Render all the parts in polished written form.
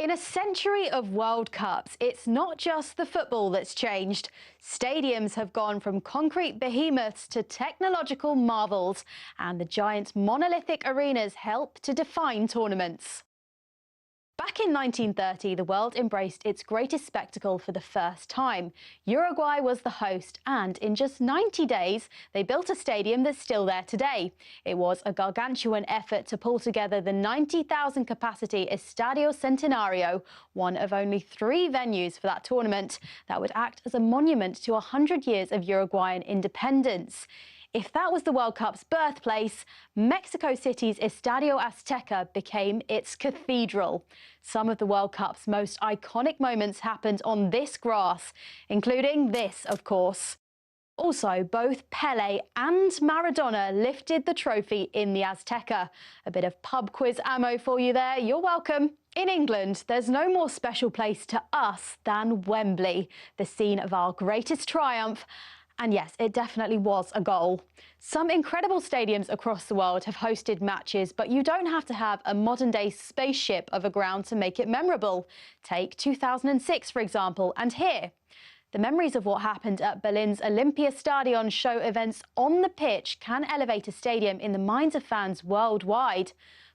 In a century of World Cups, it's not just the football that's changed. Stadiums have gone from concrete behemoths to technological marvels, and the giant monolithic arenas help to define tournaments. Back in 1930, the world embraced its greatest spectacle for the first time. Uruguay was the host, and in just 90 days, they built a stadium that's still there today. It was a gargantuan effort to pull together the 90,000 capacity Estadio Centenario, one of only 3 venues for that tournament, that would act as a monument to 100 years of Uruguayan independence. If that was the World Cup's birthplace, Mexico City's Estadio Azteca became its cathedral. Some of the World Cup's most iconic moments happened on this grass, including this, of course. Also, both Pelé and Maradona lifted the trophy in the Azteca. A bit of pub quiz ammo for you there. You're welcome. In England, there's no more special place to us than Wembley, the scene of our greatest triumph. And yes, it definitely was a goal. Some incredible stadiums across the world have hosted matches, but you don't have to have a modern-day spaceship of a ground to make it memorable. Take 2006, for example, and here. The memories of what happened at Berlin's Olympiastadion show events on the pitch can elevate a stadium in the minds of fans worldwide.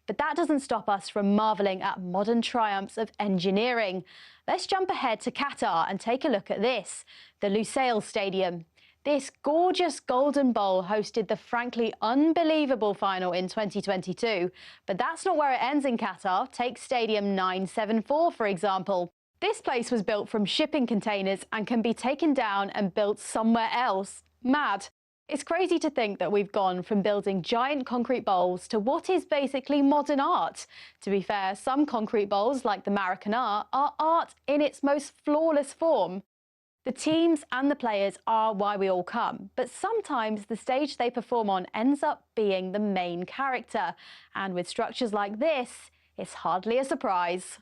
But that doesn't stop us from marvelling at modern triumphs of engineering. Let's jump ahead to Qatar and take a look at this, the Lusail Stadium. This gorgeous golden bowl hosted the frankly unbelievable final in 2022. But that's not where it ends in Qatar. Take Stadium 974, for example. This place was built from shipping containers and can be taken down and built somewhere else. Mad. It's crazy to think that we've gone from building giant concrete bowls to what is basically modern art. To be fair, some concrete bowls, like the Maracanã, are art in its most flawless form. The teams and the players are why we all come, but sometimes the stage they perform on ends up being the main character. And with structures like this, it's hardly a surprise.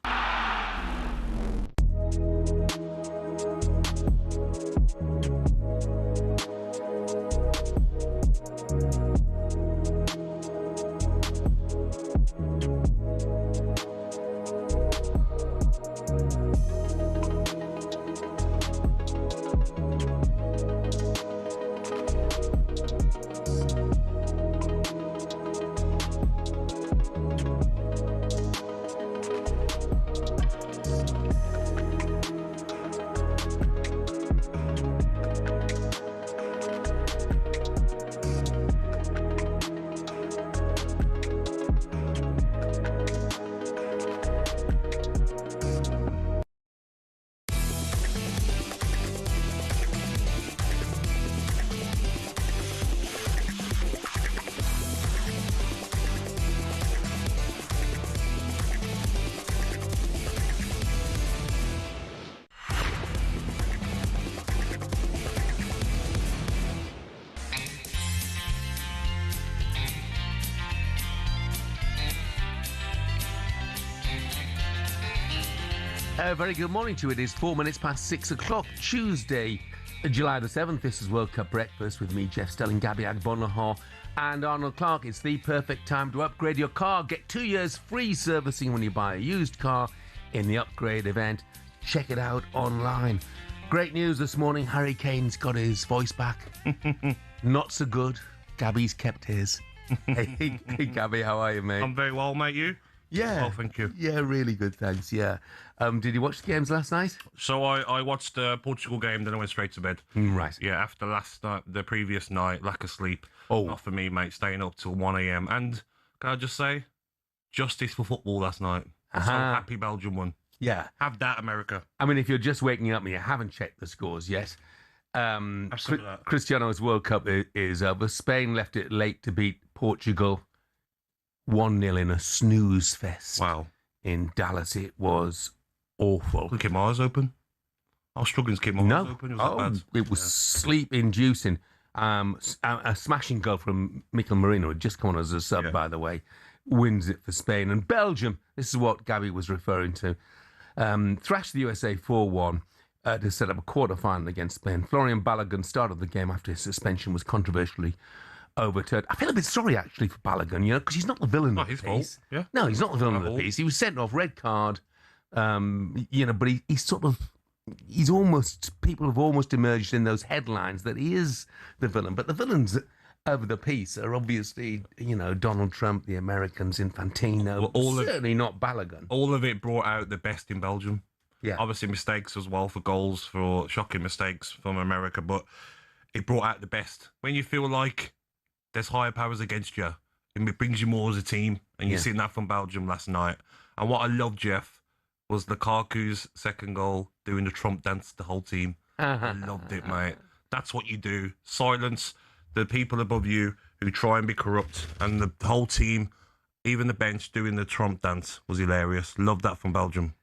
Very good morning to you. It is 4 minutes past 6 o'clock, Tuesday, July the 7th. This is World Cup Breakfast with me, Jeff Stelling, Gabby, Agbonlahor and Arnold Clark. It's the perfect time to upgrade your car. Get 2 years free servicing when you buy a used car in the upgrade event. Check it out online. Great news this morning. Harry Kane's got his voice back. Not so good. Gabby's kept his. Hey, Gabby, how are you, mate? I'm very well, mate. You? Yeah. Well, thank you. Yeah, really good, thanks, yeah. Did you watch the games last night? So I watched the Portugal game, then I went straight to bed. Right. Yeah, after last night, the previous night, lack of sleep. Oh. Not for me, mate, staying up till 1 a.m. And can I just say, justice for football last night. I'm so happy Belgium won. Yeah. Have that, America. I mean, if you're just waking up and you haven't checked the scores yet, Cristiano's World Cup is over. Spain left it late to beat Portugal 1-0 in a snooze fest. Wow. In Dallas, it was awful. Couldn't keep my eyes open. I was struggling to keep my eyes open. It was that bad. It was sleep-inducing. A smashing goal from Mikel Merino, had just come on as a sub, by the way, wins it for Spain. And Belgium, this is what Gabby was referring to, thrashed the USA 4-1 to set up a quarter-final against Spain. Florian Balogun started the game after his suspension was controversially overturned. I feel a bit sorry, actually, for Balogun, because he's not the villain of the piece. Yeah. No, he's not the villain of the piece. He was sent off, red card, But he's almost, people have almost emerged in those headlines that he is the villain. But the villains of the piece are obviously, Donald Trump, the Americans, Infantino, certainly not Balogun. All of it brought out the best in Belgium. Yeah. Obviously mistakes as well for goals, for shocking mistakes from America, but it brought out the best. When you feel like there's higher powers against you, it brings you more as a team, and you've seen that from Belgium last night. And what I loved, Jeff, was Lukaku's second goal, doing the Trump dance to the whole team. I loved it, mate. That's what you do. Silence the people above you who try and be corrupt, and the whole team, even the bench, doing the Trump dance was hilarious. Loved that from Belgium.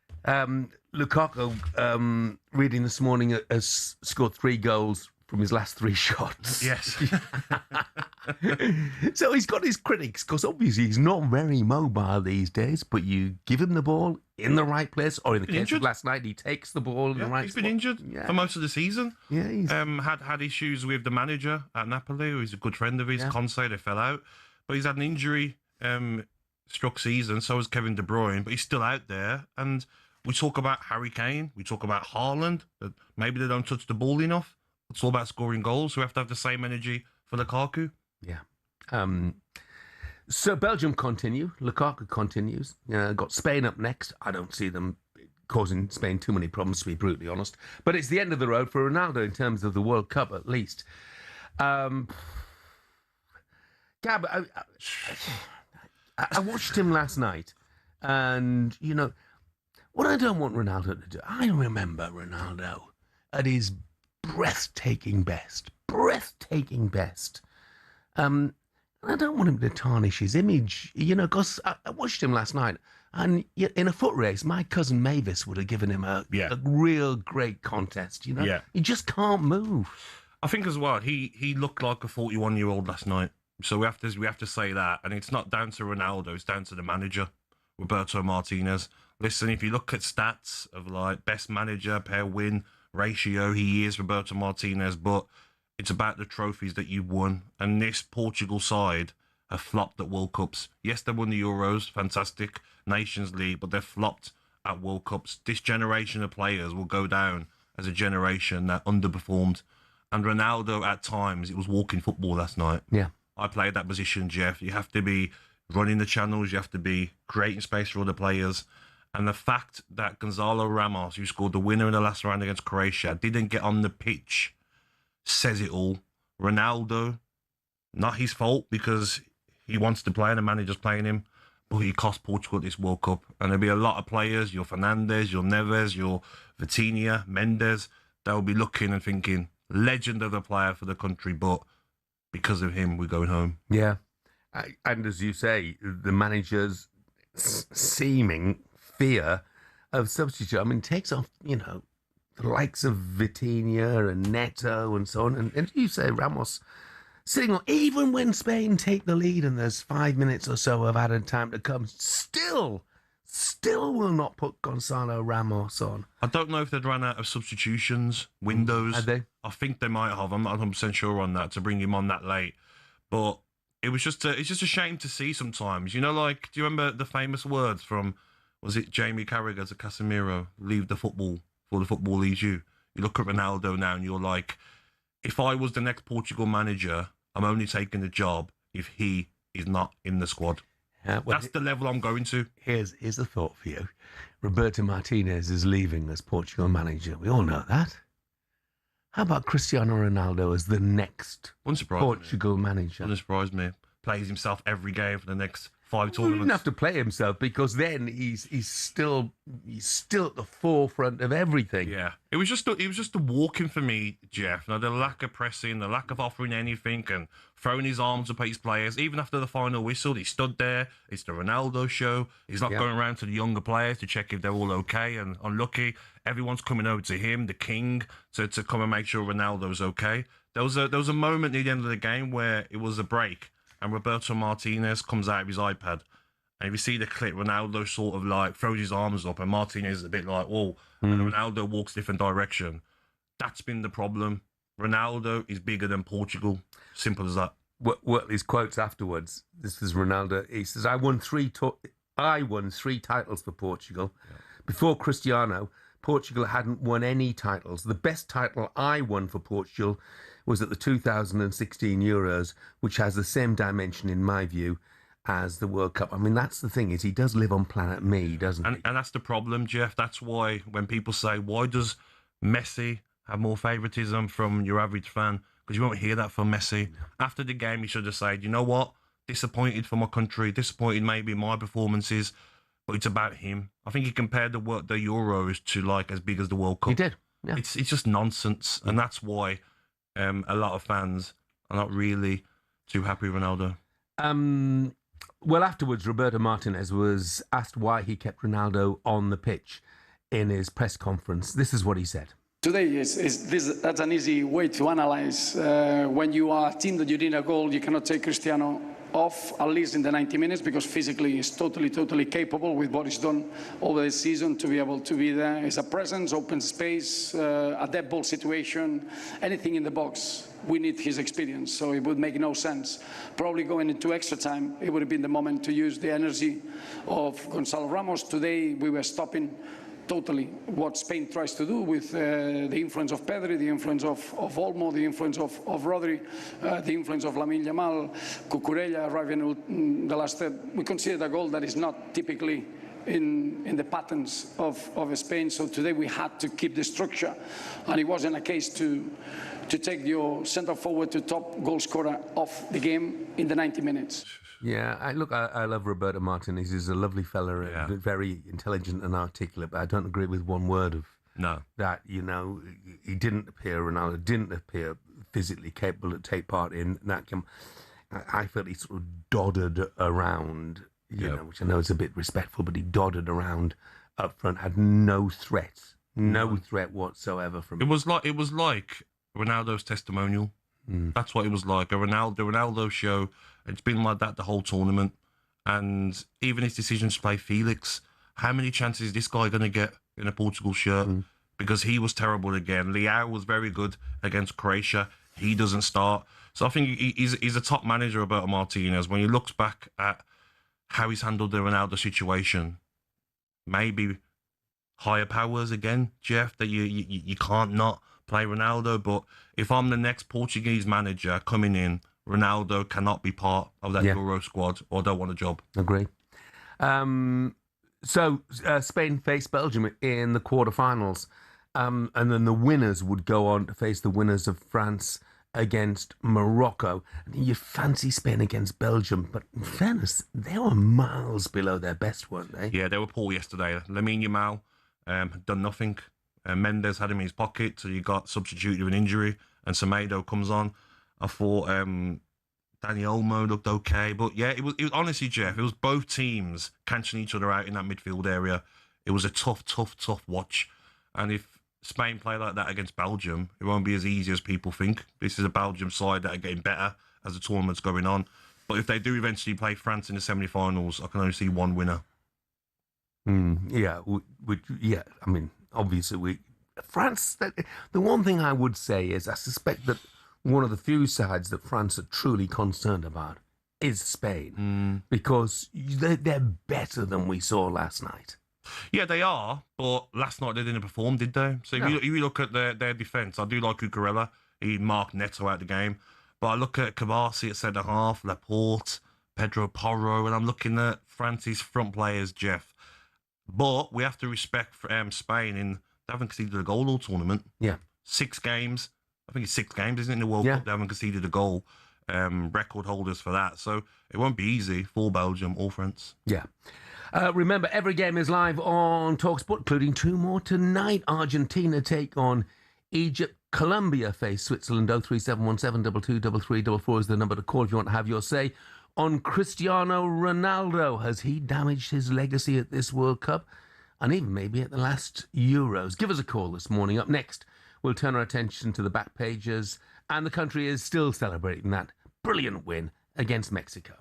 Lukaku, reading this morning, has scored 3 goals from his last 3 shots. Yes. So he's got his critics, because obviously he's not very mobile these days, but you give him the ball in the right place, or in the case of last night, he takes the ball in the right He's spot. been injured for most of the season. Yeah, he's had issues with the manager at Napoli, who's a good friend of his, Conte. They fell out. But he's had an injury struck season, so has Kevin De Bruyne, but he's still out there. And we talk about Harry Kane, we talk about Haaland, that maybe they don't touch the ball enough. It's all about scoring goals, so we have to have the same energy for Lukaku. Yeah. So Belgium continue. Lukaku continues. Got Spain up next. I don't see them causing Spain too many problems, to be brutally honest. But it's the end of the road for Ronaldo in terms of the World Cup, at least. Gab, I watched him last night, and, what I don't want Ronaldo to do, I remember Ronaldo at his breathtaking best. I don't want him to tarnish his image, because I watched him last night, and in a foot race, my cousin Mavis would have given him a real great contest, He just can't move. I think as well, he looked like a 41-year-old last night. So we have to say that, and it's not down to Ronaldo, it's down to the manager, Roberto Martinez. Listen, if you look at stats of like best manager per win ratio, he is Roberto Martinez, but it's about the trophies that you've won. And this Portugal side have flopped at World Cups. Yes, they won the Euros, fantastic, Nations League, but they've flopped at World Cups. This generation of players will go down as a generation that underperformed. And Ronaldo, at times, it was walking football last night. Yeah. I played that position, Jeff. You have to be running the channels. You have to be creating space for other players. And the fact that Gonzalo Ramos, who scored the winner in the last round against Croatia, didn't get on the pitch says it all. Ronaldo, not his fault, because he wants to play and the manager's playing him, but he cost Portugal this World Cup. And there'll be a lot of players, your Fernandes, your Neves, your Vitinha, Mendes, they'll be looking and thinking, legend of a player for the country, but because of him, we're going home. Yeah. And as you say, the manager's seeming fear of substitute, takes off, the likes of Vitinha and Neto and so on. And you say Ramos sitting on, even when Spain take the lead and there's 5 minutes or so of added time to come, still will not put Gonzalo Ramos on. I don't know if they'd run out of substitutions, windows. Had they? I think they might have. I'm not 100% sure on that, to bring him on that late. But it's just a shame to see sometimes. Do you remember the famous words from, was it Jamie Carragher to Casemiro? Leave the football for the football leaves you. You look at Ronaldo now and you're like, if I was the next Portugal manager, I'm only taking the job if he is not in the squad. That's the level I'm going to. Here's a thought for you. Roberto Martinez is leaving as Portugal manager. We all know that. How about Cristiano Ronaldo as the next Portugal manager? Wouldn't surprise me. Plays himself every game for the next 5 tournaments. He didn't have to play himself, because then he's still at the forefront of everything. Yeah, it was just the walking for me, Jeff. The lack of pressing, the lack of offering anything, and throwing his arms up at his players. Even after the final whistle, he stood there. It's the Ronaldo show. He's not going around to the younger players to check if they're all okay and unlucky. Everyone's coming over to him, the king, to come and make sure Ronaldo's okay. There was a moment near the end of the game where it was a break, and Roberto Martinez comes out of his iPad. And if you see the clip, Ronaldo sort of like throws his arms up, and Martinez is a bit like, whoa. And Ronaldo walks a different direction. That's been the problem. Ronaldo is bigger than Portugal. Simple as that. His quotes afterwards. This is Ronaldo. He says, I won three titles for Portugal, Before Cristiano, Portugal hadn't won any titles. The best title I won for Portugal was at the 2016 Euros, which has the same dimension, in my view, as the World Cup. I mean, that's the thing, is he does live on planet me, doesn't he? And that's the problem, Jeff. That's why when people say, why does Messi have more favouritism from your average fan? Because you won't hear that from Messi. After the game, he should have said, you know what? Disappointed for my country, disappointed maybe in my performances, but it's about him. I think he compared the Euros to like as big as the World Cup. He did, yeah. It's just nonsense, and that's why a lot of fans are not really too happy with Ronaldo. Well, afterwards, Roberto Martinez was asked why he kept Ronaldo on the pitch in his press conference. This is what he said. Today, that's an easy way to analyze. When you are a team that you need a goal, you cannot take Cristiano off, at least in the 90 minutes, because physically he's totally capable with what he's done over the season to be able to be there. It's a presence, open space, a dead ball situation, anything in the box. We need his experience, so it would make no sense. Probably going into extra time, it would have been the moment to use the energy of Gonzalo Ramos. Today, we were stopping totally what Spain tries to do with the influence of Pedri, the influence of Olmo, the influence of Rodri, the influence of Lamine Yamal, Cucurella arriving in the last third. We considered a goal that is not typically in the patterns of Spain. So today we had to keep the structure, and it wasn't a case to take your centre forward to top goal scorer off the game in the 90 minutes. Yeah, I love Roberto Martinez. He's a lovely fella, very intelligent and articulate, but I don't agree with one word of that. You know, he didn't appear, Ronaldo didn't appear physically capable to take part in that game. I felt he sort of doddered around, you know, which I know is a bit respectful, but he doddered around up front, had no threat whatsoever from him. It was like Ronaldo's testimonial. That's what it was like. The Ronaldo show. It's been like that the whole tournament. And even his decision to play Felix, how many chances is this guy going to get in a Portugal shirt? Because he was terrible again. Leao was very good against Croatia. He doesn't start. So I think he's a top manager, Roberto Martinez. When he looks back at how he's handled the Ronaldo situation, maybe higher powers again, Jeff, that you can't not play Ronaldo. But if I'm the next Portuguese manager coming in, Ronaldo cannot be part of that Euro squad, or I don't want a job. Agree. So Spain faced Belgium in the quarterfinals, and then the winners would go on to face the winners of France against Morocco. And you fancy Spain against Belgium, but in fairness, they were miles below their best, weren't they? Yeah, they were poor yesterday. Lamine Yamal had done nothing. Mendes had him in his pocket, so you got substituted with an injury, and Semedo comes on. I thought Dani Olmo looked okay, but yeah, it was honestly, Jeff, it was both teams cancelling each other out in that midfield area. It was a tough watch, and if Spain play like that against Belgium, it won't be as easy as people think. This is a Belgium side that are getting better as the tournament's going on, but if they do eventually play France in the semi-finals, I can only see one winner. I mean, obviously, France. The one thing I would say is I suspect that one of the few sides that France are truly concerned about is Spain, because they're better than we saw last night. Yeah, they are, but last night they didn't perform, did they? So if you look at their defence, I do like Cucurella. He marked Neto out the game. But I look at Kabasi at centre-half, Laporte, Pedro Porro, and I'm looking at France's front players, Jeff. But we have to respect Spain in they haven't conceded a goal all tournament. Yeah. 6 games. I think it's 6 games, isn't it, in the World Cup? They haven't conceded a goal. Record holders for that. So it won't be easy for Belgium or France. Yeah. Remember, every game is live on talkSPORT, including 2 more tonight. Argentina take on Egypt. Colombia face Switzerland. 03717 223344 is the number to call if you want to have your say on Cristiano Ronaldo. Has he damaged his legacy at this World Cup? And even maybe at the last Euros. Give us a call this morning. Up next, we'll turn our attention to the back pages. And the country is still celebrating that brilliant win against Mexico.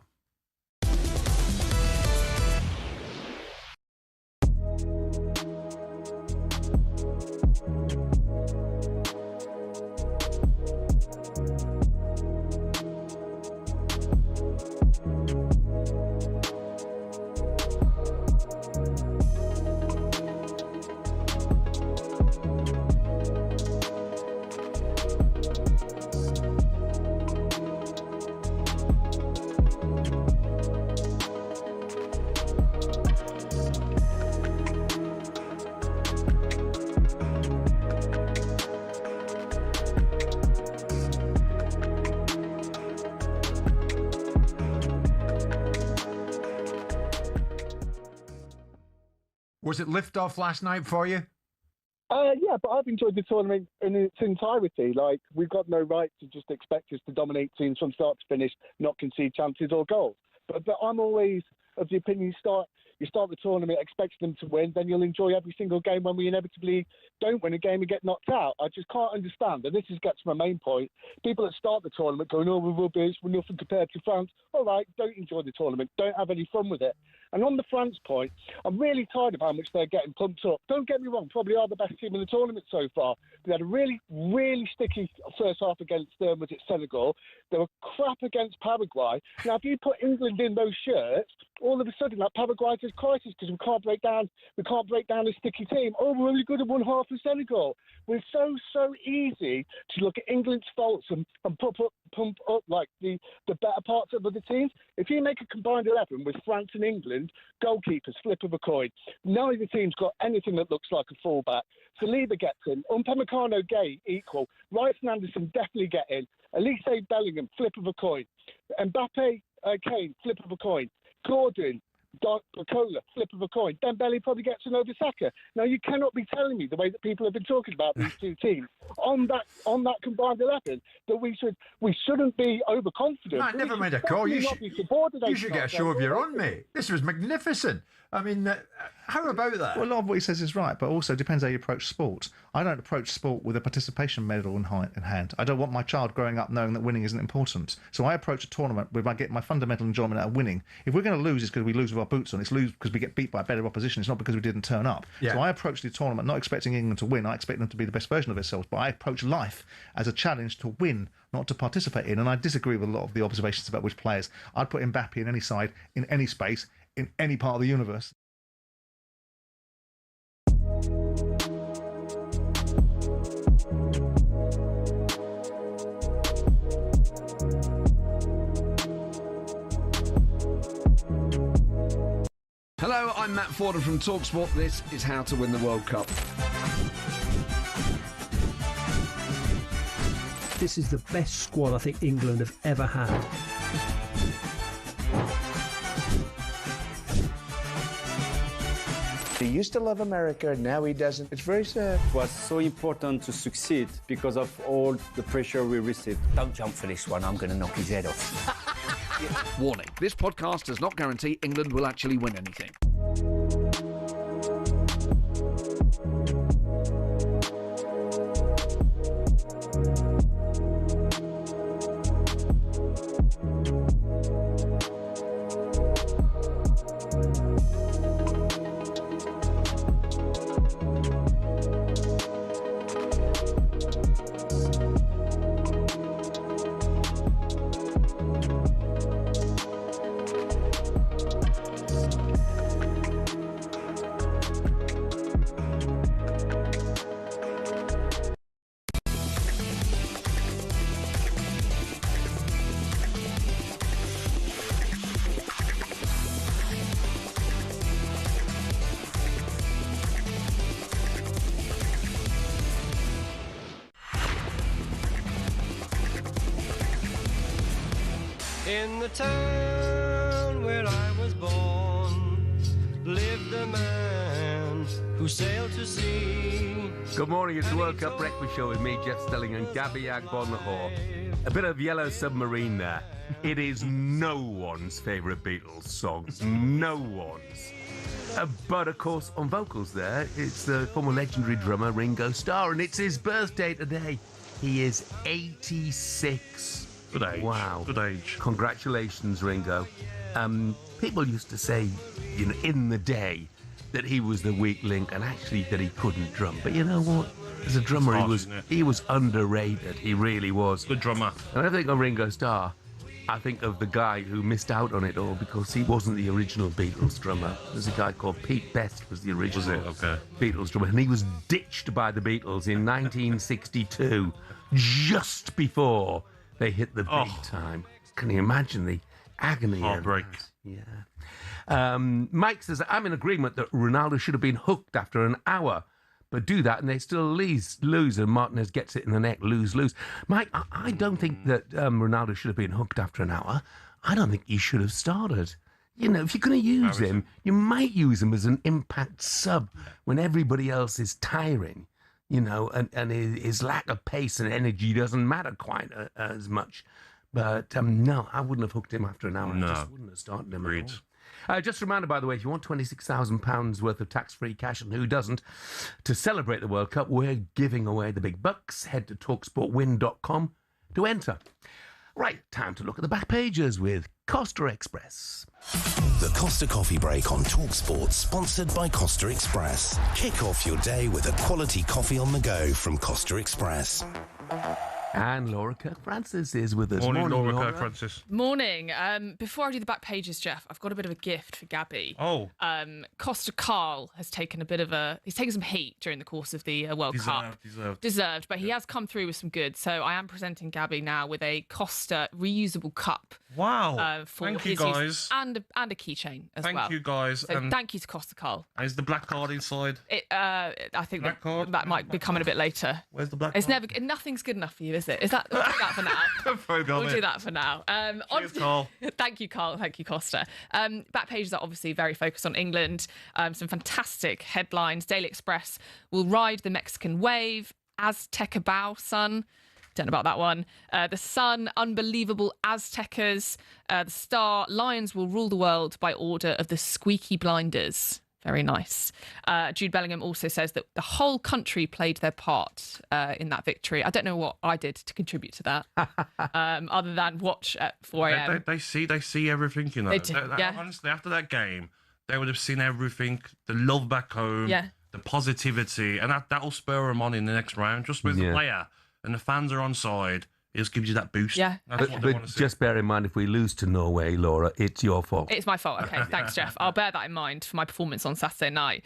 Was it lift-off last night for you? Yeah, but I've enjoyed the tournament in its entirety. Like, we've got no right to just expect us to dominate teams from start to finish, not concede chances or goals. But I'm always of the opinion you start the tournament expecting them to win, then you'll enjoy every single game when we inevitably don't win a game and get knocked out. I just can't understand, and this gets to my main point, people that start the tournament going, oh, we're rubbish, we're nothing compared to France. All right, don't enjoy the tournament, don't have any fun with it. And on the France point, I'm really tired of how much they're getting pumped up. Don't get me wrong, probably are the best team in the tournament so far. They had a really, really sticky first half against was it Senegal? They were crap against Paraguay. Now, if you put England in those shirts, all of a sudden that Paraguay is crisis because we can't break down a sticky team. Oh, we're only good at one half of Senegal. We're so easy to look at England's faults and pump up like the better parts of other teams. If you make a combined 11 with France and England, goalkeepers, flip of a coin. None of the teams got anything that looks like a fullback. Saliba gets in. Upamecano, Gay, equal. Rice and Anderson definitely get in. Elise Bellingham, flip of a coin. Mbappe, Kane, flip of a coin. Gordon, Bacola, flip of a coin. Dembele probably gets an over Saka. Now, you cannot be telling me the way that people have been talking about these two teams on that combined 11 that we shouldn't be overconfident. I never made a call. You should get a show of your own, mate. This was magnificent. I mean, how about that? Well, a lot of what he says is right, but also depends how you approach sport. I don't approach sport with a participation medal in hand. I don't want my child growing up knowing that winning isn't important. So I approach a tournament where I get my fundamental enjoyment out of winning. If we're going to lose, it's because we lose with our boots on. It's lose because we get beat by a better opposition. It's not because we didn't turn up. Yeah. So I approach the tournament not expecting England to win. I expect them to be the best version of themselves. But I approach life as a challenge to win, not to participate in. And I disagree with a lot of the observations about which players. I'd put Mbappe in any side, in any space, in any part of the universe. Hello, I'm Matt Forden from talkSPORT. This is How to Win the World Cup. This is the best squad I think England have ever had. He used to love America, now he doesn't. It's very sad. It was so important to succeed because of all the pressure we received. Don't jump for this one, I'm going to knock his head off. Warning, this podcast does not guarantee England will actually win anything. In the town where I was born lived a man who sailed to sea. Good morning, it's the World Cup Breakfast Show with me, Jeff Stelling, and Gabby Agbonlahor. A bit of Yellow Submarine there. It is no one's favourite Beatles song. No one's. But of course, on vocals there, it's the former legendary drummer Ringo Starr, and it's his birthday today. He is 86. Good age. Wow. Good age. Congratulations, Ringo. People used to say, in the day, that he was the weak link and actually that he couldn't drum. But you know what? As a drummer, he was underrated. He really was. Good drummer. And I think of Ringo Starr, I think of the guy who missed out on it all because he wasn't the original Beatles drummer. There's a guy called Pete Best was the original Beatles drummer, and he was ditched by the Beatles in 1962, just before they hit the big time. Can you imagine the agony? Heartbreak. Yeah. Mike says, I'm in agreement that Ronaldo should have been hooked after an hour, but do that and they still lose and Martinez gets it in the neck, lose. Mike, I don't think that Ronaldo should have been hooked after an hour. I don't think he should have started. if you're going to use him, you might use him as an impact sub when everybody else is tiring, and his lack of pace and energy doesn't matter quite as much. But no, I wouldn't have hooked him after an hour. No. I just wouldn't have started him at all. Just a reminder, by the way, if you want £26,000 worth of tax-free cash, and who doesn't, to celebrate the World Cup, we're giving away the big bucks. Head to talksportwin.com to enter. Right, time to look at the back pages with Costa Express. The Costa Coffee Break on talkSPORT, sponsored by Costa Express. Kick off your day with a quality coffee on the go from Costa Express. And Laura Kirk-Francis is with us. Morning, Laura Kirk-Francis. Morning. Before I do the back pages, Jeff, I've got a bit of a gift for Gabby. Oh. Costa Carl has taken he's taken some heat during the course of the World Cup. Deserved. But he has come through with some good. So I am presenting Gabby now with a Costa reusable cup. Wow. For thank you, his guys. Use, and a keychain as well. Thank you, guys. So thank you to Costa Carl. Is the black card inside? I think that might be coming a bit later. Where's the black card? Nothing's good enough for you, is it? Is that? We'll do that for now. We'll do that for now. Cheers, Carl. Thank you, Carl. Thank you, Costa. Back pages are obviously very focused on England. Some fantastic headlines. Daily Express will ride the Mexican wave. Aztecabao Sun. Don't know about that one. The Sun, unbelievable Aztecas. The Star, Lions will rule the world by order of the Squeaky Blinders. Very nice. Jude Bellingham also says that the whole country played their part in that victory. I don't know what I did to contribute to that, other than watch at 4 a.m. They see everything, They do, yeah. Honestly, after that game, they would have seen everything. The love back home, the positivity, and that will spur them on in the next round. Just with the player and the fans are on side. It just gives you that boost. Yeah. But just bear in mind, if we lose to Norway, Laura, it's your fault. It's my fault. Okay, thanks, Jeff. I'll bear that in mind for my performance on Saturday night.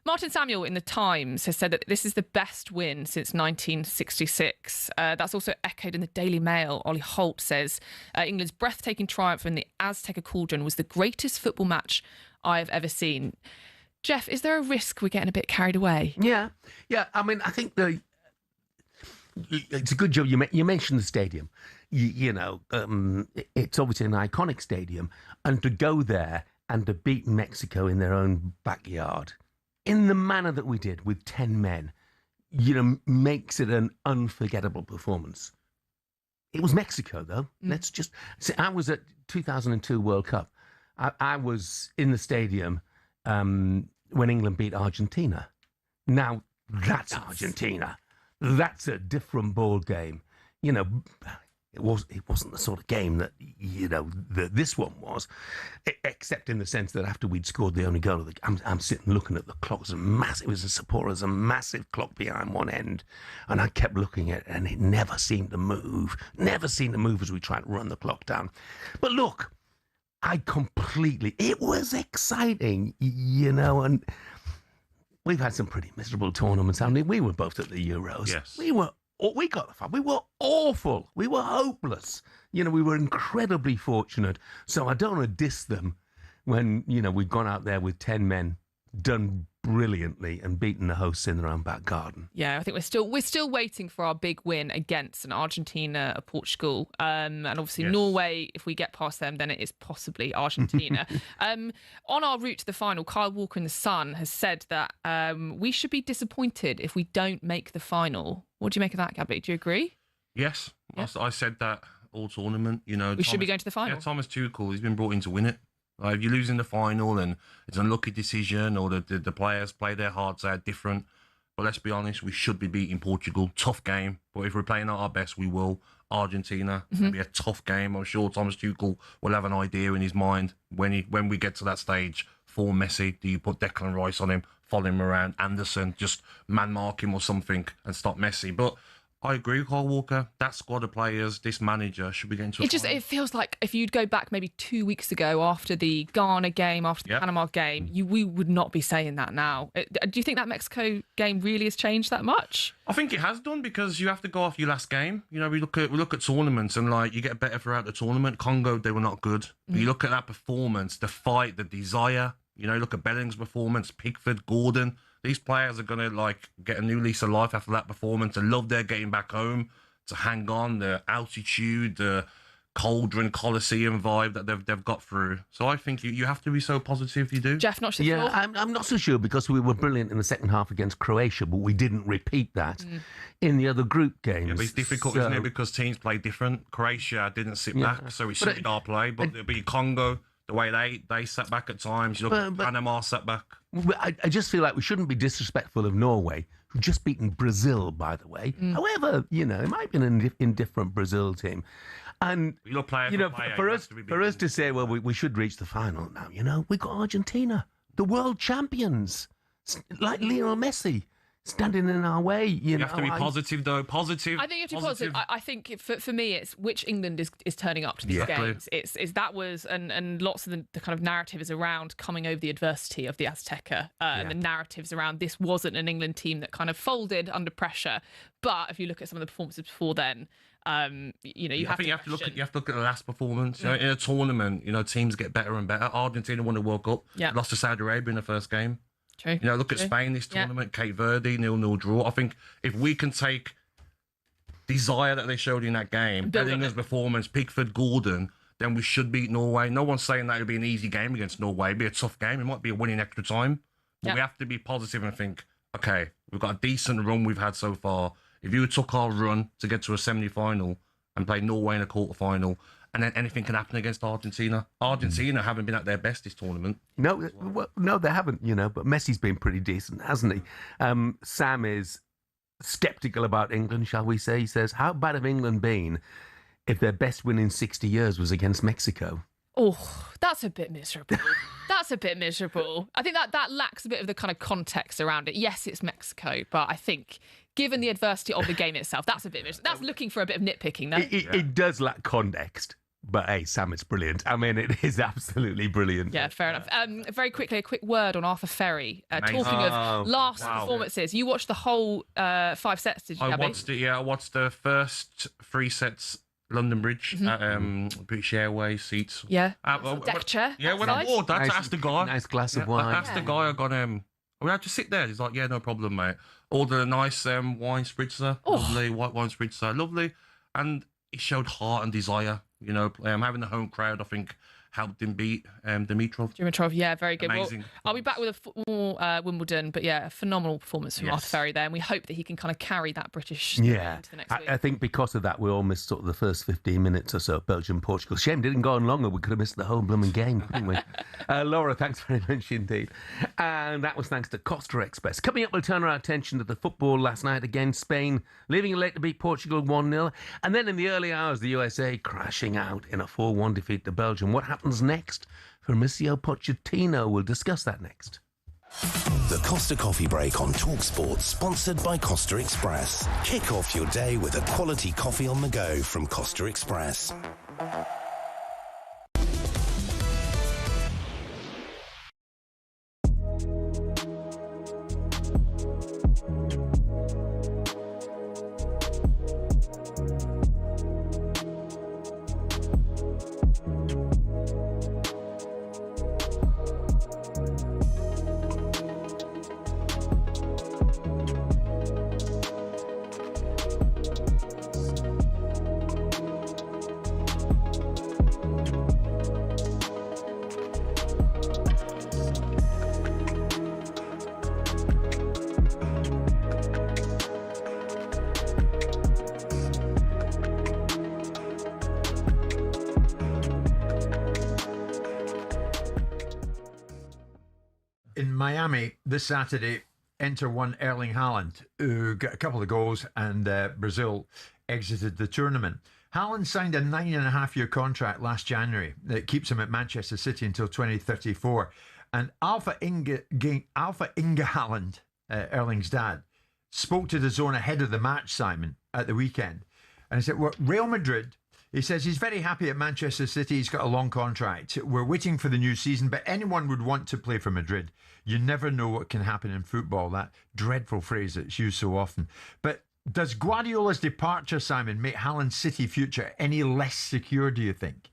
Martin Samuel in The Times has said that this is the best win since 1966. That's also echoed in the Daily Mail. Ollie Holt says, England's breathtaking triumph in the Azteca Cauldron was the greatest football match I've ever seen. Jeff, is there a risk we're getting a bit carried away? Yeah. I mean, I think it's a good job you mentioned the stadium. It's obviously an iconic stadium, and to go there and to beat Mexico in their own backyard in the manner that we did with 10 men, makes it an unforgettable performance. It was Mexico, though. Let's just say, I was at 2002 World Cup. I was in the stadium when England beat Argentina. Now that's Argentina. That's a different ball game. It wasn't the sort of game that that this one was, except in the sense that after we'd scored the only goal of the game, I'm sitting looking at the clock. It was a support. There's a massive clock behind one end, and I kept looking at it, and it never seemed to move. Never seemed to move as we tried to run the clock down. But look, it was exciting, and we've had some pretty miserable tournaments, haven't we? We were both at the Euros. Yes. We got the fun. We were awful. We were hopeless. We were incredibly fortunate. So I don't want to diss them when, we've gone out there with 10 men, done brilliantly and beaten the hosts in their own back garden. Yeah, I think we're still waiting for our big win against an Argentina, a Portugal, and obviously Norway. If we get past them, then it is possibly Argentina. On our route to the final, Kyle Walker in The Sun has said that we should be disappointed if we don't make the final. What do you make of that, Gabby? Do you agree? Yes, I said that all tournament. We should be going to the final. Yeah, Thomas Tuchel, he's been brought in to win it. If you lose in the final and it's an unlucky decision, or the players play their hearts out different, but let's be honest, we should be beating Portugal. Tough game, but if we're playing at our best, we will. Argentina, it'll be a tough game. I'm sure Thomas Tuchel will have an idea in his mind when we get to that stage. For Messi, do you put Declan Rice on him, follow him around, Anderson, just man mark him or something and stop Messi? But I agree with Kyle Walker. That squad of players, this manager should be getting to it feels like if you'd go back maybe 2 weeks ago after the Ghana game, after the Panama game, we would not be saying that now. Do you think that Mexico game really has changed that much? I think it has done, because you have to go off your last game. We look at tournaments and you get better throughout the tournament. Congo, they were not good. But you look at that performance, the fight, the desire. Look at Bellingham's performance, Pickford, Gordon. These players are going to get a new lease of life after that performance and love their getting back home, to hang on, the altitude, the Cauldron Coliseum vibe that they've got through. So I think you have to be so positive. You do. Jeff, not sure. Yeah, I'm not so sure because we were brilliant in the second half against Croatia, but we didn't repeat that in the other group games. Yeah, but it's difficult, isn't it? Because teams play different. Croatia didn't sit back, so we suited our play. But it'll be Congo, the way they sat back at times. You look at Panama sat back. I just feel like we shouldn't be disrespectful of Norway, who've just beaten Brazil, by the way. However, it might be an indifferent Brazil team. And, for us to say, well, we should reach the final now, we've got Argentina, the world champions, like Lionel Messi, standing in our way. You have to be positive, though. Positive. I think you have to be positive. I think for me, it's which England is turning up to these games. It's that was and lots of the kind of narrative is around coming over the adversity of the Azteca. And the narratives around this wasn't an England team that kind of folded under pressure. But if you look at some of the performances before then, you have to look at the last performance. In a tournament, teams get better and better. Argentina won the World Cup. Lost to Saudi Arabia in the first game. True. Look at Spain this tournament, Cape Verde, 0-0 draw. I think if we can take desire that they showed in that game, Bellingham's performance, Pickford, Gordon, then we should beat Norway. No one's saying that it'll be an easy game against Norway. It'll be a tough game. It might be a winning extra time. But we have to be positive and think, okay, we've got a decent run we've had so far. If you took our run to get to a semi-final and play Norway in a quarter-final, and then anything can happen against Argentina. Argentina haven't been at their best this tournament. No, they haven't, but Messi's been pretty decent, hasn't he? Sam is sceptical about England, shall we say. He says, how bad have England been if their best win in 60 years was against Mexico? Oh, that's a bit miserable. I think that lacks a bit of the kind of context around it. Yes, it's Mexico, but I think given the adversity of the game itself, that's a bit miserable. That's looking for a bit of nitpicking. No? It does lack context. But hey, Sam, it's brilliant. I mean, it is absolutely brilliant. Yeah, fair enough. Very quickly, a quick word on Arthur Ferry. Talking of last performances, you watched the whole 5 sets, did you, Gabby? I watched it, I watched the first 3 sets, London Bridge, British Airways seats. Yeah. Deck chair. Yeah, when I walked, I asked the guy. Nice glass of wine. I asked the guy, we had to sit there. He's like, yeah, no problem, mate. Ordered a nice wine spritzer, lovely, white wine spritzer, lovely. And he showed heart and desire. Having the home crowd, I think, helped him beat Dimitrov. Yeah, very good. Amazing. Well, I'll be back with more Wimbledon, but yeah, a phenomenal performance from Arthur Ferry there, and we hope that he can kind of carry that British into the next week. I think because of that, we all missed sort of the first 15 minutes or so, Belgium-Portugal. Shame it didn't go on longer. We could have missed the whole blooming game, couldn't we? Laura, thanks very much indeed. And that was thanks to Costa Express. Coming up, we'll turn our attention to the football last night against Spain, leaving it late to beat Portugal 1-0. And then in the early hours, the USA crashing out in a 4-1 defeat to Belgium. What happens next for Mauricio Pochettino? We'll discuss that next. The Costa Coffee Break on talkSPORT, sponsored by Costa Express. Kick off your day with a quality coffee on the go from Costa Express. In Miami this Saturday, Inter won Erling Haaland, who got a couple of goals, and Brazil exited the tournament. Haaland signed a 9.5-year contract last January that keeps him at Manchester City until 2034. And Alpha Inge Haaland, Erling's dad, spoke to the Zone ahead of the match, Simon, at the weekend. And he said, well, Real Madrid, he says he's very happy at Manchester City. He's got a long contract. We're waiting for the new season, but anyone would want to play for Madrid. You never know what can happen in football, that dreadful phrase that's used so often. But does Guardiola's departure, Simon, make Haaland's City future any less secure, do you think?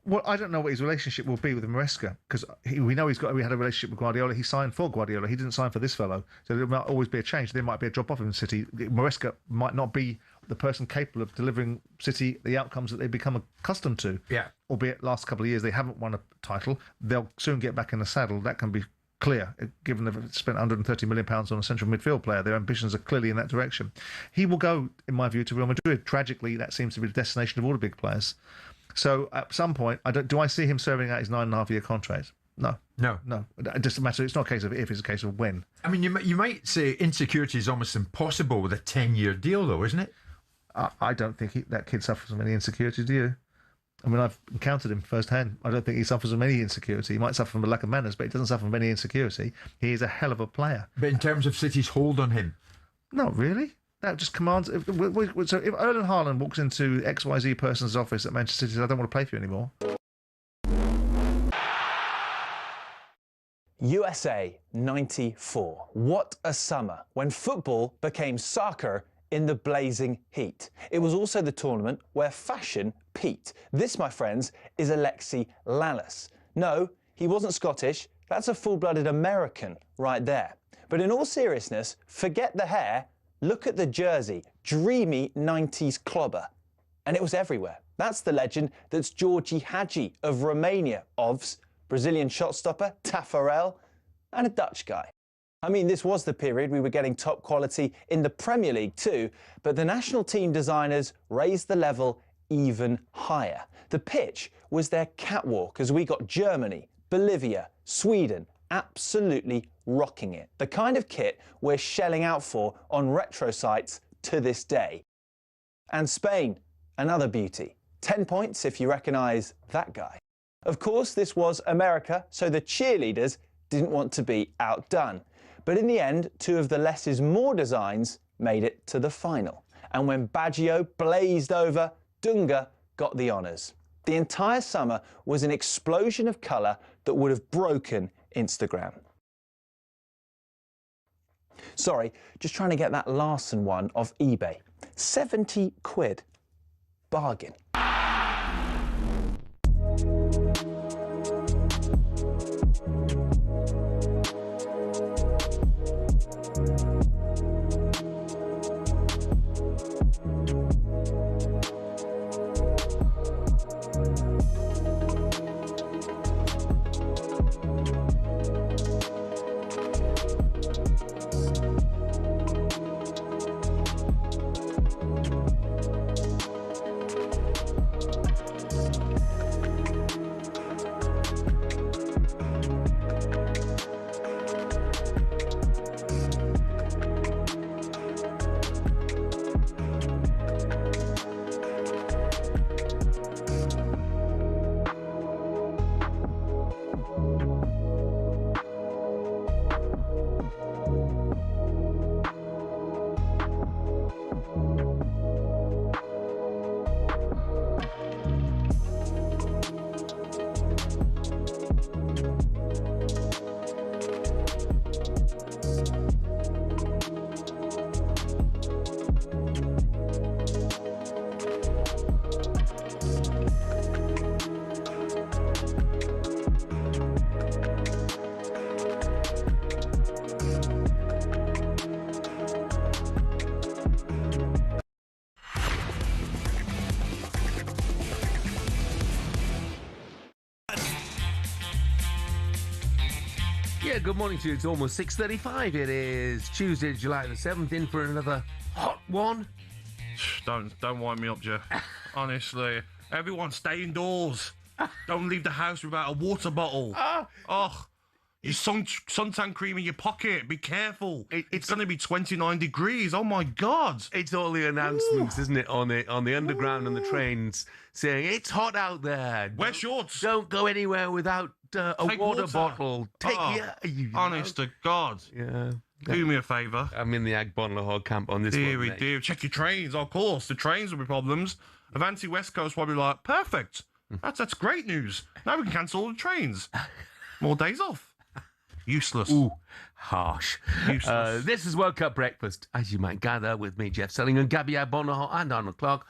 Well, I don't know what his relationship will be with Maresca, because we know we had a relationship with Guardiola. He signed for Guardiola. He didn't sign for this fellow. So there might always be a change. There might be a drop-off in City. Maresca might not be the person capable of delivering City the outcomes that they've become accustomed to. Yeah. Albeit last couple of years they haven't won a title. They'll soon get back in the saddle. That can be clear, given they've spent £130 million on a central midfield player. Their ambitions are clearly in that direction. He will go, in my view, to Real Madrid. Tragically, that seems to be the destination of all the big players. So at some point, do I see him serving out his 9.5-year contract? No. It doesn't matter. It's not a case of if, it's a case of when. I mean, you might say insecurity is almost impossible with a 10-year deal, though, isn't it? I don't think that kid suffers from any insecurity, do you? I mean, I've encountered him firsthand. I don't think he suffers from any insecurity. He might suffer from a lack of manners, but he doesn't suffer from any insecurity. He is a hell of a player. But in terms of City's hold on him? Not really. That just commands... So if Erling Haaland walks into XYZ person's office at Manchester City and says, I don't want to play for you anymore... USA 94. What a summer when football became soccer in the blazing heat. It was also the tournament where fashion peaked. This, my friends, is Alexi Lalas. No, he wasn't Scottish. That's a full-blooded American right there. But in all seriousness, forget the hair. Look at the jersey. Dreamy 90s clobber. And it was everywhere. That's the legend that's Georgie Hagi of Romania, OVS, Brazilian shot stopper, Taffarel, and a Dutch guy. I mean, this was the period we were getting top quality in the Premier League too, but the national team designers raised the level even higher. The pitch was their catwalk as we got Germany, Bolivia, Sweden absolutely rocking it. The kind of kit we're shelling out for on retro sites to this day. And Spain, another beauty. 10 points if you recognise that guy. Of course, this was America, so the cheerleaders didn't want to be outdone. But in the end, two of the less is more designs made it to the final. And when Baggio blazed over, Dunga got the honours. The entire summer was an explosion of colour that would have broken Instagram. Sorry, just trying to get that Larson one off eBay. 70 quid. Bargain. Yeah, good morning to you. It's almost 6:35. It is Tuesday, July the 7th, in for another hot one. Don't wind me up, Jeff. Honestly, everyone stay indoors. Don't leave the house without a water bottle. Your suntan cream in your pocket. Be careful. It's going to be 29 degrees. Oh my God! It's all the announcements, isn't it, on the underground and the trains saying it's hot out there. Wear shorts. Don't go anywhere without a water bottle. Honest to God. Yeah. Do me a favour. I'm in the Agbonlahor camp on this one. Dear. Check your trains, of course. The trains will be problems. Avanti West Coast probably like, perfect. That's great news. Now we can cancel all the trains. More days off. Useless. Ooh, harsh. Useless. This is World Cup Breakfast, as you might gather, with me, Jeff Stelling, and Gabby Agbonlahor and Arnold Clark.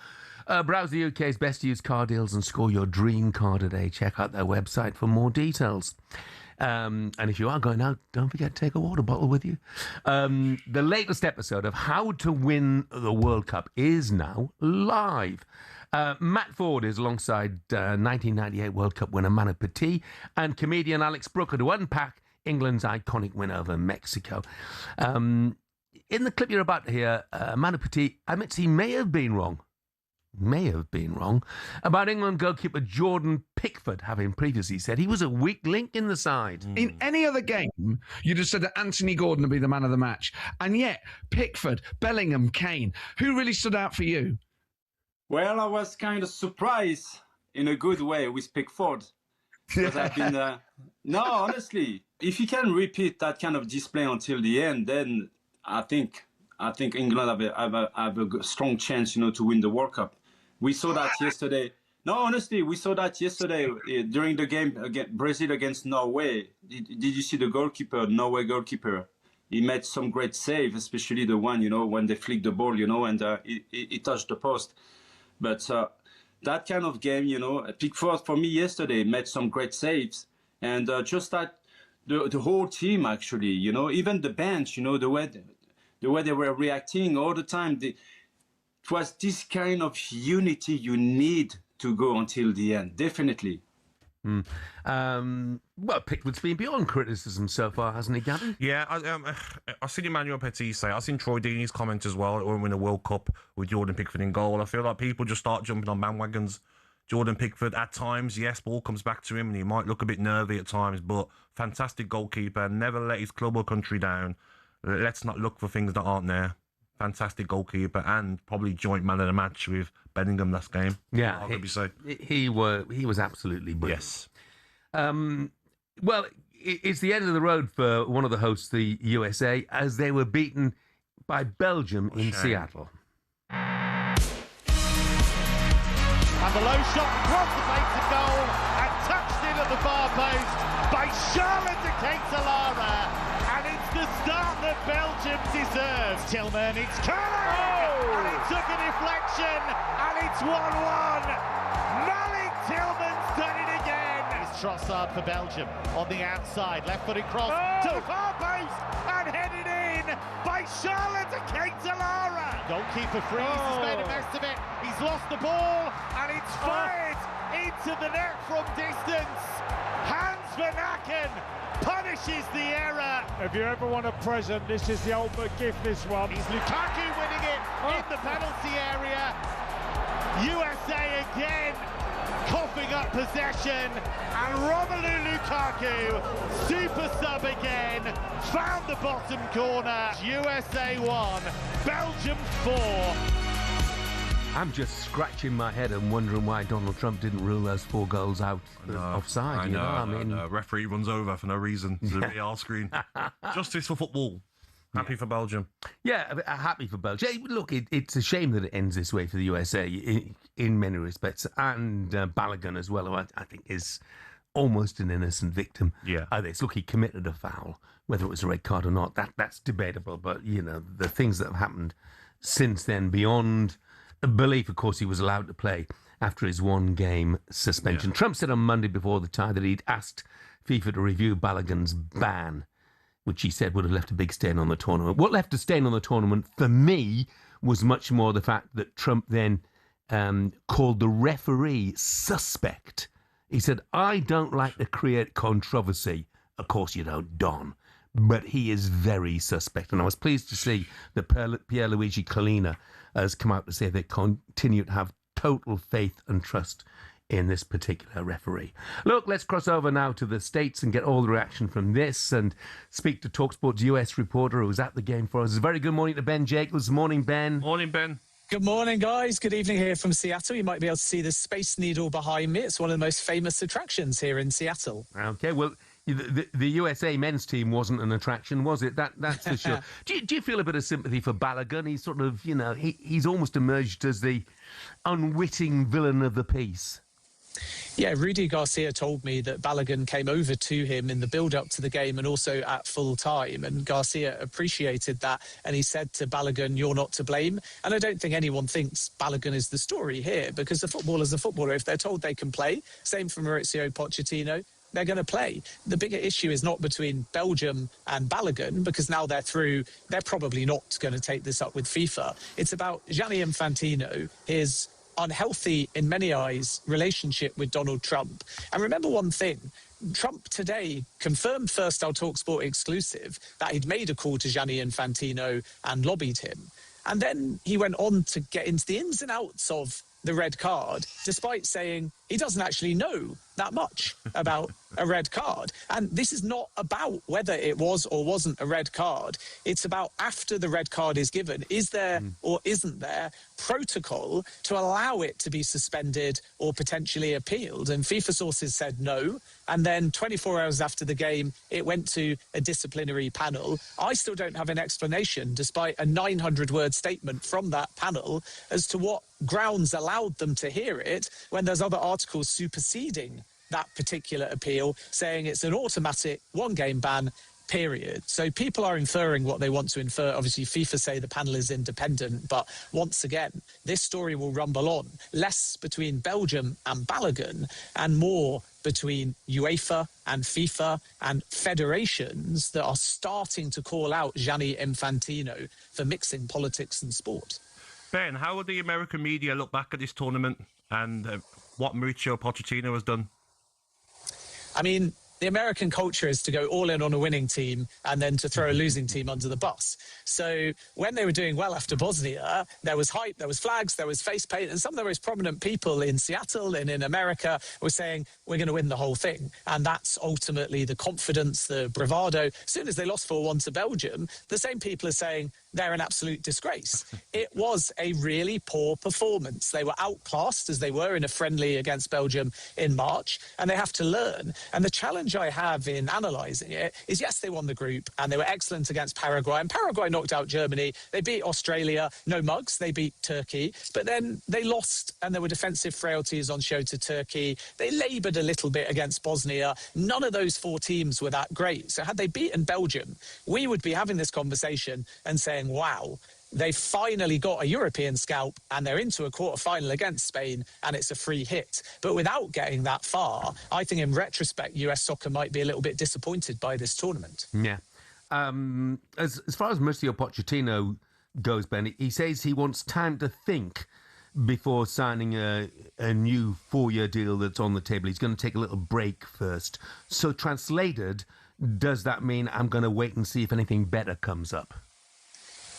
Browse the UK's best used car deals and score your dream car today. Check out their website for more details. And if you are going out, don't forget to take a water bottle with you. The latest episode of How to Win the World Cup is now live. Matt Ford is alongside 1998 World Cup winner Manu Petit and comedian Alex Brooker to unpack England's iconic win over Mexico. In the clip you're about to hear, Manu Petit admits he may have been wrong about England goalkeeper Jordan Pickford, having previously said he was a weak link in the side. In any other game, you'd have said that Anthony Gordon would be the man of the match. And yet, Pickford, Bellingham, Kane, who really stood out for you? Well, I was kind of surprised in a good way with Pickford. Because I've been, no, honestly, if you can repeat that kind of display until the end, then I think England have a strong chance, to win the World Cup. We saw that yesterday. No, honestly, we saw that yesterday during the game against Brazil against Norway. Did you see the goalkeeper, Norway goalkeeper? He made some great save, especially the one, when they flicked the ball, and he touched the post. But that kind of game, Pickford, for me yesterday, made some great saves. And just that, the whole team, actually, even the bench, the way they were reacting all the time, it was this kind of unity you need to go until the end, definitely. Well, Pickford's been beyond criticism so far, hasn't he, Gabby? Yeah, I've seen Emmanuel Petit say, I've seen Troy Deeney's comment as well when we win a World Cup with Jordan Pickford in goal. I feel like people just start jumping on bandwagons. Jordan Pickford, at times, yes, ball comes back to him and he might look a bit nervy at times, but fantastic goalkeeper, never let his club or country down. Let's not look for things that aren't there. Fantastic goalkeeper and probably joint man of the match with Bellingham last game. Yeah, he was absolutely brilliant. Yes. Well, it's the end of the road for one of the hosts, the USA, as they were beaten by Belgium in Seattle. And the low shot across the face of goal and touched in at the far post by Charlotte de Ketelara. And it's the start that Belgium deserves. Tillman, it's Curling! And it took a deflection, and it's 1-1. Malik Tillman's done it again. It's Trossard for Belgium on the outside. Left-footed cross to the far post and headed in by Charlotte de Ketelara. Goalkeeper Freeze has made a mess of it. He's lost the ball, and it's fired into the net from distance. Hans Van Aken punishes the error. If you ever want a present, this is the ultimate gift, this one. He's Lukaku winning it in the penalty area. USA again coughing up possession, and Romelu Lukaku, super sub again, found the bottom corner. USA 1, Belgium 4. I'm just scratching my head and wondering why Donald Trump didn't rule those 4 goals out offside. I know. I mean, referee runs over for no reason. It's a VR screen. Justice for football. Happy for Belgium. Yeah, happy for Belgium. Look, it's a shame that it ends this way for the USA in many respects, and Balogun as well, who I think is almost an innocent victim of this. Look, he committed a foul. Whether it was a red card or not, that's debatable. But, the things that have happened since then, beyond belief, of course, he was allowed to play after his 1-game suspension. Trump said on Monday before the tie that he'd asked FIFA to review Balogun's ban, which he said would have left a big stain on the tournament. What left a stain on the tournament for me was much more the fact that Trump then called the referee suspect. He said, I don't like to create controversy. Of course you don't, Don. But he is very suspect. And I was pleased to see that Pierluigi Collina has come out to say they continue to have total faith and trust in this particular referee. Look, let's cross over now to the States and get all the reaction from this and speak to talkSPORT's US reporter who was at the game for us. A very good morning to Ben Jacobs. Morning, Ben. Morning, Ben. Good morning, guys. Good evening here from Seattle. You might be able to see the Space Needle behind me. It's one of the most famous attractions here in Seattle. Okay, well, the USA men's team wasn't an attraction, was it? That's for sure. Do you feel a bit of sympathy for Balogun? He's sort of, he's almost emerged as the unwitting villain of the piece. Yeah, Rudy Garcia told me that Balogun came over to him in the build-up to the game and also at full time, and Garcia appreciated that, and he said to Balogun, you're not to blame. And I don't think anyone thinks Balogun is the story here, because the footballer's a footballer. If they're told they can play, same for Maurizio Pochettino, they're going to play. The bigger issue is not between Belgium and Balogun, because now they're through, they're probably not going to take this up with FIFA. It's about Gianni Infantino, his unhealthy, in many eyes, relationship with Donald Trump. And remember one thing, Trump today confirmed first our talkSPORT exclusive that he'd made a call to Gianni Infantino and lobbied him. And then he went on to get into the ins and outs of the red card, despite saying he doesn't actually know that much about a red card. And this is not about whether it was or wasn't a red card. It's about after the red card is given, is there or isn't there protocol to allow it to be suspended or potentially appealed? And FIFA sources said no. And then 24 hours after the game, it went to a disciplinary panel. I still don't have an explanation, despite a 900-word statement from that panel, as to what grounds allowed them to hear it when there's other articles superseding that particular appeal, saying it's an automatic one-game ban, period. So people are inferring what they want to infer. Obviously, FIFA say the panel is independent, but once again, this story will rumble on. Less between Belgium and Balogun and more between UEFA and FIFA and federations that are starting to call out Gianni Infantino for mixing politics and sport. Ben, how will the American media look back at this tournament and what Mauricio Pochettino has done? I mean, the American culture is to go all in on a winning team and then to throw a losing team under the bus. So when they were doing well after Bosnia, there was hype, there was flags, there was face paint, and some of the most prominent people in Seattle and in America were saying, we're going to win the whole thing. And that's ultimately the confidence, the bravado. As soon as they lost 4-1 to Belgium, the same people are saying they're an absolute disgrace. It was a really poor performance. They were outclassed, as they were in a friendly against Belgium in March, and they have to learn. And the challenge I have in analysing it is, yes, they won the group and they were excellent against Paraguay, and Paraguay knocked out Germany. They beat Australia, no mugs, they beat Turkey, but then they lost and there were defensive frailties on show to Turkey. They laboured a little bit against Bosnia. None of those four teams were that great. So had they beaten Belgium, we would be having this conversation and saying, wow, they finally got a European scalp and they're into a quarter-final against Spain and it's a free hit. But without getting that far, I think in retrospect, US soccer might be a little bit disappointed by this tournament. Yeah. As far as Mauricio Pochettino goes, Ben, he says he wants time to think before signing a new 4-year deal that's on the table. He's going to take a little break first. So translated, does that mean I'm going to wait and see if anything better comes up?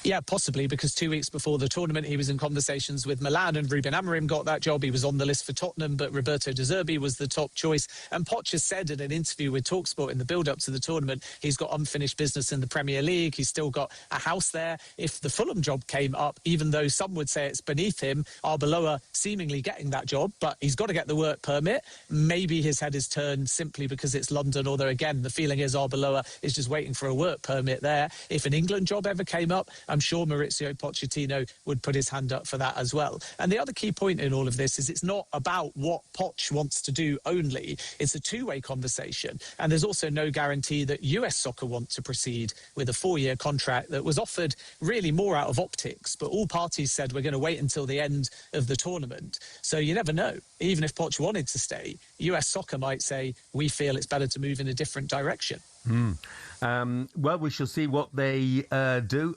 Yeah, possibly, because 2 weeks before the tournament, he was in conversations with Milan and Ruben Amorim got that job. He was on the list for Tottenham, but Roberto De Zerbi was the top choice. And Poch has said in an interview with talkSPORT in the build-up to the tournament, he's got unfinished business in the Premier League. He's still got a house there. If the Fulham job came up, even though some would say it's beneath him, Arbeloa seemingly getting that job, but he's got to get the work permit. Maybe his head is turned simply because it's London, although, again, the feeling is Arbeloa is just waiting for a work permit there. If an England job ever came up, I'm sure Mauricio Pochettino would put his hand up for that as well. And the other key point in all of this is it's not about what Poch wants to do only. It's a two-way conversation. And there's also no guarantee that US soccer want to proceed with a 4-year contract that was offered really more out of optics. But all parties said we're going to wait until the end of the tournament. So you never know. Even if Poch wanted to stay, US soccer might say, we feel it's better to move in a different direction. Well, we shall see what they do.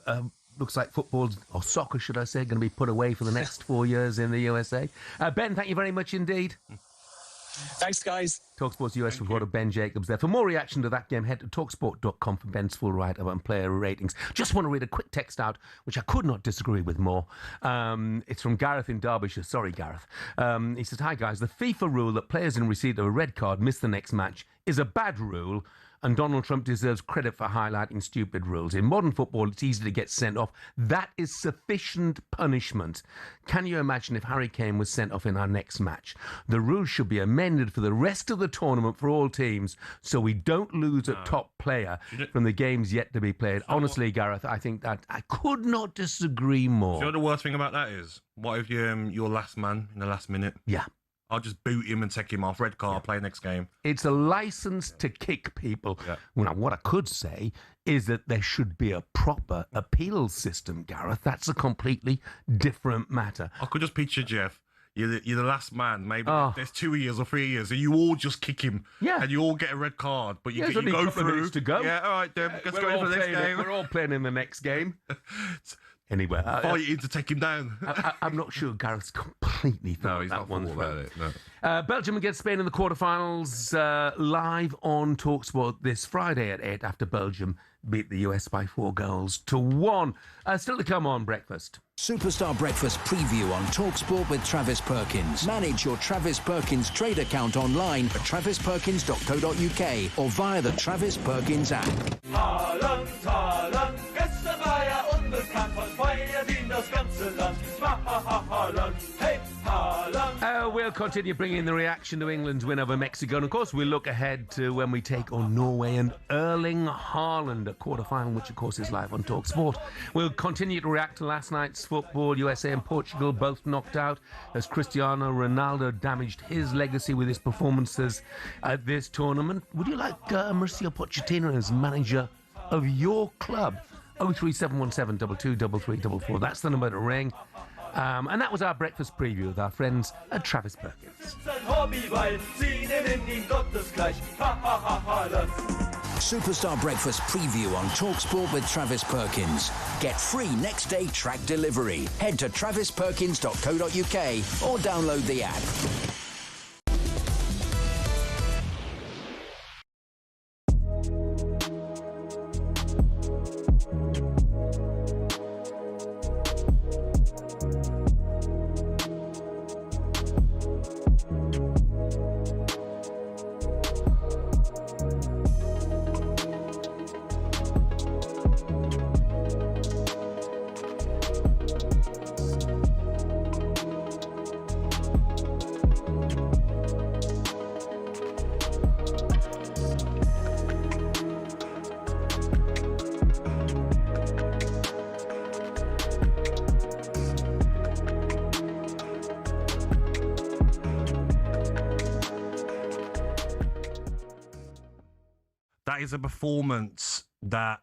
Looks like football, or soccer, should I say, going to be put away for the next 4 years in the USA. Ben, thank you very much indeed. Thanks, guys. talkSPORT's US reporter Ben Jacobs there. For more reaction to that game, head to talksport.com for Ben's full write-up on player ratings. Just want to read a quick text out, which I could not disagree with more. It's from Gareth in Derbyshire. Sorry, Gareth. He says, hi, guys. The FIFA rule that players in receipt of a red card miss the next match is a bad rule, and Donald Trump deserves credit for highlighting stupid rules. In modern football, it's easy to get sent off. That is sufficient punishment. Can you imagine if Harry Kane was sent off in our next match? The rules should be amended for the rest of the tournament for all teams so we don't lose a top player from the games yet to be played. Honestly, Gareth, I think that I could not disagree more. Do you know the worst thing about that is? What if you're last man in the last minute? Yeah. I'll just boot him and take him off. Red card, play next game. It's a license to kick people. Yeah. Now, what I could say is that there should be a proper appeal system, Gareth. That's a completely different matter. I could just picture Jeff. You're the last man. Maybe there's 2 years or 3 years, and you all just kick him. Yeah. And you all get a red card, but you There's only go a couple of through. minutes to go. Yeah, all right, then. Let's go for the next game. We're all playing in the next game. Anyway, fighting to take him down. I'm not sure Gareth's completely thought he's that not one thought through. about it. No. Belgium against Spain in the quarterfinals, live on talkSPORT this Friday at 8 after Belgium beat the US by 4-1. Still to come on breakfast. Superstar Breakfast preview on talkSPORT with Travis Perkins. Manage your Travis Perkins trade account online at travisperkins.co.uk or via the Travis Perkins app. Haaland, Haaland, gestern war unbekannt, von Feuer in das ganze Land. Haaland, hey, Haaland. We'll continue bringing the reaction to England's win over Mexico. And, of course, we'll look ahead to when we take on Norway and Erling Haaland at quarter-final, which, of course, is live on talkSPORT. We'll continue to react to last night's football. USA and Portugal both knocked out as Cristiano Ronaldo damaged his legacy with his performances at this tournament. Would you like Mauricio Pochettino as manager of your club? 03717 223344. That's the number to ring. And that was our breakfast preview with our friends at Travis Perkins. Superstar Breakfast preview on talkSPORT with Travis Perkins. Get free next day track delivery. Head to travisperkins.co.uk or download the app. That is a performance that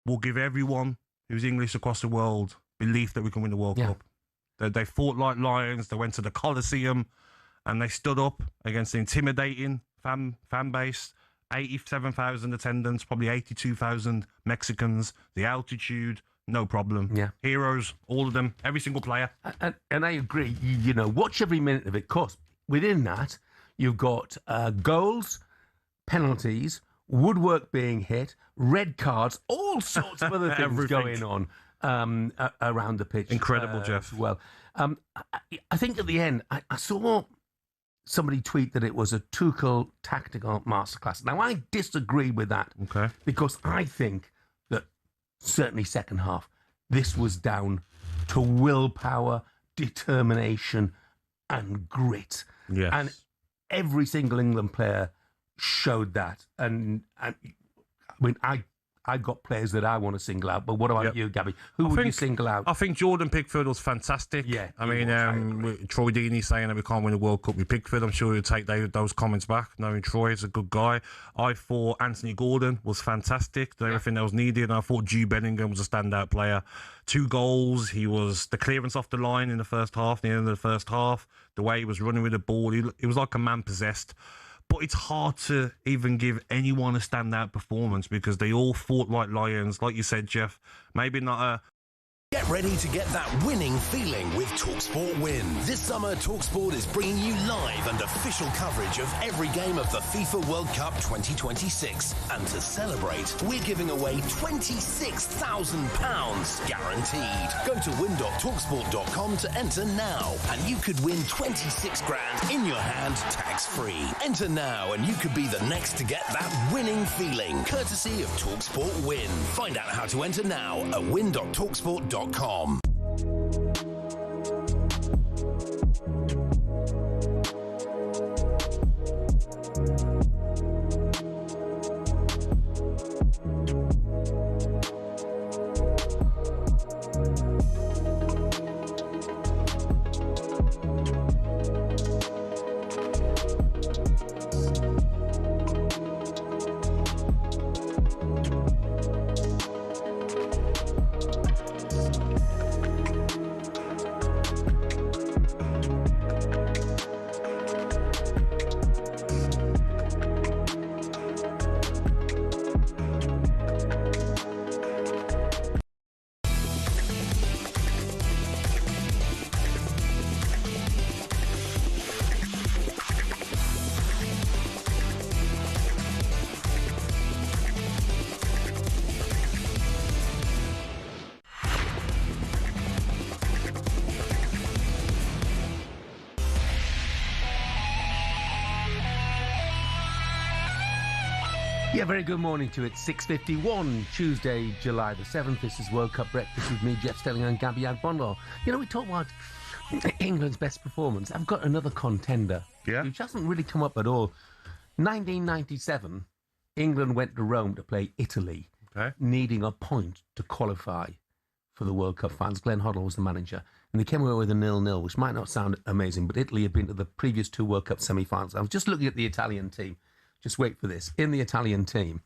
will give everyone who's English across the world belief that we can win the World Cup. They fought like lions. They went to the Coliseum and they stood up against the intimidating fan base. 87,000 attendants, probably 82,000 Mexicans. The altitude, no problem. Yeah. Heroes, all of them, every single player. And I agree. You know, watch every minute of it. Because within that, you've got goals, penalties, woodwork being hit, red cards, all sorts of other things going on around the pitch. Incredible, Jeff. Well, I think at the end, I saw somebody tweet that it was a Tuchel tactical masterclass. Now, I disagree with that. Okay. Because I think that certainly second half, this was down to willpower, determination, and grit. Yes. And every single England player showed that. And I mean, I got players that I want to single out, but what about you, Gabby? Who would you single out? I think Jordan Pickford was fantastic. Yeah, I mean, Troy Deeney saying that we can't win the World Cup with Pickford. I'm sure he'll take those comments back, knowing Troy is a good guy. I thought Anthony Gordon was fantastic, did everything that was needed, and I thought Jude Bellingham was a standout player. 2 goals, he was the clearance off the line in the first half, near the end of the first half, the way he was running with the ball, he was like a man possessed. But it's hard to even give anyone a standout performance because they all fought like lions. Like you said, Jeff, maybe not a... Get ready to get that winning feeling with talkSPORT Win. This summer, talkSPORT is bringing you live and official coverage of every game of the FIFA World Cup 2026. And to celebrate, we're giving away £26,000 guaranteed. Go to win.talksport.com to enter now, and you could win 26 grand in your hand, tax-free. Enter now, and you could be the next to get that winning feeling, courtesy of talkSPORT Win. Find out how to enter now at win.talksport.com. Yeah, very good morning to it. 6:51, Tuesday, July the 7th. This is World Cup Breakfast with me, Jeff Stelling, and Gabby Agbonlahor. You know, we talk about England's best performance. I've got another contender, which hasn't really come up at all. 1997, England went to Rome to play Italy, needing a point to qualify for the World Cup finals. Glenn Hoddle was the manager, and they came away with a 0-0, which might not sound amazing, but Italy had been to the previous two World Cup semi-finals. I was just looking at the Italian team. Just wait for this. In the Italian team,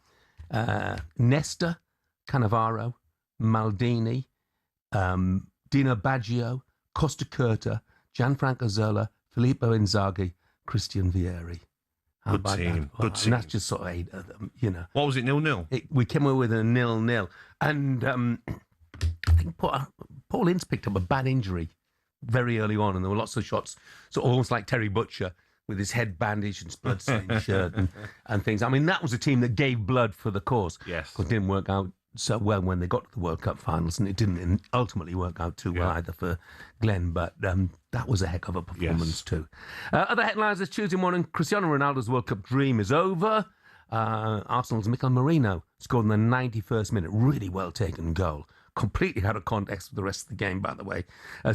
Nesta, Cannavaro, Maldini, Dino Baggio, Costa Curta, Gianfranco Zola, Filippo Inzaghi, Christian Vieri. How about that? Good team. And that's just sort of 8 of them, you know. What was it, 0-0? We came away with a 0-0. And I think Paul Ince picked up a bad injury very early on, and there were lots of shots, so almost like Terry Butcher, with his head bandaged and his blood-stained shirt and things. I mean, that was a team that gave blood for the cause. Yes. But it didn't work out so well when they got to the World Cup finals, and it didn't ultimately work out too well either for Glenn, but that was a heck of a performance too. Other headlines this Tuesday morning: Cristiano Ronaldo's World Cup dream is over. Arsenal's Mikel Merino scored in the 91st minute. Really well-taken goal. Completely out of context for the rest of the game, by the way.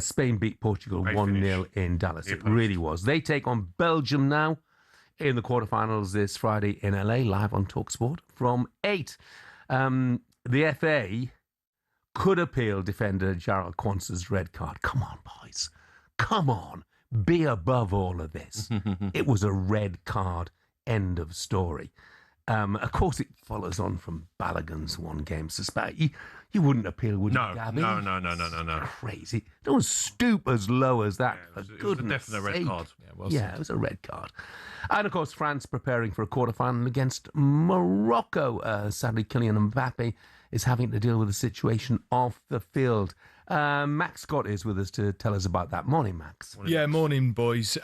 Spain beat Portugal 1-0 in Dallas. It really was. They take on Belgium now in the quarterfinals this Friday in LA, live on talkSPORT from 8. The FA could appeal defender Jarrell Quansah's red card. Come on, boys. Come on. Be above all of this. It was a red card. End of story. Of course, it follows on from Balogun's one-game suspension. You wouldn't appeal, would you, Gabby? No. Crazy. Don't stoop as low as that. It was a definite red card. It was a red card. And, of course, France preparing for a quarter-final against Morocco. Sadly, Kylian Mbappe is having to deal with the situation off the field. Max Scott is with us to tell us about that. Morning, Max. Yeah, morning, boys.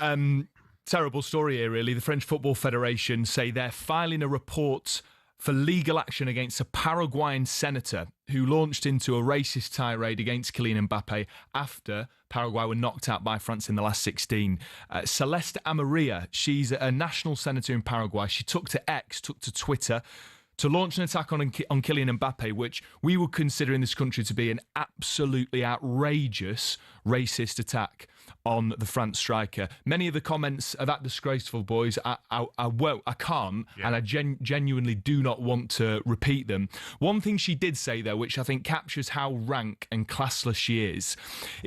Terrible story here, really. The French Football Federation say they're filing a report for legal action against a Paraguayan senator who launched into a racist tirade against Kylian Mbappe after Paraguay were knocked out by France in the last 16. Celeste Amarilla, she's a national senator in Paraguay. She took to Twitter, to launch an attack on Kylian Mbappe, which we would consider in this country to be an absolutely outrageous racist attack on the France striker. Many of the comments are that disgraceful, boys. I can't, and I genuinely do not want to repeat them. One thing she did say, though, which I think captures how rank and classless she is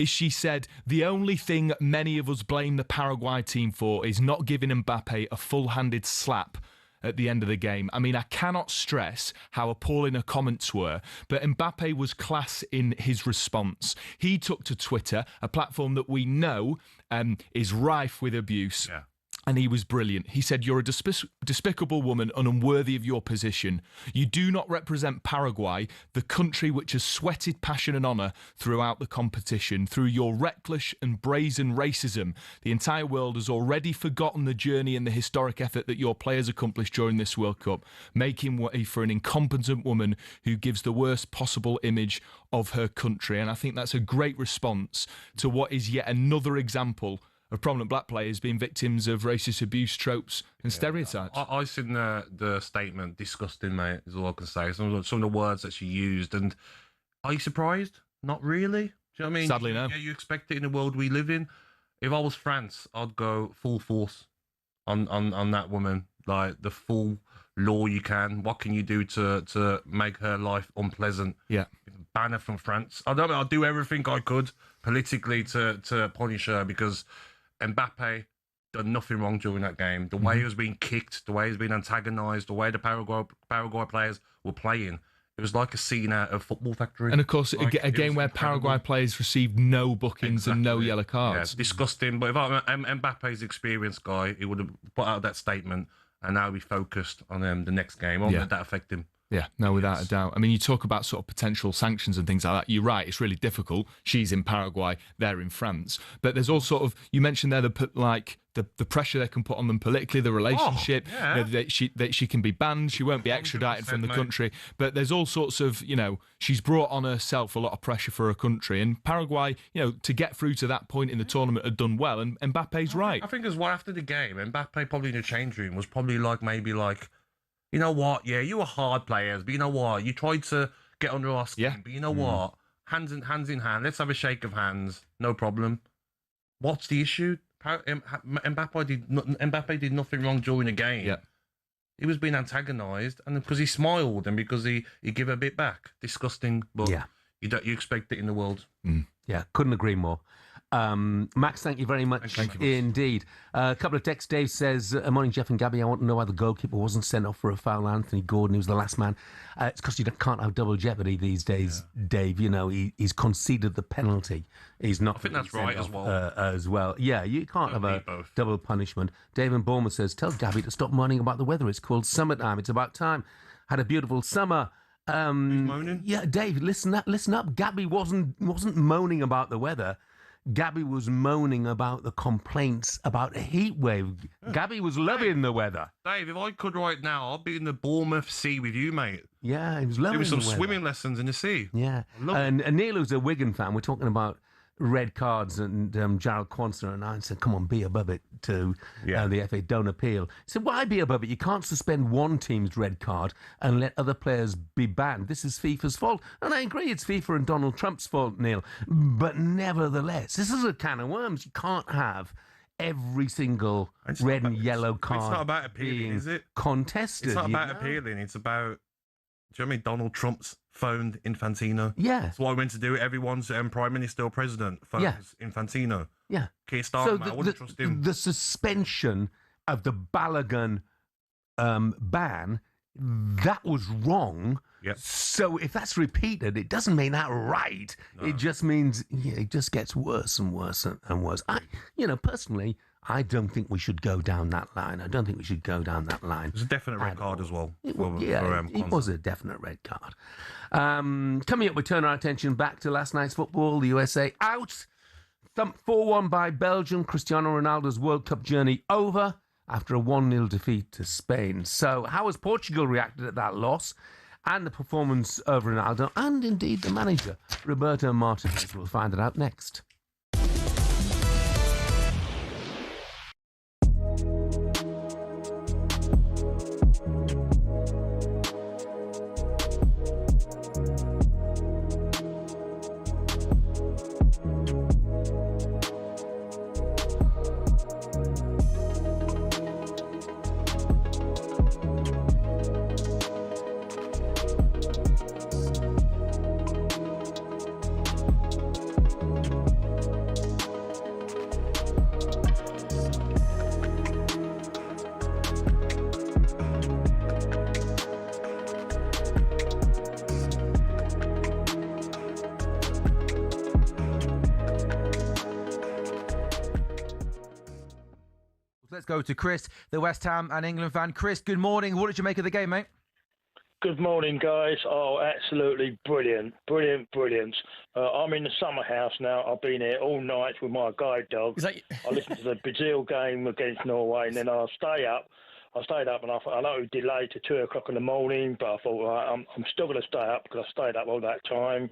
she said, the only thing many of us blame the Paraguay team for is not giving Mbappe a full-handed slap at the end of the game. I mean, I cannot stress how appalling her comments were, but Mbappe was class in his response. He took to Twitter, a platform that we know is rife with abuse. Yeah. And he was brilliant. He said, you're a despicable woman and unworthy of your position. You do not represent Paraguay, the country which has sweated passion and honour throughout the competition. Through your reckless and brazen racism, the entire world has already forgotten the journey and the historic effort that your players accomplished during this World Cup, making way for an incompetent woman who gives the worst possible image of her country. And I think that's a great response to what is yet another example of prominent black players being victims of racist abuse, tropes and stereotypes. I seen the statement, disgusting, mate, is all I can say. Some of the words that she used, and are you surprised? Not really. Do you know what I mean? Sadly, no. Yeah, you expect it in the world we live in. If I was France, I'd go full force on that woman, like the full law you can. What can you do to make her life unpleasant? Yeah. Ban her from France. I'll do everything I could politically to punish her, because Mbappe done nothing wrong during that game. The way he was being kicked, the way he was being antagonised, the way the Paraguay players were playing, it was like a scene out of Football Factory. And of course, a game where Paraguay players received no bookings and no yellow cards. Yeah, disgusting. But if I'm Mbappe's experienced guy, he would have put out that statement and now be focused on the next game. Won't let that affect him? Yeah, no, without a doubt. I mean, you talk about sort of potential sanctions and things like that. You're right, it's really difficult. She's in Paraguay, they're in France. But there's all sort of, you mentioned there, the pressure they can put on them politically, the relationship, that she can be banned, she won't be extradited from the country. But there's all sorts of, she's brought on herself a lot of pressure for her country. And Paraguay, to get through to that point in the tournament had done well. And Mbappe's right. I think as well after the game, Mbappe probably in the change room was probably maybe you know what? Yeah, you were hard players, but you know what? You tried to get under our skin, but you know what? Hands in hand. Let's have a shake of hands. No problem. What's the issue? Mbappe did nothing wrong during the game. Yeah. He was being antagonised, and because he smiled and because he gave a bit back. Disgusting, but you expect it in the world. Yeah, couldn't agree more. Max, thank you very much indeed. A couple of texts. Dave says, morning, Jeff and Gabby. I want to know why the goalkeeper wasn't sent off for a foul. Anthony Gordon, he was the last man. It's because you can't have double jeopardy these days, Dave. You know, he's conceded the penalty. He's not. I think that's right as well. Yeah, you can't have a double punishment. Dave in Bournemouth says, tell Gabby to stop moaning about the weather. It's called summertime. It's about time. Had a beautiful summer. Moaning? Yeah, Dave, listen up. Gabby wasn't moaning about the weather. Gabby was moaning about the complaints about a heat wave. Gabby was loving the weather. Dave, if I could right now, I'd be in the Bournemouth Sea with you, mate. Yeah, he was loving Doing some the weather. swimming lessons in the sea. Yeah. And Neil, who's a Wigan fan, we're talking about red cards, and Gerald Quanston and I said, come on, be above it to the FA, don't appeal. He said, why be above it? You can't suspend one team's red card and let other players be banned. This is FIFA's fault. And I agree, it's FIFA and Donald Trump's fault, Neil. But nevertheless, this is a can of worms. You can't have every single red and yellow card. It's not about appealing, is it? Contested. It's not about appealing. It's about, do you know what I mean? Donald Trump's phoned Infantino. Yeah. That's what I went to do. Everyone's Prime Minister or President phones Infantino. Yeah. Keir Starmer, I wouldn't trust him. The suspension of the Balogun ban, that was wrong. Yep. So if that's repeated, it doesn't mean that right. No. It just means it just gets worse and worse and worse. Personally, I don't think we should go down that line. It was a definite red card as well. It was a definite red card. Coming up, we turn our attention back to last night's football. The USA out. Thumped 4-1 by Belgium. Cristiano Ronaldo's World Cup journey over after a 1-0 defeat to Spain. So how has Portugal reacted at that loss and the performance of Ronaldo and indeed the manager, Roberto Martinez? We'll find it out next. Let's go to Chris, the West Ham and England fan. Chris, good morning. What did you make of the game, mate? Good morning, guys. Oh, absolutely brilliant. I'm in the summer house now. I've been here all night with my guide dog. I listened to the Brazil game against Norway, and then I stayed up, and I thought, I know it was delayed to 2 o'clock in the morning, but I thought, right, I'm still going to stay up because I stayed up all that time.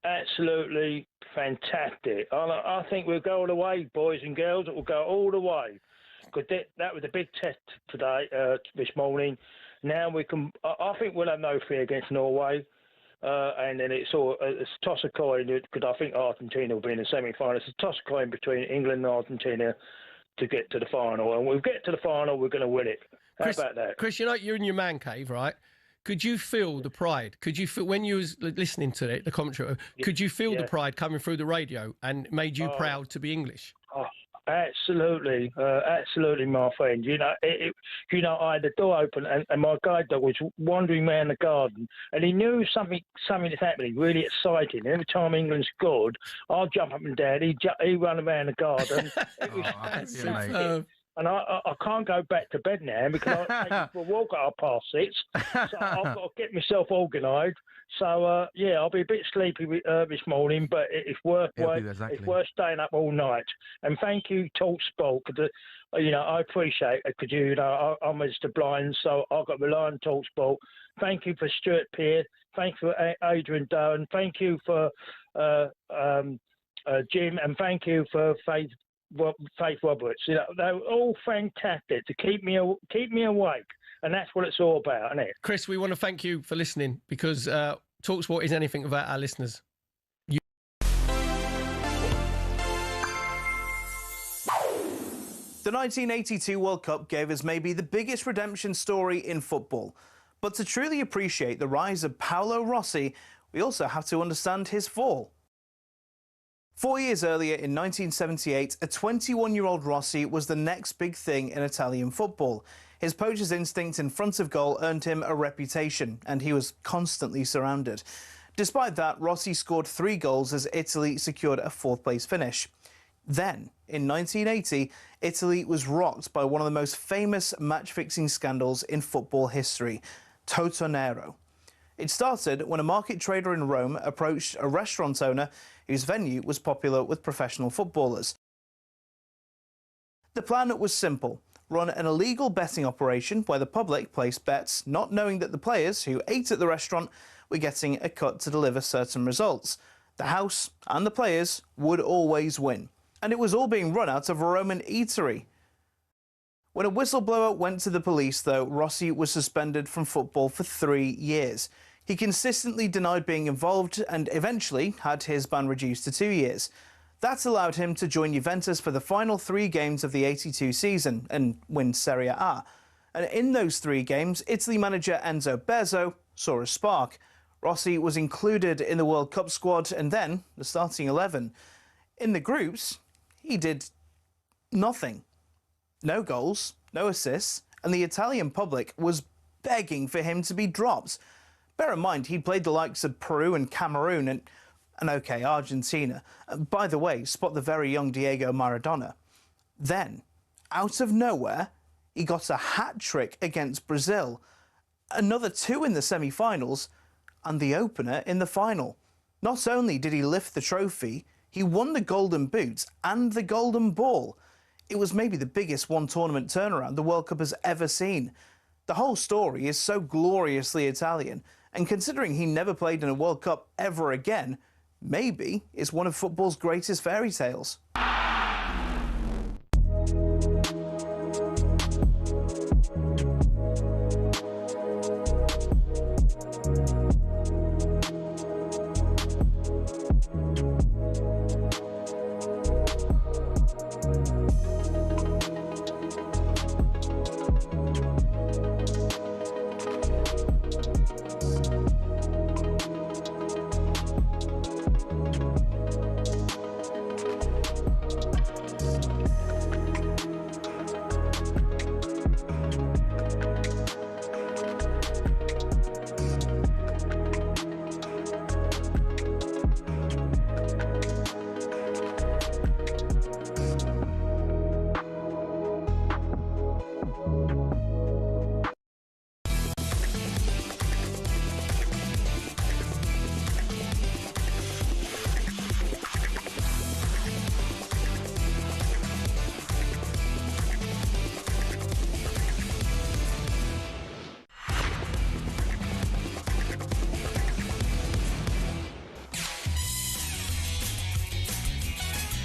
Absolutely fantastic. I think we'll go all the way, boys and girls. It will go all the way. Because that was a big test today, this morning. Now we can. I think we'll have no fear against Norway, and then it's toss a coin. Because I think Argentina will be in the semi-final. It's a toss a coin between England and Argentina to get to the final. And we'll get to the final. We're going to win it. How about that, Chris? You're in your man cave, right? Could you feel the pride? Could you feel when you was listening to it, the commentary? Could you feel the pride coming through the radio and made you proud to be English? Oh. Absolutely, my friend. I had the door open and my guide dog was wandering around the garden, and he knew something is happening, really exciting. Every time England scored, I'll jump up and down. He run around the garden. It was fantastic. And I can't go back to bed now because I take for a walk at 6:30. So I've got to get myself organised. So, I'll be a bit sleepy this morning, but it's worth It's worth staying up all night. And thank you, talkSPORT, because I appreciate it because I'm Mr. Blind, so I've got to rely on talkSPORT. Thank you for Stuart Pearce. Thank you for Adrian Doan. Thank you for Jim, and thank you for Faith Roberts. They're all fantastic to keep me awake. And that's what it's all about, isn't it? Chris, we want to thank you for listening because talkSPORT is anything without our listeners. The 1982 World Cup gave us maybe the biggest redemption story in football. But to truly appreciate the rise of Paolo Rossi, we also have to understand his fall. 4 years earlier, in 1978, a 21-year-old Rossi was the next big thing in Italian football. His poacher's instinct in front of goal earned him a reputation, and he was constantly surrounded. Despite that, Rossi scored 3 goals as Italy secured a 4th-place finish. Then, in 1980, Italy was rocked by one of the most famous match-fixing scandals in football history, Toto Nero. It started when a market trader in Rome approached a restaurant owner whose venue was popular with professional footballers. The plan was simple: run an illegal betting operation where the public placed bets, not knowing that the players who ate at the restaurant were getting a cut to deliver certain results. The house and the players would always win. And it was all being run out of a Roman eatery. When a whistleblower went to the police, though, Rossi was suspended from football for 3 years. He consistently denied being involved and eventually had his ban reduced to 2 years. That allowed him to join Juventus for the final 3 games of the 82 season and win Serie A. And in those 3 games, Italy manager Enzo Bezzo saw a spark. Rossi was included in the World Cup squad and then the starting 11. In the groups, he did nothing. No goals, no assists, and the Italian public was begging for him to be dropped. Bear in mind, he'd played the likes of Peru and Cameroon and OK, Argentina. By the way, spot the very young Diego Maradona. Then, out of nowhere, he got a hat-trick against Brazil, another 2 in the semi-finals, and the opener in the final. Not only did he lift the trophy, he won the Golden Boot and the Golden Ball. It was maybe the biggest one-tournament turnaround the World Cup has ever seen. The whole story is so gloriously Italian, and considering he never played in a World Cup ever again, maybe it's one of football's greatest fairy tales.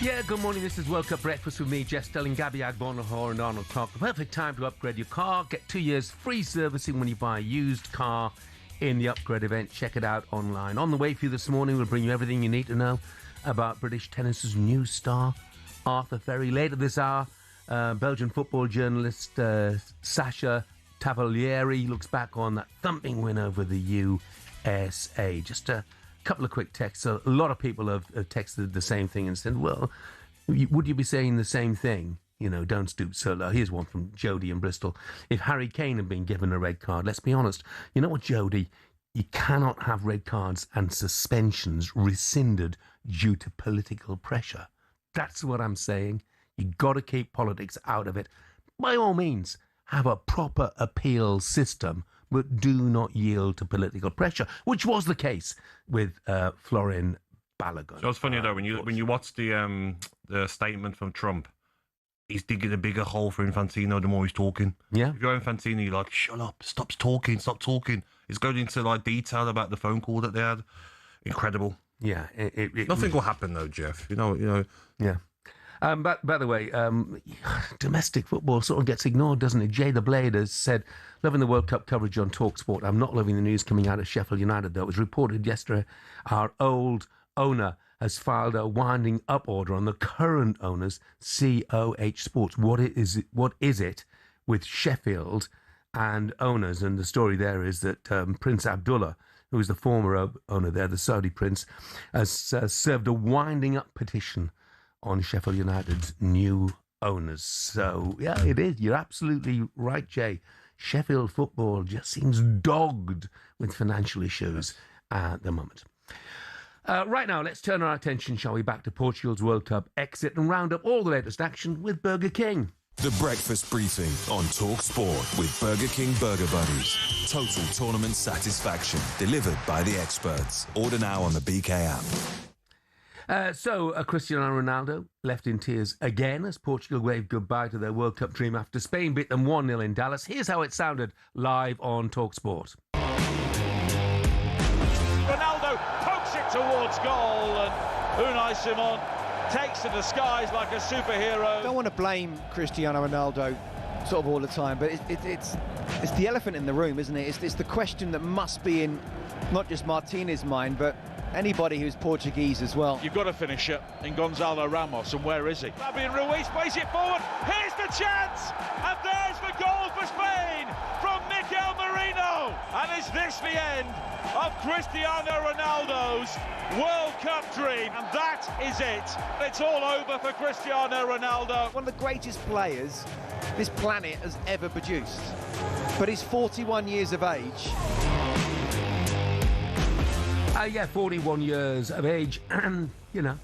Yeah, good morning. This is World Cup Breakfast with me, Jeff Stelling, Gabby, Agbonlahor and Arnold Clark. The perfect time to upgrade your car. Get 2 years free servicing when you buy a used car in the upgrade event. Check it out online. On the way for you this morning, we'll bring you everything you need to know about British tennis's new star, Arthur Ferry. Later this hour, Belgian football journalist Sasha Tavalieri looks back on that thumping win over the USA. Just a couple of quick texts. A lot of people have texted the same thing and said, well, would you be saying the same thing? You know, don't stoop so low. Here's one from Jody in Bristol. If Harry Kane had been given a red card, let's be honest. You know what, Jody? You cannot have red cards and suspensions rescinded due to political pressure. That's what I'm saying. You got to keep politics out of it. By all means, have a proper appeal system, but do not yield to political pressure, which was the case with Florin Balogun. So it's funny though, when you watch the statement from Trump, he's digging a bigger hole for Infantino the more he's talking. Yeah. If you're Infantino, you're like, shut up, stop talking. He's going into like detail about the phone call that they had. Incredible. Yeah. Nothing will happen though, Jeff. You know. Yeah. But by the way, domestic football sort of gets ignored, doesn't it? Jay the Blade has said, loving the World Cup coverage on talkSPORT. I'm not loving the news coming out of Sheffield United, though. It was reported yesterday our old owner has filed a winding up order on the current owners, COH Sports. What is it with Sheffield and owners? And the story there is that Prince Abdullah, who is the former owner there, the Saudi prince, has served a winding up petition on Sheffield United's new owners. So, yeah, it is. You're absolutely right, Jay. Sheffield football just seems dogged with financial issues at the moment. Right now, let's turn our attention, shall we, back to Portugal's World Cup exit and round up all the latest action with Burger King. The Breakfast Briefing on talkSPORT with Burger King Burger Buddies. Total tournament satisfaction delivered by the experts. Order now on the BK app. So, Cristiano Ronaldo left in tears again as Portugal waved goodbye to their World Cup dream after Spain beat them 1-0 in Dallas. Here's how it sounded live on talkSPORT. Ronaldo pokes it towards goal, and Unai Simon takes to the skies like a superhero. I don't want to blame Cristiano Ronaldo sort of all the time, but it's the elephant in the room, isn't it? It's the question that must be in not just Martinez's mind, but anybody who's Portuguese as well. You've got to finish it in Gonzalo Ramos, and where is he? Fabian Ruiz plays it forward. Here's the chance, and there's the goal for Spain from Mikel Merino. And is this the end of Cristiano Ronaldo's World Cup dream? And that is it. It's all over for Cristiano Ronaldo. One of the greatest players this planet has ever produced. But he's 41 years of age. 41 years of age. You know,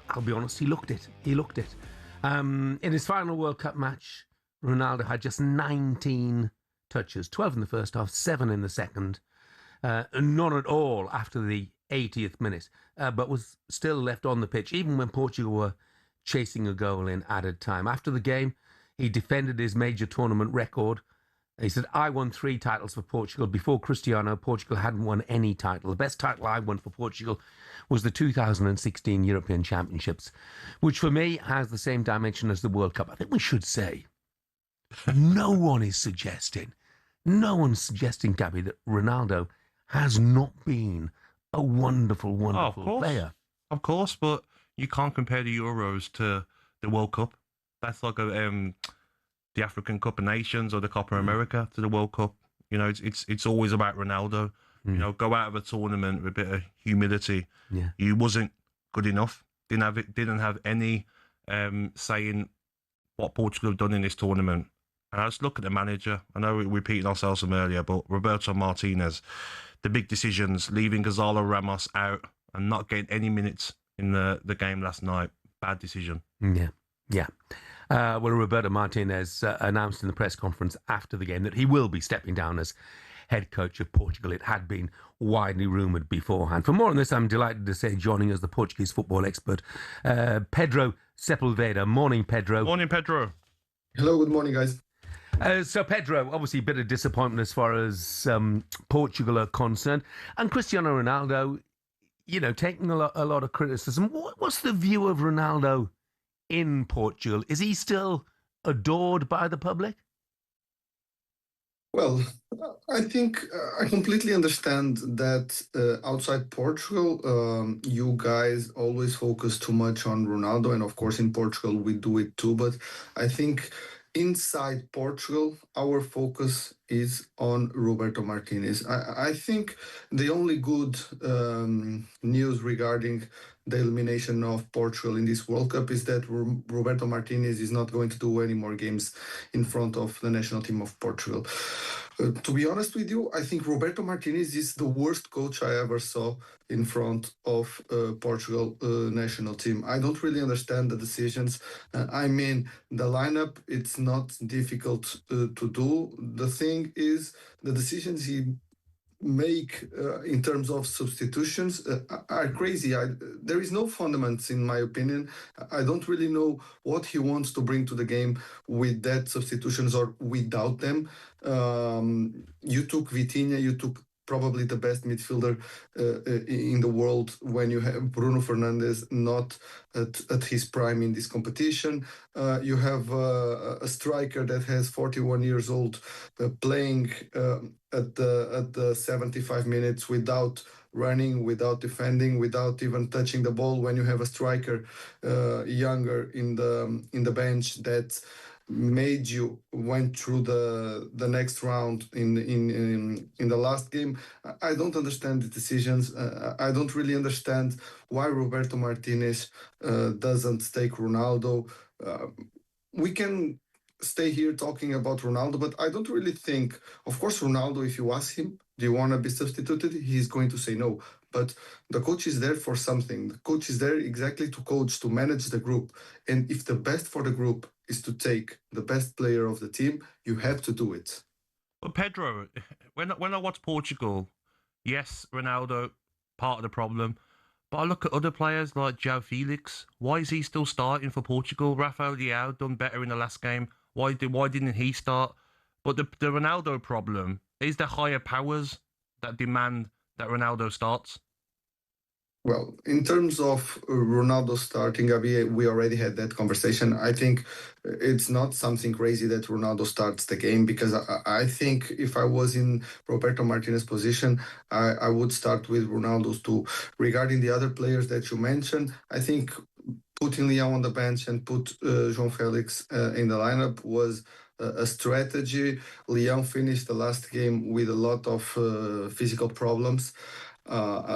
I'll be honest, he looked it. In his final World Cup match, Ronaldo had just 19 touches, 12 in the first half, 7 in the second. None at all after the 80th minute, but was still left on the pitch, even when Portugal were chasing a goal in added time. After the game, he defended his major tournament record. He said, I won 3 titles for Portugal. Before Cristiano, Portugal hadn't won any title. The best title I won for Portugal was the 2016 European Championships, which for me has the same dimension as the World Cup. I think we should say, no one's suggesting, Gabby, that Ronaldo has not been a wonderful player. Of course, but you can't compare the Euros to the World Cup. That's like the African Cup of Nations or the Copa America to the World Cup. You know, it's always about Ronaldo. You know, go out of a tournament with a bit of humility. Yeah. He wasn't good enough. Didn't have any saying what Portugal have done in this tournament. And I just look at the manager. I know we're repeating ourselves from earlier, but Roberto Martinez, the big decisions, leaving Gonzalo Ramos out and not getting any minutes in the game last night. Bad decision. Yeah. Well, Roberto Martinez announced in the press conference after the game that he will be stepping down as head coach of Portugal. It had been widely rumoured beforehand. For more on this, I'm delighted to say joining us the Portuguese football expert, Pedro Sepulveda. Morning, Pedro. Morning, Pedro. Hello, good morning, guys. So, Pedro, obviously a bit of disappointment as far as Portugal are concerned. And Cristiano Ronaldo, you know, taking a lot of criticism. What's the view of Ronaldo in Portugal? Is he still adored by the public? Well, I think I completely understand that outside Portugal, you guys always focus too much on Ronaldo. And of course, in Portugal, we do it too. But I think inside Portugal, our focus is on Roberto Martinez. I think the only good news regarding the elimination of Portugal in this World Cup is that Roberto Martinez is not going to do any more games in front of the national team of Portugal. To be honest with you, I think Roberto Martinez is the worst coach I ever saw in front of Portugal national team. I don't really understand the decisions. I mean, the lineup, it's not difficult to do. The thing is, the decisions he make in terms of substitutions are crazy. There is no fundamentals, in my opinion. I don't really know what he wants to bring to the game with that substitutions or without them. You took Vitinha, you took probably the best midfielder in the world when you have Bruno Fernandes not at his prime in this competition. You have a striker that has 41 years old playing at the 75 minutes without running, without defending, without even touching the ball. When you have a striker younger in the bench that made you went through the next round in the last game, I don't understand the decisions. I don't really understand why Roberto Martinez doesn't take Ronaldo. We can stay here talking about Ronaldo, but I don't really think, of course, Ronaldo, if you ask him, do you want to be substituted? He's going to say no. But the coach is there for something. The coach is there exactly to coach, to manage the group. And if the best for the group is to take the best player of the team, you have to do it. But Pedro, when I watch Portugal, yes, Ronaldo, part of the problem. But I look at other players like João Felix. Why is he still starting for Portugal? Rafael Leão done better in the last game. Why didn't he start? But the Ronaldo problem is there higher powers that demand that Ronaldo starts. Well, in terms of Ronaldo starting, Gabby, we already had that conversation. I think it's not something crazy that Ronaldo starts the game, because I think if I was in Roberto Martinez's position, I would start with Ronaldo's too. Regarding the other players that you mentioned, I think putting Leão on the bench and put João Felix in the lineup was a strategy. Leão finished the last game with a lot of physical problems.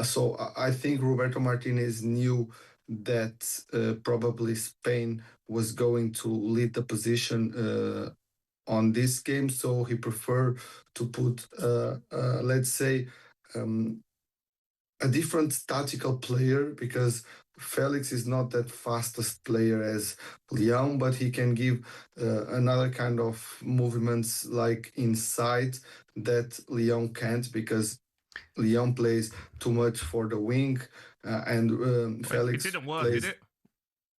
So I think Roberto Martinez knew that probably Spain was going to lead the position on this game. So he preferred to put, let's say, a different tactical player, because Felix is not that fastest player as Leão, but he can give another kind of movements like inside that Leão can't, because Leão plays too much for the wing, and Felix. It didn't work, plays, did it?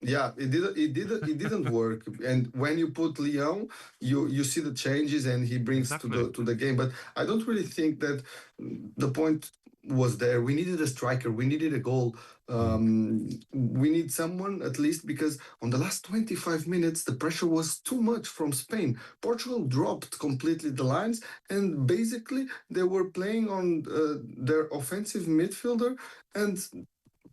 Yeah, it didn't work. And when you put Leão, you see the changes and he brings to the game. But I don't really think that the point was there. We needed a striker. We needed a goal. We need someone at least, because on the last 25 minutes, the pressure was too much from Spain. Portugal dropped completely the lines, and basically they were playing on their offensive midfielder, and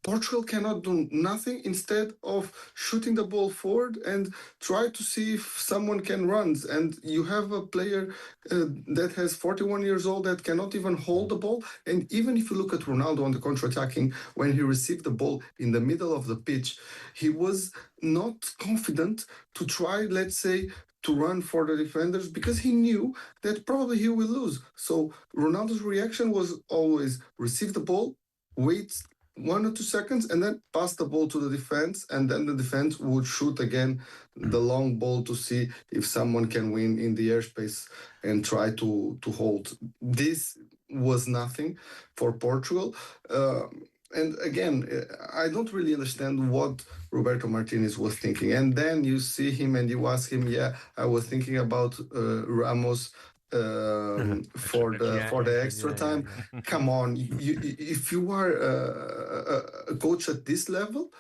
Portugal cannot do nothing instead of shooting the ball forward and try to see if someone can run. And you have a player that has 41 years old that cannot even hold the ball. And even if you look at Ronaldo on the counter-attacking, when he received the ball in the middle of the pitch, he was not confident to try, let's say, to run for the defenders, because he knew that probably he will lose. So Ronaldo's reaction was always receive the ball, wait 1 or 2 seconds, and then pass the ball to the defense, and then the defense would shoot again the long ball to see if someone can win in the airspace and try to hold. This was nothing for Portugal. And again, I don't really understand what Roberto Martinez was thinking. And then you see him and you ask him, yeah, I was thinking about Ramos for the extra time. Come on, if you are a coach at this level,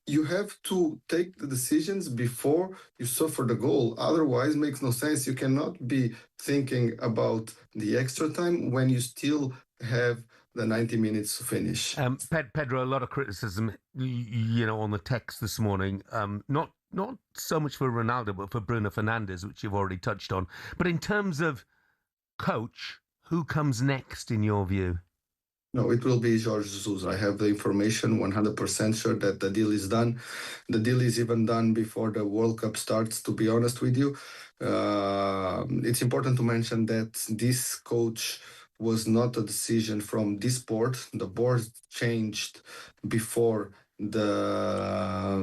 you have to take the decisions before you suffer the goal. Otherwise, it makes no sense. You cannot be thinking about the extra time when you still have the 90 minutes to finish. Pedro, a lot of criticism, on the text this morning. Not so much for Ronaldo, but for Bruno Fernandes, which you've already touched on. But in terms of coach, who comes next in your view? No, it will be Jorge Jesus. I have the information, 100% sure that the deal is done. The deal is even done before the World Cup starts, to be honest with you. It's important to mention that this coach was not a decision from this board. The board changed before the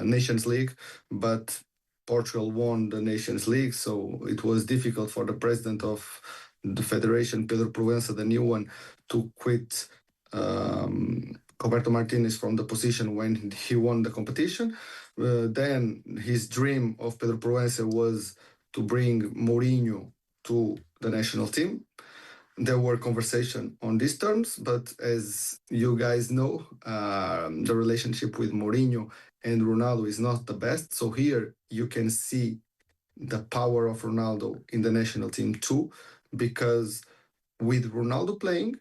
Nations League, but Portugal won the Nations League, so it was difficult for the president of the federation, Pedro Proença, the new one, to quit Roberto Martinez from the position when he won the competition. Then his dream of Pedro Proença was to bring Mourinho to the national team. there were conversation on these terms, but as you guys know, the relationship with Mourinho and Ronaldo is not the best. So here you can see the power of Ronaldo in the national team too, because with Ronaldo playing,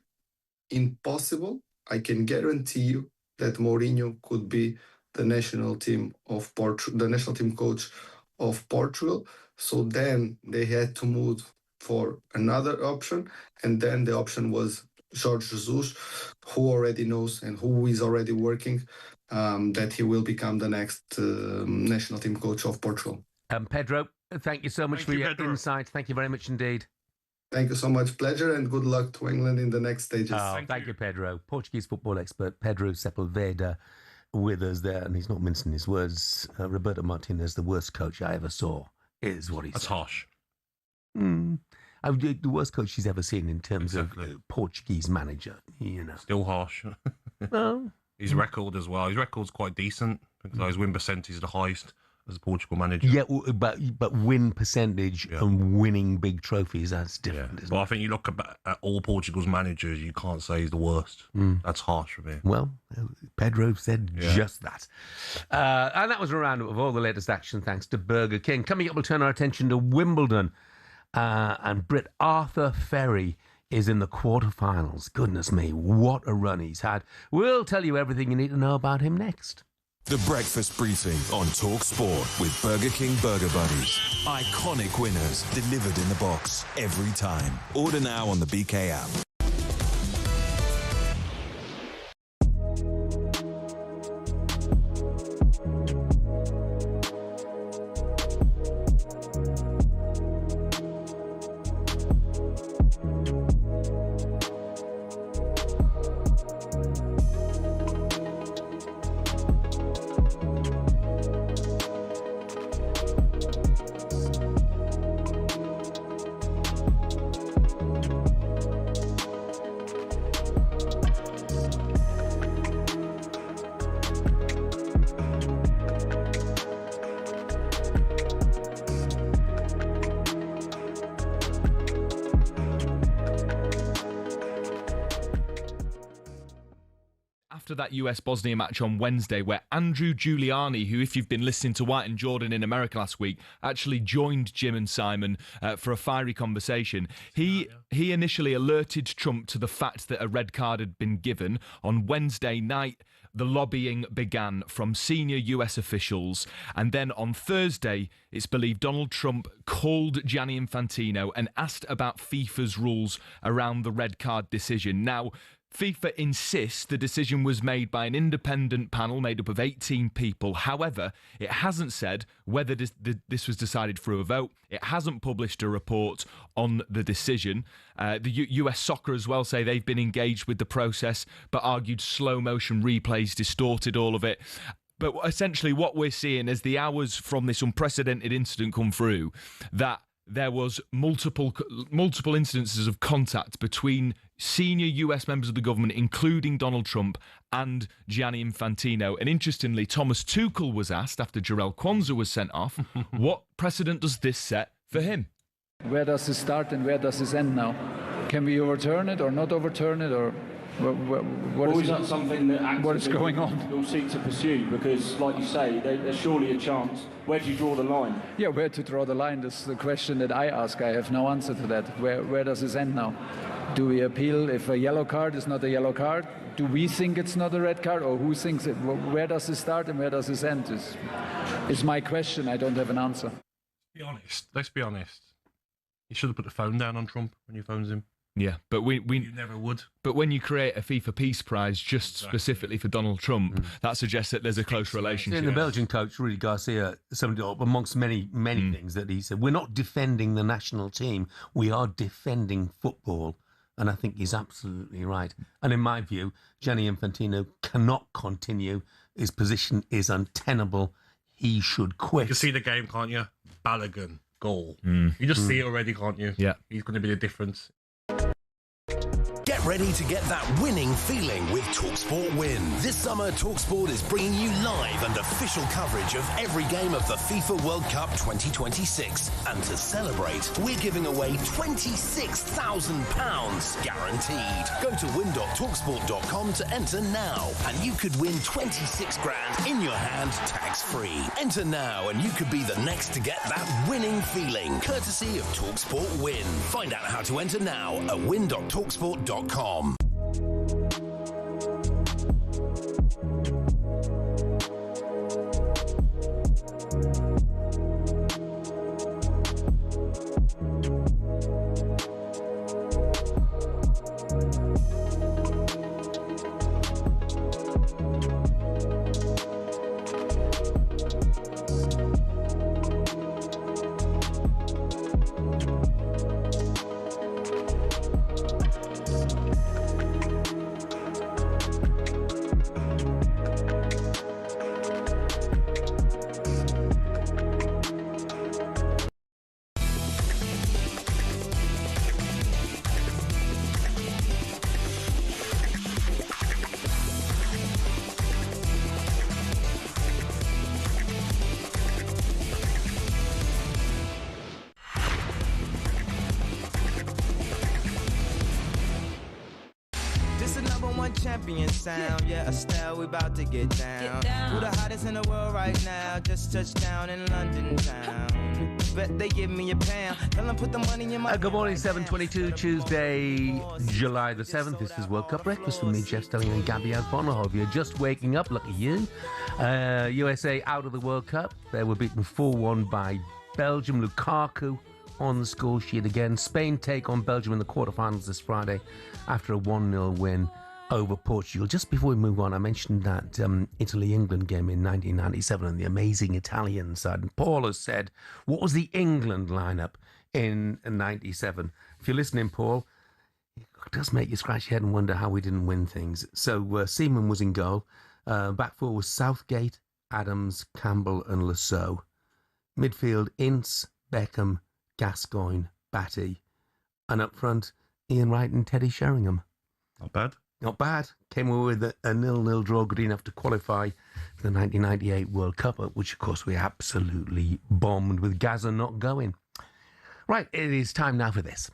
impossible, I can guarantee you that Mourinho could be the national team coach of Portugal. So then they had to move for another option, and then the option was Jorge Jesus, who already knows and who is already working that he will become the next national team coach of Portugal. Pedro, thank you so much for your insight. Thank you very much indeed. Thank you so much. Pleasure, and good luck to England in the next stages. Thank you, Pedro. Portuguese football expert Pedro Sepulveda with us there, and he's not mincing his words. Roberto Martinez, the worst coach I ever saw, is what he said. That's harsh. The worst coach he's ever seen in terms of Portuguese manager, you know. Still harsh. Well, his record as well. His record's quite decent because his win percentage is the highest as a Portugal manager. Yeah, but win percentage and winning big trophies, that's different, isn't But it? I think you look at all Portugal's managers, you can't say he's the worst. That's harsh for me. Well, Pedro said just that. And that was a roundup of all the latest action thanks to Burger King. Coming up, we'll turn our attention to Wimbledon. And Brit Arthur Ferry is in the quarterfinals. Goodness me, what a run he's had. We'll tell you everything you need to know about him next. The Breakfast Briefing on talkSPORT with Burger King Burger Buddies. Iconic winners delivered in the box every time. Order now on the BK app. After that US-Bosnia match on Wednesday, where Andrew Giuliani, who, if you've been listening to White and Jordan in America last week, actually joined Jim and Simon for a fiery conversation. He initially alerted Trump to the fact that a red card had been given. On Wednesday night, the lobbying began from senior US officials. And then on Thursday, it's believed Donald Trump called Gianni Infantino and asked about FIFA's rules around the red card decision. Now, FIFA insists the decision was made by an independent panel made up of 18 people. However, it hasn't said whether this was decided through a vote. It hasn't published a report on the decision. The US Soccer as well say they've been engaged with the process, but argued slow motion replays distorted all of it. But essentially what we're seeing as the hours from this unprecedented incident come through, that there was multiple instances of contact between senior US members of the government, including Donald Trump and Gianni Infantino. And interestingly, Thomas Tuchel was asked after Jarell Kwanzaa was sent off, what precedent does this set for him? Where does this start and where does this end now? Can we overturn it or not overturn it, or what is that something that what is going on? You'll seek to pursue, because, like you say, there's surely a chance. Where do you draw the line? Yeah, where to draw the line is the question that I ask. I have no answer to that. Where does this end now? Do we appeal if a yellow card is not a yellow card? Do we think it's not a red card, or who thinks it? Where does this start and where does this end? Is my question. I don't have an answer. Let's be honest. You should have put the phone down on Trump when you phones him. Yeah, but you never would. But when you create a FIFA Peace Prize just specifically for Donald Trump, that suggests that there's a close relationship. The Belgian coach, Rudy Garcia, summed it up amongst many things that he said. We're not defending the national team. We are defending football. And I think he's absolutely right. And in my view, Gianni Infantino cannot continue. His position is untenable. He should quit. You can see the game, can't you? Balogun, goal. You just see it already, can't you? Yeah. He's going to be the difference. Get ready to get that winning feeling with talkSPORT Win. This summer, talkSPORT is bringing you live and official coverage of every game of the FIFA World Cup 2026. And to celebrate, we're giving away £26,000 guaranteed. Go to win.talksport.com to enter now, and you could win 26 grand in your hand, tax-free. Enter now, and you could be the next to get that winning feeling, courtesy of talkSPORT Win. Find out how to enter now at win.talksport.com. Champion sound, yeah, Estelle, we about to get down. Who the hottest in the world right now? Just touched down in London town. Bet they give me a pound. Tell them put the money in my. Good morning, 7:22, Tuesday, July the 7th. This is World Cup Breakfast with me, Jeff Stelling and Gabby Agbonlahor. If you're just waking up, lucky you. USA out of the World Cup. They were beaten 4-1 by Belgium. Lukaku on the score sheet again. Spain take on Belgium in the quarterfinals this Friday after a 1-0 win over Portugal. Just before we move on, I mentioned that Italy-England game in 1997 and the amazing Italian side. And Paul has said, what was the England lineup in 97? If you're listening, Paul, it does make you scratch your head and wonder how we didn't win things. So Seaman was in goal. Back four was Southgate, Adams, Campbell and Lasso. Midfield, Ince, Beckham, Gascoigne, Batty. And up front, Ian Wright and Teddy Sheringham. Not bad. Not bad. Came away with a 0-0 draw, good enough to qualify for the 1998 World Cup, which, of course, we absolutely bombed with Gaza not going. Right, it is time now for this.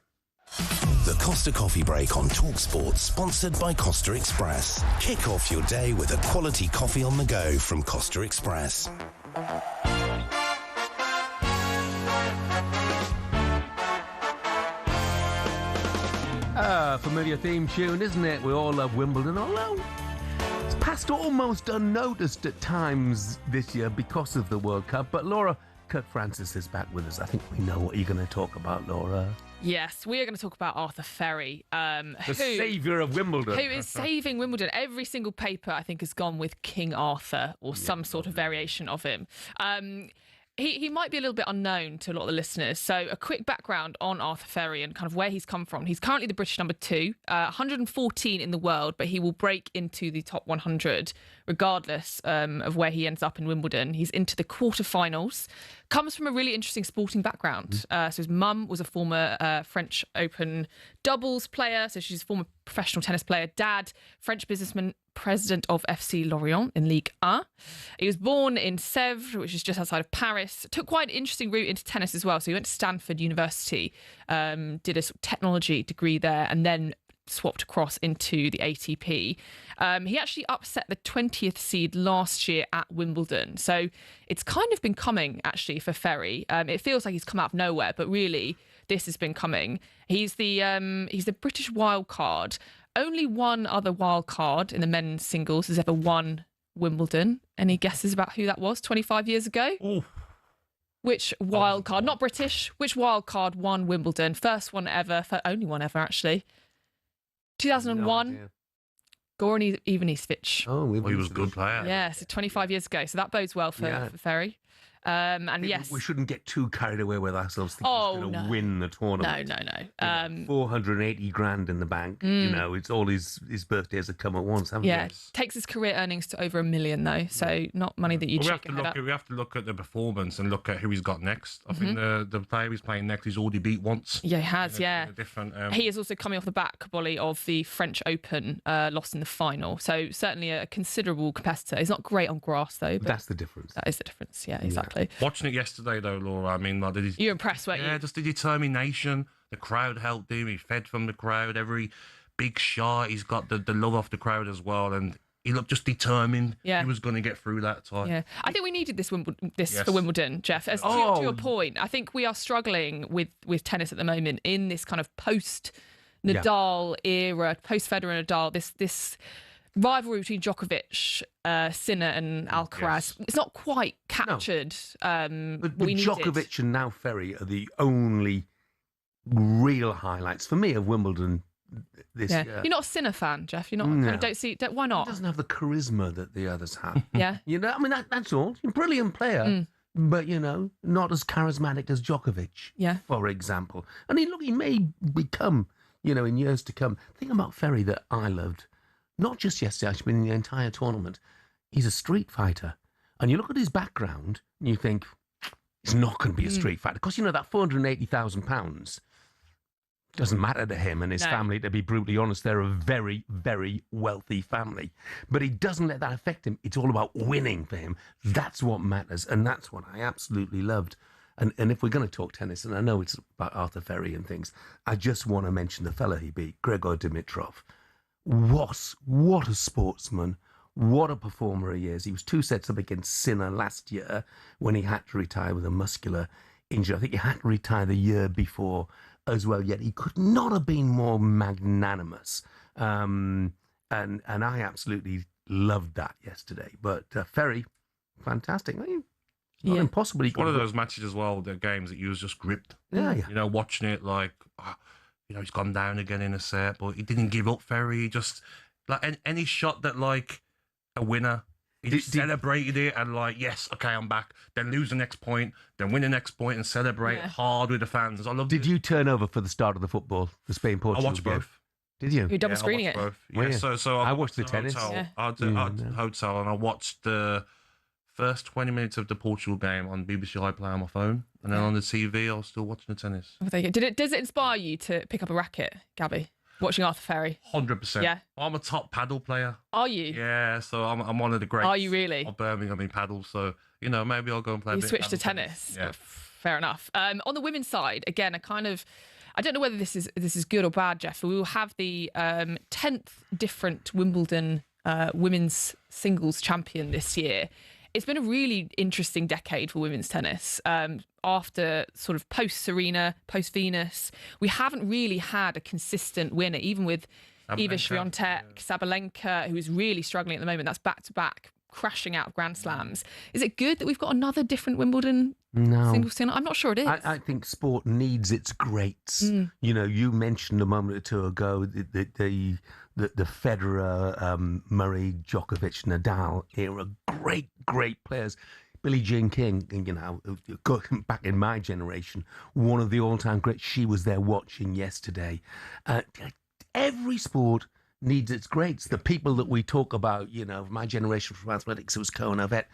The Costa Coffee Break on talkSPORT, sponsored by Costa Express. Kick off your day with a quality coffee on the go from Costa Express. Familiar theme tune, isn't it? We all love Wimbledon, although it's passed almost unnoticed at times this year because of the World Cup. But Laura Kirk-Francis is back with us. I think we know what you're going to talk about, Laura. Yes, we are going to talk about Arthur Ferry. The saviour of Wimbledon. Who is saving Wimbledon. Every single paper, I think, has gone with King Arthur or some sort of variation of him. He might be a little bit unknown to a lot of the listeners. So a quick background on Arthur Ferry and kind of where he's come from. He's currently the British number 2, 114 in the world, but he will break into the top 100 regardless of where he ends up in Wimbledon. He's into the quarterfinals. Comes from a really interesting sporting background. So his mum was a former French Open doubles player. So she's a former professional tennis player. Dad, French businessman, president of FC Lorient in Ligue 1. He was born in Sèvres, which is just outside of Paris. Took quite an interesting route into tennis as well. So he went to Stanford University, did a sort of technology degree there, and then swapped across into the ATP. He actually upset the 20th seed last year at Wimbledon. So it's kind of been coming, actually, for Ferry. It feels like he's come out of nowhere, but really, this has been coming. He's the British wild card. Only one other wild card in the men's singles has ever won Wimbledon. Any guesses about who that was 25 years ago? Ooh. Which wild card, not British, which wild card won Wimbledon? First one ever, only one ever, actually. 2001, Goran Ivanisevic. Oh, he was a good player. Yeah, so 25 years ago. So that bodes well for Ferry. And yes, we shouldn't get too carried away with ourselves thinking he's going to win the tournament. No. 480 grand in the bank. You know, it's all his birthdays have come at once, haven't they? Takes his career earnings to over $1 million though, so not money that you'd shake your head at. We have to look at the performance and look at who he's got next. I think the player he's playing next, he's already beat once. Yeah, he has. Different. He is also coming off the back, Bolly, of the French Open, lost in the final. So certainly a considerable competitor. He's not great on grass though. But that's the difference. That is the difference. Yeah, exactly. Watching it yesterday though, Laura. I mean, like, you're impressed, weren't you? Yeah, just the determination. The crowd helped him. He fed from the crowd. Every big shot, he's got the love off the crowd as well, and he looked just determined. Yeah. He was going to get through that time. Yeah, I think we needed this for Wimbledon, Jeff. As to your point, I think we are struggling with tennis at the moment in this kind of post Nadal era, post Federer Nadal. This rivalry between Djokovic, Sinner, and Alcaraz. It's not quite captured. But Djokovic and now Ferry are the only real highlights for me of Wimbledon this year. You're not a Sinner fan, Jeff. You're not. No. Why not? He doesn't have the charisma that the others have. Yeah. You know, I mean, that's all. He's a brilliant player, but, you know, not as charismatic as Djokovic, for example. And he may become, you know, in years to come. The thing about Ferry that I loved, not just yesterday, actually, but in the entire tournament, he's a street fighter. And you look at his background and you think, he's not going to be a street fighter. Because, you know, that £480,000 doesn't matter to him and his family, to be brutally honest. They're a very, very wealthy family. But he doesn't let that affect him. It's all about winning for him. That's what matters. And that's what I absolutely loved. And if we're going to talk tennis, and I know it's about Arthur Ferry and things, I just want to mention the fella he beat, Grigor Dimitrov. What a sportsman. What a performer he is. He was 2 sets up against Sinner last year when he had to retire with a muscular injury. I think he had to retire the year before as well, yet he could not have been more magnanimous. And I absolutely loved that yesterday. But Ferry, fantastic. Not impossible. It's one of those matches as well, the games that you was just gripped. Yeah. You know, watching it like, you know, he's gone down again in a set, but he didn't give up, Ferry. He just, like, any shot that, like, a winner, he just celebrated it and like, yes, okay, I'm back. Then lose the next point, then win the next point and celebrate hard with the fans. I loved it. Did you turn over for the start of the football, the Spain-Portugal I watched game? both. Did you? You're double screening it? Both. Yeah, so I watched the tennis. I had a hotel and I watched the first 20 minutes of the Portugal game on BBC iPlayer on my phone. And then on the TV, I was still watching the tennis. Oh, does it inspire you to pick up a racket, Gabby? Watching Arthur Ferry? 100%. Yeah. I'm a top paddle player. Are you? Yeah, so I'm one of the greats. Are you really? Of Birmingham in paddle, so, you know, maybe I'll go and play a bit. You switched to tennis. Yeah. Fair enough. On the women's side, again, I don't know whether this is good or bad, Jeff. We will have the 10th different Wimbledon women's singles champion this year. It's been a really interesting decade for women's tennis. After sort of post-Serena, post-Venus, we haven't really had a consistent winner, even with Iga Swiatek, Sabalenka, who is really struggling at the moment. That's back-to-back, crashing out of Grand Slams. Is it good that we've got another different Wimbledon singles team? I'm not sure it is. I think sport needs its greats. You know, you mentioned a moment or two ago the Federer, Murray, Djokovic, Nadal era, great players. Billie Jean King, you know, going back in my generation, one of the all-time greats. She was there watching yesterday. Every sport needs its greats. The people that we talk about, you know, my generation from athletics, it was Cohen Avett,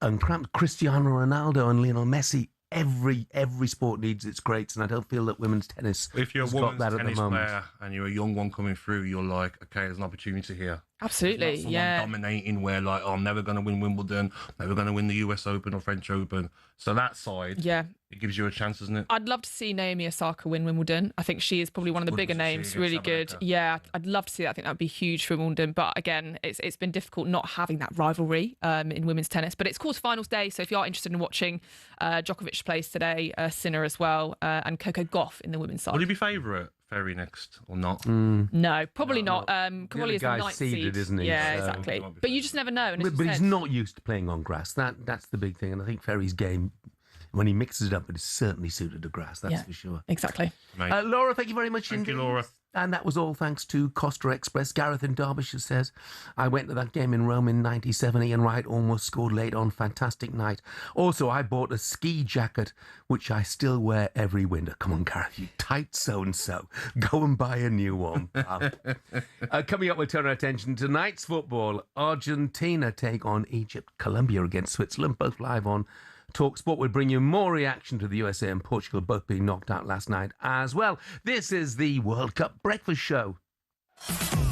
and perhaps Cristiano Ronaldo and Lionel Messi. Every sport needs its greats, and I don't feel that women's tennis if you're has a women's got that tennis at the moment. player and you're a young one coming through, you're like, okay, there's an opportunity here. Absolutely, There's not someone dominating where like, oh, I'm never going to win Wimbledon, never going to win the US Open or French Open. So that side, it gives you a chance, doesn't it? I'd love to see Naomi Osaka win Wimbledon. I think she is probably one of the bigger names. Really good. Yeah, I'd love to see that. I think that would be huge for Wimbledon. But again, it's been difficult not having that rivalry in women's tennis. But it's quarterfinals day, so if you are interested in watching, Djokovic plays today, Sinner as well, and Coco Gauff in the women's side. Will you be favourite Ferry next or not? No, probably not. Kamali is the guy's ninth seeded, seed, isn't he? Yeah, So- exactly. But you just never know. And as But you he's said- not used to playing on grass. That's the big thing. And I think Ferry's game, when he mixes it up, it is certainly suited to grass. That's for sure. Exactly. Laura, thank you very much Thank indeed. you, Laura. And that was all thanks to Costa Express. Gareth in Derbyshire says, I went to that game in Rome in 97. Ian Wright almost scored late on. Fantastic night. Also, I bought a ski jacket, which I still wear every winter. Come on, Gareth, you tight so-and-so. Go and buy a new one, pal. Coming up, we'll turn our attention to tonight's football. Argentina take on Egypt. Colombia against Switzerland, both live on talkSPORT. Will bring you more reaction to the USA and Portugal both being knocked out last night as well. This is the World Cup Breakfast Show.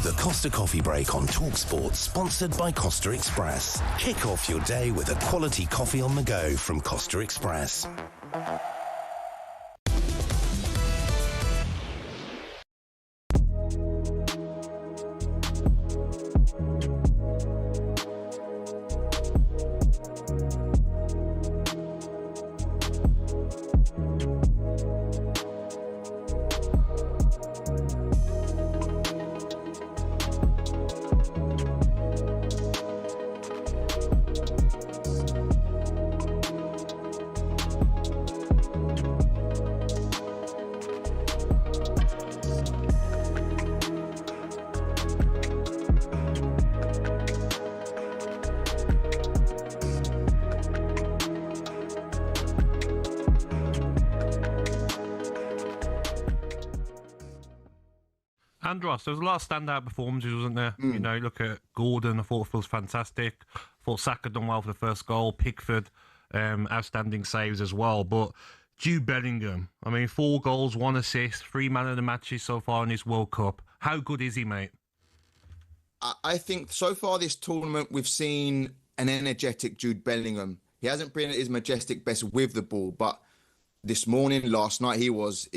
The Costa Coffee Break on talkSPORT, sponsored by Costa Express. Kick off your day with a quality coffee on the go from Costa Express. Andros, there was a lot of standout performances, wasn't there? You know, look at Gordon, I thought it was fantastic. I thought Saka done well for the first goal. Pickford, outstanding saves as well. But Jude Bellingham, I mean, 4 goals, 1 assist, 3 man of the matches so far in this World Cup. How good is he, mate? I think so far this tournament we've seen an energetic Jude Bellingham. He hasn't been at his majestic best with the ball, but this morning, last night, he was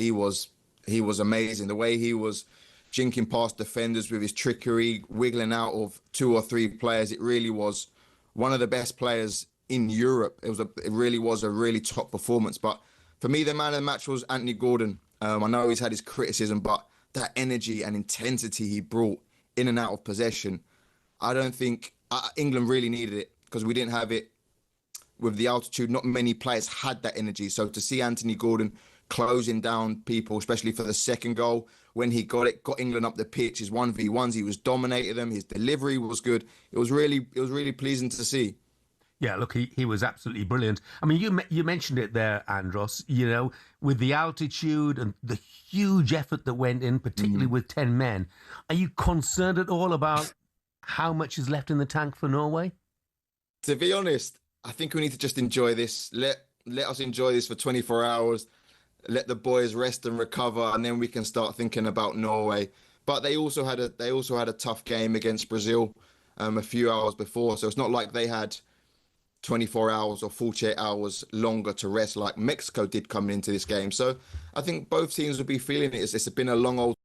amazing. The way he was jinking past defenders with his trickery, wiggling out of 2 or 3 players. It really was one of the best players in Europe. It really was a really top performance. But for me, the man of the match was Anthony Gordon. I know he's had his criticism, but that energy and intensity he brought in and out of possession, I don't think England really needed it because we didn't have it with the altitude. Not many players had that energy. So to see Anthony Gordon closing down people, especially for the second goal, when he got England up the pitch, his 1v1s, he was dominating them. His delivery was good. It was really pleasing to see. Yeah, look, he was absolutely brilliant. I mean, you mentioned it there, Andros, you know, with the altitude and the huge effort that went in, particularly with 10 men. Are you concerned at all about how much is left in the tank for Norway? To be honest, I think we need to just enjoy this. Let us enjoy this for 24 hours. Let the boys rest and recover, and then we can start thinking about Norway. But they also had a tough game against Brazil a few hours before, so it's not like they had 24 hours or 48 hours longer to rest like Mexico did coming into this game. So I think both teams will be feeling it. It's been a long old.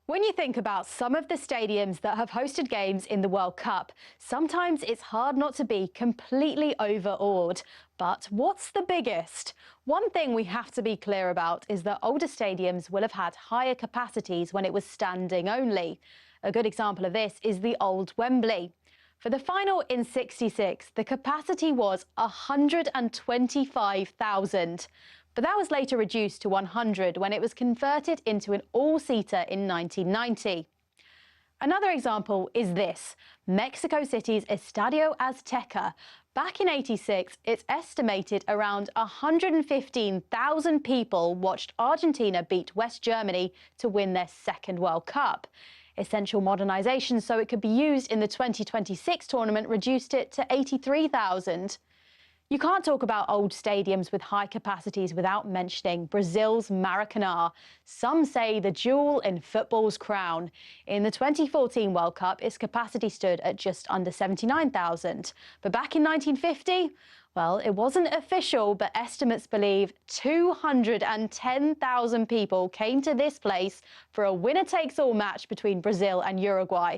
When you think about some of the stadiums that have hosted games in the World Cup, sometimes it's hard not to be completely overawed. But what's the biggest? One thing we have to be clear about is that older stadiums will have had higher capacities when it was standing only. A good example of this is the old Wembley. For the final in '66, the capacity was 125,000. But that was later reduced to 100 when it was converted into an all-seater in 1990. Another example is this, Mexico City's Estadio Azteca. Back in '86, it's estimated around 115,000 people watched Argentina beat West Germany to win their second World Cup. Essential modernisation so it could be used in the 2026 tournament reduced it to 83,000. You can't talk about old stadiums with high capacities without mentioning Brazil's Maracanã. Some say the jewel in football's crown. In the 2014 World Cup, its capacity stood at just under 79,000. But back in 1950, well, it wasn't official, but estimates believe 210,000 people came to this place for a winner-takes-all match between Brazil and Uruguay.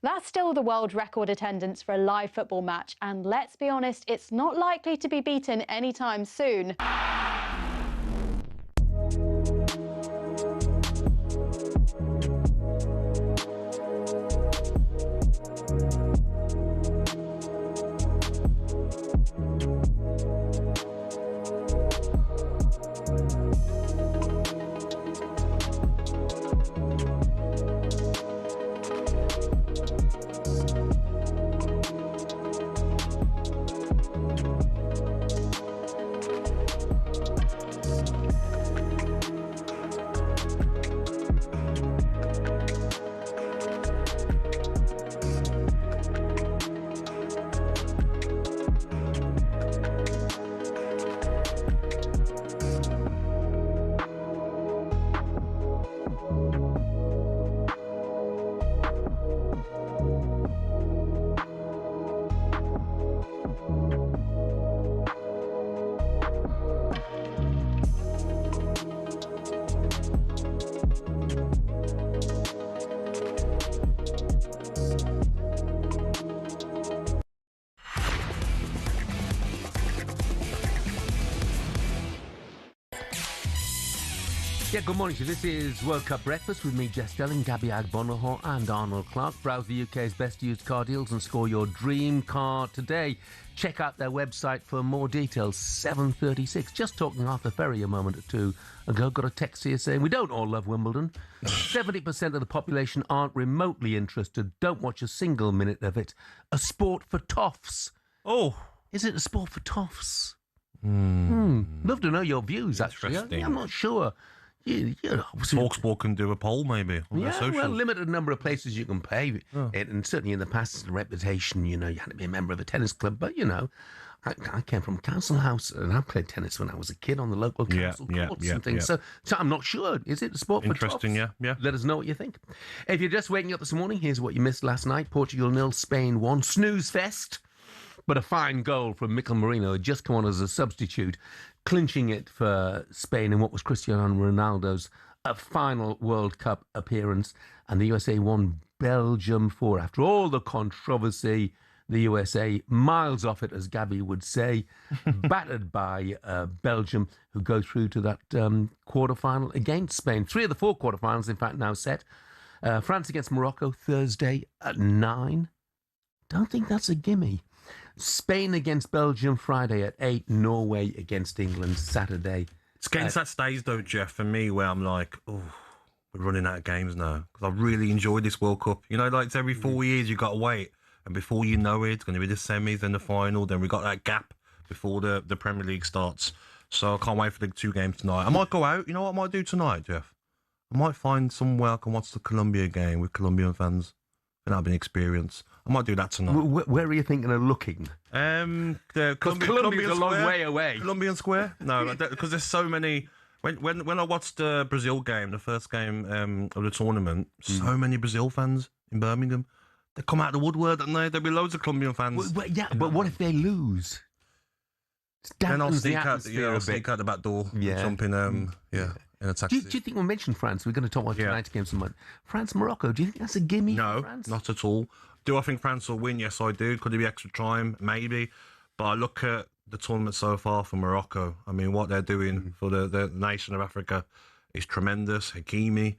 That's still the world record attendance for a live football match, and let's be honest, it's not likely to be beaten anytime soon. Yeah, good morning to you. This is World Cup Breakfast with me, Jeff Stelling, Gabby Agbonlahor and Arnold Clark. Browse the UK's best used car deals and score your dream car today. Check out their website for more details. 7:36. Just talking Arthur Ferry a moment or two ago. Got a text here saying, we don't all love Wimbledon. 70% of the population aren't remotely interested. Don't watch a single minute of it. A sport for toffs. Oh. Is it a sport for toffs? Love to know your views, actually. Interesting. I'm not sure. talkSPORT can do a poll maybe on their social. Well, limited number of places you can pay it, and certainly in the past, it's a reputation. You know, you had to be a member of a tennis club, but you know, I came from Council House and I played tennis when I was a kid on the local council courts and things. So I'm not sure. Is it a sport for interesting? tops? Yeah. Let us know what you think. If you're just waking up this morning, here's what you missed last night: Portugal 0, Spain 1. Snooze fest. But a fine goal from Mikel Merino had just come on as a substitute, clinching it for Spain in what was Cristiano Ronaldo's final World Cup appearance. And the USA won Belgium 4. After all the controversy, the USA miles off it, as Gabby would say, battered by Belgium, who go through to that quarterfinal against Spain. 3 of the 4 quarterfinals, in fact, now set. France against Morocco Thursday at 9. Don't think that's a gimme. Spain against Belgium Friday at 8. Norway against England Saturday. It's against that stage, though, Jeff, for me, where I'm like, oh, we're running out of games now. Because I really enjoyed this World Cup. You know, like it's every 4 years you've got to wait. And before you know it, it's going to be the semis, then the final. Then we got that gap before the Premier League starts. So I can't wait for the 2 games tonight. I might go out. You know what I might do tonight, Jeff? I might find somewhere I can watch the Colombia game with Colombian fans. And that'll be an experience. I might do that tonight. Where are you thinking of looking? Colombia's a long way away. Colombian Square? No, because there's so many. When I watched the Brazil game, the first game of the tournament, so many Brazil fans in Birmingham. They come out of the woodwork, don't they? There'll be loads of Colombian fans. But what if they lose? Then I'll sneak out the back door. Jump in, in a taxi. Do you think we'll mention France? We're going to talk about tonight's game some money. France, Morocco. Do you think that's a gimme? No, for France? not at all. Do I think France will win? Yes, I do. Could it be extra time? Maybe. But I look at the tournament so far for Morocco. I mean, what they're doing for the nation of Africa is tremendous. Hakimi,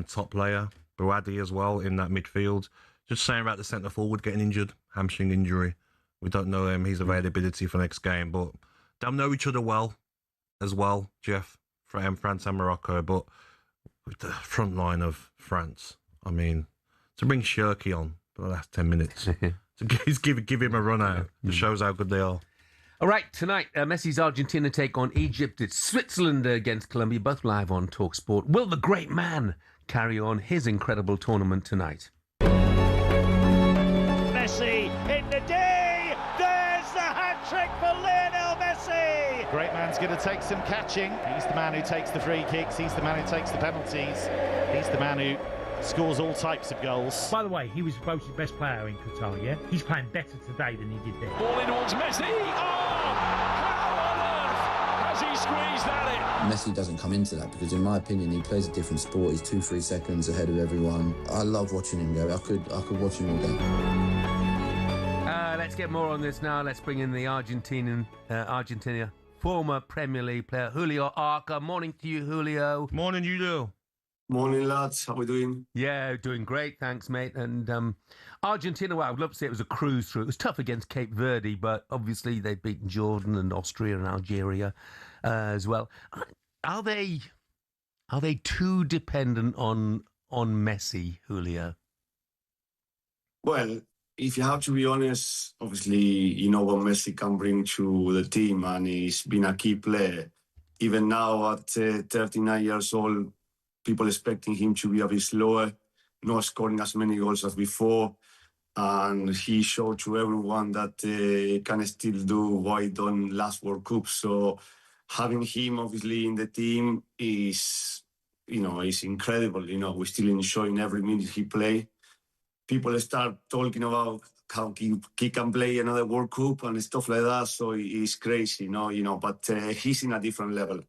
top player. Bouadi as well in that midfield. Just saying about the centre forward getting injured, hamstring injury. We don't know his availability for next game, but they'll know each other well as well, Jeff, France and Morocco. But with the front line of France, I mean, to bring Shirky on for the last 10 minutes, to give him a run out, it shows how good they are. All right, tonight, Messi's Argentina take on Egypt. It's Switzerland against Colombia, both live on talkSPORT. Will the great man carry on his incredible tournament tonight? Messi in the D. There's the hat-trick for Lionel Messi. Great man's going to take some catching. He's the man who takes the free kicks. He's the man who takes the penalties. He's the man who scores all types of goals. By the way, he was voted best player in Qatar, yeah? He's playing better today than he did then. Ball in towards Messi. Oh! How on earth has he squeezed that in? Messi doesn't come into that because, in my opinion, he plays a different sport. He's 2-3 seconds ahead of everyone. I love watching him go. I could watch him all day. Let's get more on this now. Let's bring in the Argentina former Premier League player, Julio Arca. Morning to you, Julio. Morning, Julio. Morning, lads. How are we doing? Yeah, doing great. Thanks, mate. And Argentina, well, I would love to say it was a cruise through. It was tough against Cape Verde, but obviously they've beaten Jordan and Austria and Algeria as well. Are they too dependent on Messi, Julio? Well, if you have to be honest, obviously, you know what Messi can bring to the team, and he's been a key player. Even now at 39 years old, people expecting him to be a bit slower, not scoring as many goals as before. And he showed to everyone that he can still do what he done last World Cup. So having him obviously in the team is incredible. You know, we're still enjoying every minute he play. People start talking about how he can play another World Cup and stuff like that. So it's crazy, but he's in a different level,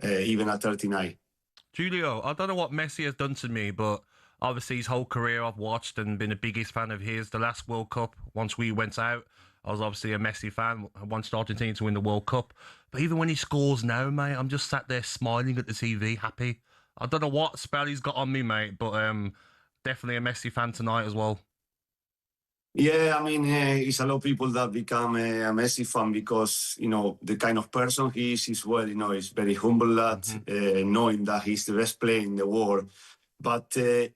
even at 39. Julio, I don't know what Messi has done to me, but obviously his whole career I've watched and been the biggest fan of his. The last World Cup, once we went out, I was obviously a Messi fan. I wanted Argentina to win the World Cup. But even when he scores now, mate, I'm just sat there smiling at the TV, happy. I don't know what spell he's got on me, mate, but definitely a Messi fan tonight as well. Yeah, I mean, it's a lot of people that become a Messi fan because, the kind of person he is as well. He's very humble lad, knowing that he's the best player in the world. But the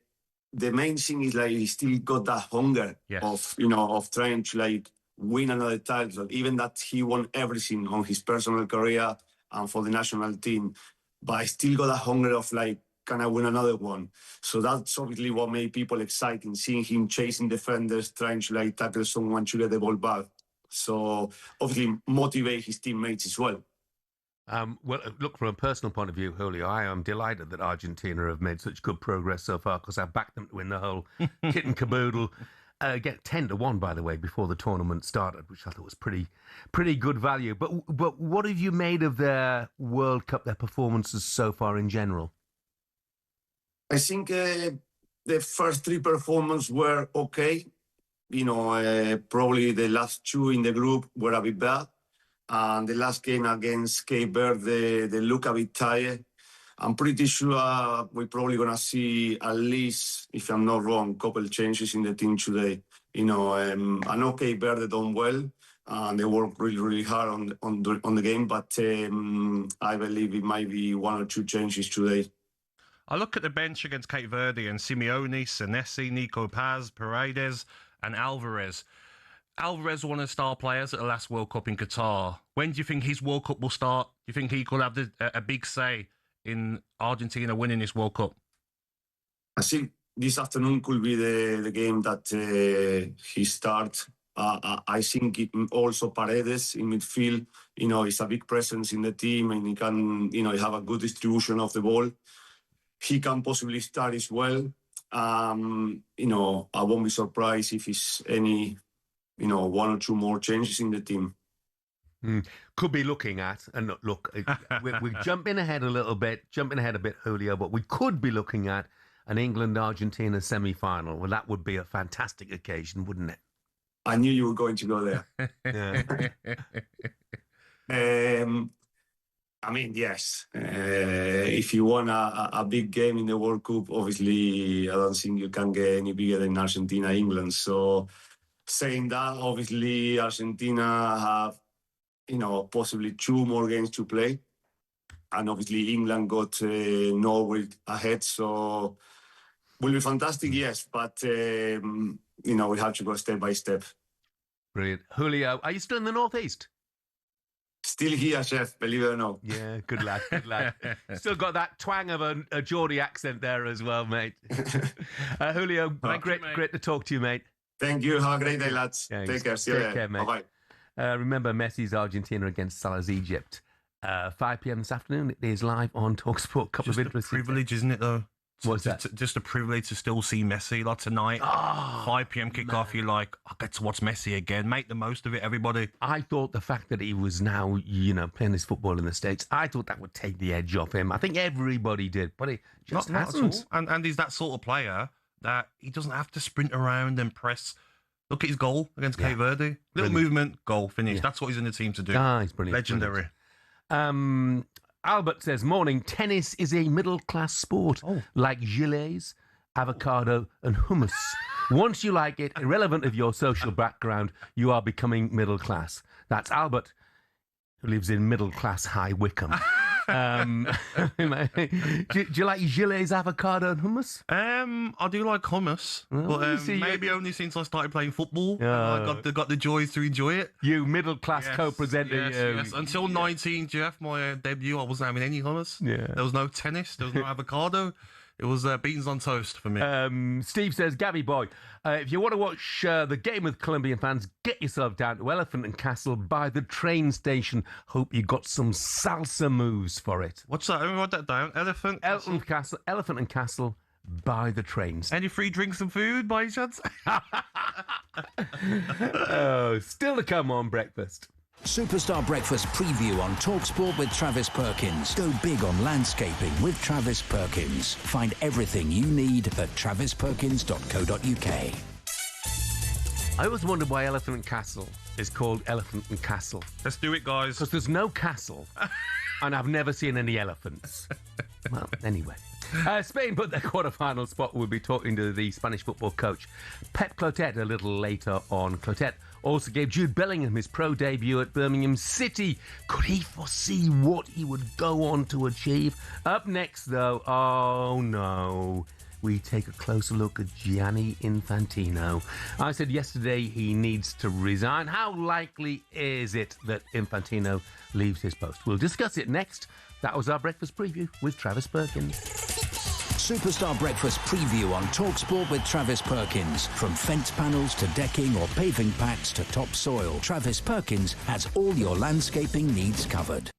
main thing is, like, he still got that hunger of trying to, like, win another title, even that he won everything on his personal career and for the national team. But I still got that hunger of, like, can I win another one? So that's obviously what made people exciting, seeing him chasing defenders, trying to, like, tackle someone to get the ball back. So obviously motivate his teammates as well. Well, look, from a personal point of view, Julio, I am delighted that Argentina have made such good progress so far because I backed them to win the whole kit and caboodle. Get 10-1, by the way, before the tournament started, which I thought was pretty good value. But what have you made of their World Cup, their performances so far in general? I think the first 3 performances were okay. Probably the last 2 in the group were a bit bad. And the last game against Cape Verde, they look a bit tired. I'm pretty sure we're probably going to see at least, if I'm not wrong, a couple of changes in the team today. I know Cape Verde done well. And they worked really, really hard on the game. But I believe it might be 1 or 2 changes today. I look at the bench against Cape Verde and Simeone, Senesi, Nico Paz, Paredes and Alvarez. Alvarez was one of the star players at the last World Cup in Qatar. When do you think his World Cup will start? Do you think he could have a big say in Argentina winning this World Cup? I think this afternoon could be the game that he starts. I think also Paredes in midfield, is a big presence in the team and he can, have a good distribution of the ball. He can possibly start as well. I won't be surprised if it's any, 1 or 2 more changes in the team. Could be looking at, and look, we're jumping ahead a bit, Julio, but we could be looking at an England-Argentina semi-final. Well, that would be a fantastic occasion, wouldn't it? I knew you were going to go there. I mean, yes. If you want a big game in the World Cup, obviously, I don't think you can get any bigger than Argentina, England. So, saying that, obviously, Argentina have, possibly 2 more games to play. And obviously, England got Norway ahead. So, will be fantastic, yes. But, we have to go step by step. Brilliant. Julio, are you still in the Northeast? Still here, chef, believe it or not. Yeah, good lad, good lad. Still got that twang of a Geordie accent there as well, mate. Julio, great to talk to you, mate. Thank you. Have a great day, lads. Yeah, take care. See you later. Mate. Bye-bye. Remember Messi's Argentina against Salah's Egypt. 5 p.m. this afternoon. It is live on talkSPORT. Couple of interesting privilege, isn't it, though? What's that? Just a privilege to still see Messi like tonight. 5 p.m. kickoff. You're like, I get to watch Messi again. Make the most of it, everybody. I thought the fact that he was now, playing his football in the States, I thought that would take the edge off him. I think everybody did, but it just hasn't. And he's that sort of player that he doesn't have to sprint around and press. Look at his goal against Cape Verde. Little movement, goal, finish. Yeah. That's what he's in the team to do. He's brilliant. Legendary. Brilliant. Albert says, morning, tennis is a middle-class sport, like gilets, avocado and hummus. Once you like it, irrelevant of your social background, you are becoming middle class. That's Albert, who lives in middle-class High Wycombe. Do you like gilets, avocado and hummus? I do like hummus, but maybe only since I started playing football. I got the joys to enjoy it. You middle-class co-presenter. Yes. Until 19, Jeff, my debut, I wasn't having any hummus. Yeah. There was no tennis. There was no avocado. It was beans on toast for me. Steve says, Gabby boy, if you want to watch the game with Colombian fans, get yourself down to Elephant and Castle by the train station. Hope you got some salsa moves for it. What's that? Let me write that down. Elephant and Castle by the train station. Any free drinks and food by chance? Still to come on breakfast. Superstar Breakfast preview on talkSPORT with Travis Perkins. Go big on landscaping with Travis Perkins. Find everything you need at travisperkins.co.uk. I always wondered why Elephant and Castle is called Elephant and Castle. Let's do it, guys. Because there's no castle, and I've never seen any elephants. Well, anyway. Spain put their quarter-final spot. We'll be talking to the Spanish football coach, Pep Clotet, a little later on. Clotet also gave Jude Bellingham his pro debut at Birmingham City. Could he foresee what he would go on to achieve? Up next, though, oh no, we take a closer look at Gianni Infantino. I said yesterday he needs to resign. How likely is it that Infantino leaves his post? We'll discuss it next. That was our breakfast preview with Travis Perkins. Superstar Breakfast Preview on talkSPORT with Travis Perkins. From fence panels to decking or paving packs to topsoil, Travis Perkins has all your landscaping needs covered.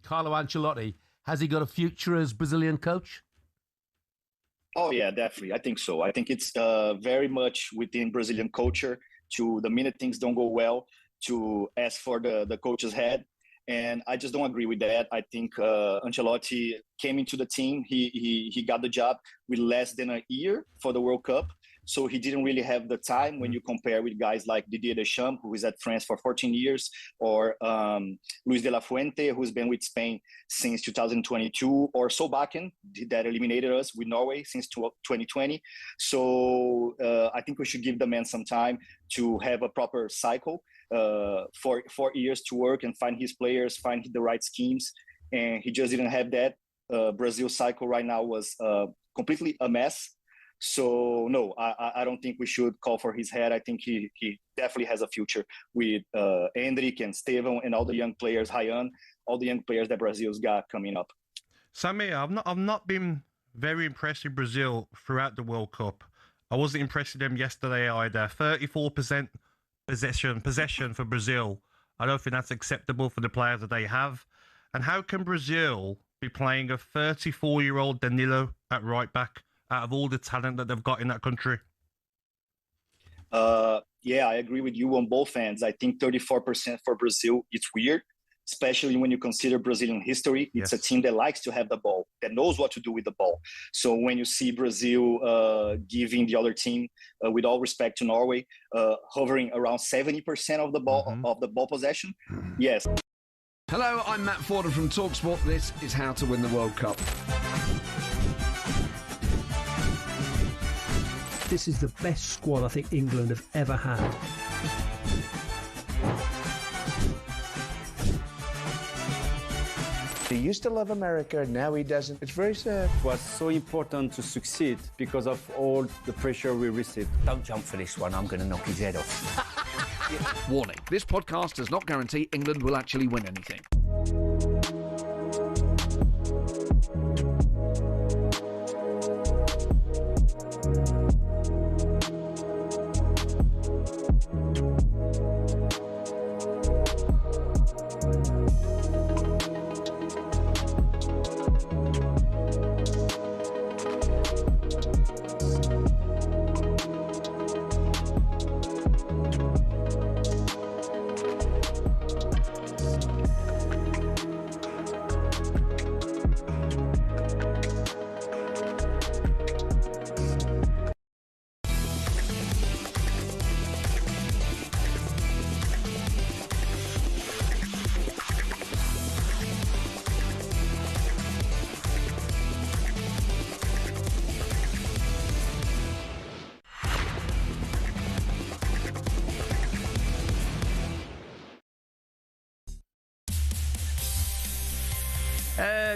Carlo Ancelotti, has he got a future as Brazilian coach? Oh, yeah, definitely. I think so. I think it's very much within Brazilian culture to the minute things don't go well to ask for the coach's head. And I just don't agree with that. I think Ancelotti came into the team. He got the job with less than a year for the World Cup. So he didn't really have the time when you compare with guys like Didier Deschamps, who is at France for 14 years, or Luis de la Fuente, who's been with Spain since 2022, or Solbakken, that eliminated us with Norway since 2020. So I think we should give the man some time to have a proper cycle, for 4 years to work and find his players, find the right schemes. And he just didn't have that. Brazil cycle right now was completely a mess. So no, I don't think we should call for his head. I think he definitely has a future with Endrick and Steven and all the young players, Ryan, all the young players that Brazil's got coming up. Samir, I've not been very impressed with Brazil throughout the World Cup. I wasn't impressed with them yesterday either. 34% possession for Brazil. I don't think that's acceptable for the players that they have. And how can Brazil be playing a 34-year-old Danilo at right back out of all the talent that they've got in that country? Yeah, I agree with you on both ends. I think 34% for Brazil, it's weird, especially when you consider Brazilian history. It's a team that likes to have the ball, that knows what to do with the ball. So when you see Brazil giving the other team, with all respect to Norway, hovering around 70% of the ball possession, yes. Hello, I'm Matt Forden from talkSPORT. This is How to Win the World Cup. This is the best squad I think England have ever had. He used to love America, now he doesn't. It's very sad. It was so important to succeed because of all the pressure we received. Don't jump for this one, I'm going to knock his head off. Warning, this podcast does not guarantee England will actually win anything.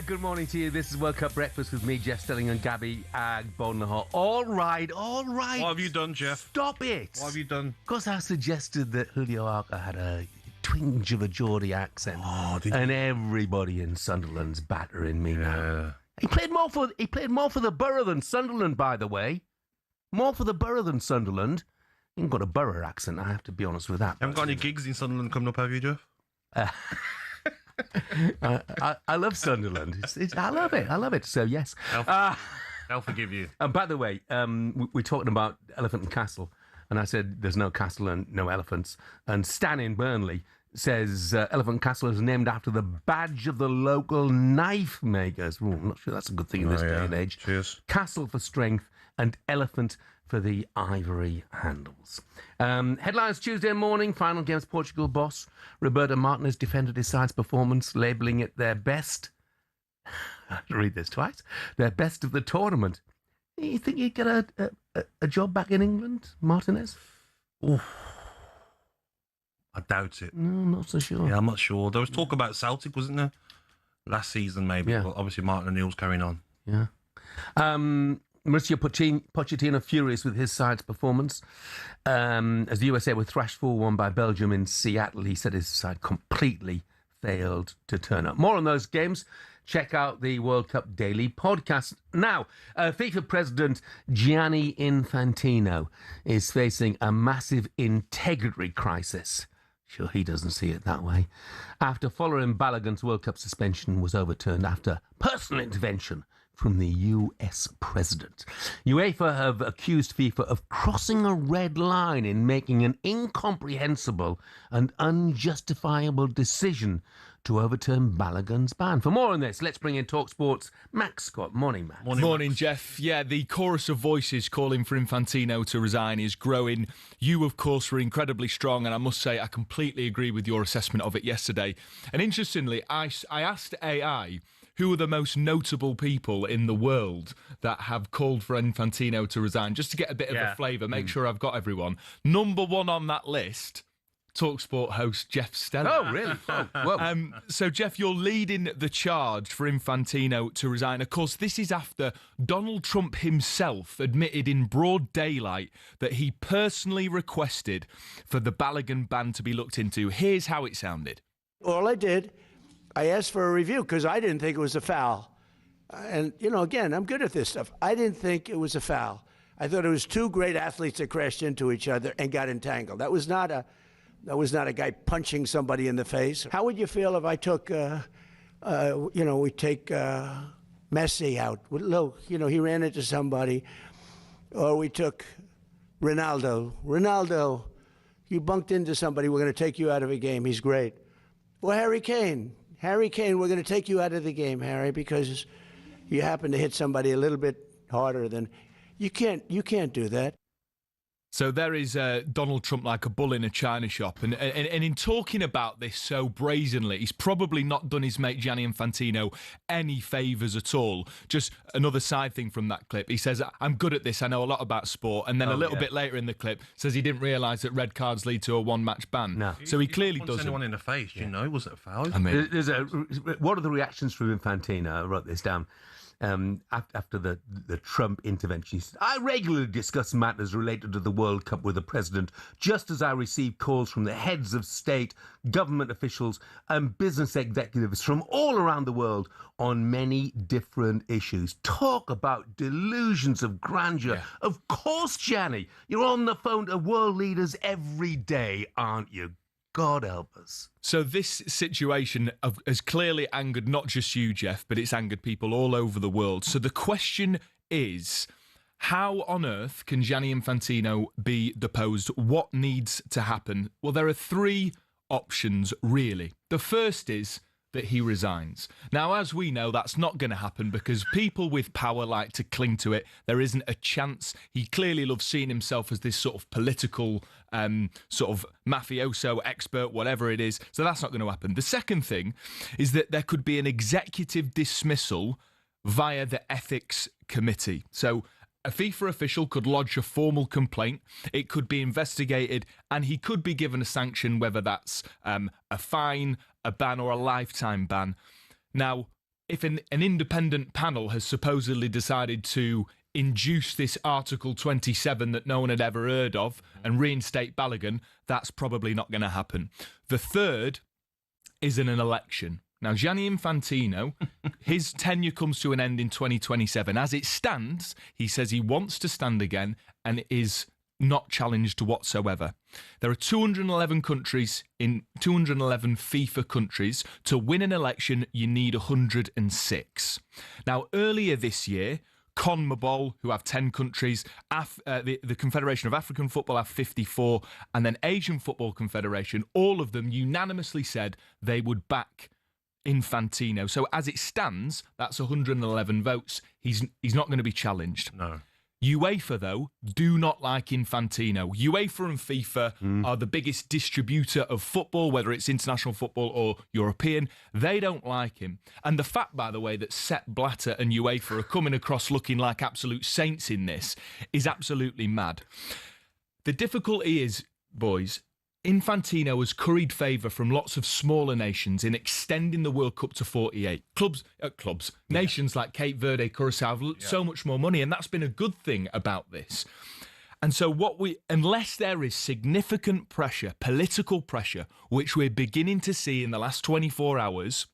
Good morning to you. This is World Cup Breakfast with me, Jeff Stelling, and Gabby Agbonlahor. All right. What have you done, Jeff? Stop it. What have you done? Because I suggested that Julio Arca had a twinge of a Geordie accent. And everybody in Sunderland's battering me now. He played more for the Borough than Sunderland, by the way. More for the Borough than Sunderland. He ain't got a Borough accent, I have to be honest with that. You haven't got any gigs in Sunderland coming up, have you, Jeff? I love Sunderland. I love it. So, yes. They'll forgive you. And by the way, we're talking about Elephant and Castle, and I said there's no castle and no elephants. And Stan in Burnley says Elephant Castle is named after the badge of the local knife makers. Ooh, I'm not sure that's a good thing in this day and age. Cheers. Castle for strength and elephant for the ivory handles. Headlines Tuesday morning, final games Portugal boss Roberto Martinez defended his side's performance, labelling it their best. I have to read this twice. Their best of the tournament. You think he'd get a job back in England, Martinez? Oof. I doubt it. No, I'm not so sure. Yeah, I'm not sure. There was talk about Celtic, wasn't there? Last season, maybe. Yeah. But obviously, Martin O'Neill's carrying on. Yeah. Mauricio Pochettino furious with his side's performance. As the USA were thrashed 4-1 by Belgium in Seattle, he said his side completely failed to turn up. More on those games. Check out the World Cup Daily podcast. Now, FIFA President Gianni Infantino is facing a massive integrity crisis. Sure, he doesn't see it that way. After following Balogun's World Cup suspension was overturned after personal intervention from the US president. UEFA have accused FIFA of crossing a red line in making an incomprehensible and unjustifiable decision to overturn Balogun's ban. For more on this, let's bring in talkSPORT's Max Scott. Morning, Max. Morning, Jeff. Yeah, the chorus of voices calling for Infantino to resign is growing. You, of course, were incredibly strong, and I must say I completely agree with your assessment of it yesterday. And interestingly, I asked AI who are the most notable people in the world that have called for Infantino to resign, just to get a bit of a flavour, make sure I've got everyone. Number one on that list, talkSPORT host Jeff Stelling. Oh, really? Whoa. So, Jeff, you're leading the charge for Infantino to resign. Of course, this is after Donald Trump himself admitted in broad daylight that he personally requested for the Balogun ban to be looked into. Here's how it sounded. All I did, I asked for a review because I didn't think it was a foul. And, again, I'm good at this stuff. I didn't think it was a foul. I thought it was two great athletes that crashed into each other and got entangled. That was not a guy punching somebody in the face. How would you feel if I took, we take Messi out? Look, he ran into somebody. Or we took Ronaldo. Ronaldo, you bunked into somebody, we're going to take you out of a game. He's great. Well, Harry Kane, we're going to take you out of the game, Harry, because you happen to hit somebody a little bit harder than... You can't do that. So there is Donald Trump like a bull in a china shop. And in talking about this so brazenly, he's probably not done his mate Gianni Infantino any favours at all. Just another side thing from that clip. He says, I'm good at this, I know a lot about sport. And then a little bit later in the clip, says he didn't realise that red cards lead to a one-match ban. No. So he clearly doesn't. Anyone in the face, was it a foul? I mean, what are the reactions from Infantino? I wrote this down. After the Trump intervention, he said, I regularly discuss matters related to the World Cup with the president, just as I receive calls from the heads of state, government officials and business executives from all around the world on many different issues. Talk about delusions of grandeur. Yeah. Of course, Gianni, you're on the phone to world leaders every day, aren't you? God help us. So this situation has clearly angered not just you, Jeff, but it's angered people all over the world. So the question is, how on earth can Gianni Infantino be deposed? What needs to happen? Well, there are three options, really. The first is that he resigns. Now, as we know, that's not going to happen because people with power like to cling to it. There isn't a chance. He clearly loves seeing himself as this sort of political, sort of mafioso expert, whatever it is. So that's not going to happen. The second thing is that there could be an executive dismissal via the ethics committee. So a FIFA official could lodge a formal complaint. It could be investigated and he could be given a sanction, whether that's a fine, a ban or a lifetime ban. Now, if an independent panel has supposedly decided to induce this Article 27 that no one had ever heard of and reinstate Balogun, that's probably not going to happen. The third is an election. Now, Gianni Infantino, his tenure comes to an end in 2027. As it stands, he says he wants to stand again and is not challenged whatsoever. There are 211 countries in 211 FIFA countries. To win an election, you need 106. Now, earlier this year, CONMEBOL, who have 10 countries, the Confederation of African Football have 54, and then Asian Football Confederation, all of them unanimously said they would back Infantino. So as it stands, that's 111 votes. He's not going to be challenged. No. UEFA, though, do not like Infantino. UEFA and FIFA are the biggest distributor of football, whether it's international football or European. They don't like him. And the fact, by the way, that Sepp Blatter and UEFA are coming across looking like absolute saints in this is absolutely mad. The difficulty is, boys, Infantino has curried favour from lots of smaller nations in extending the World Cup to 48. Nations like Cape Verde, Curacao have so much more money, and that's been a good thing about this. And so unless there is significant pressure, political pressure, which we're beginning to see in the last 24 hours,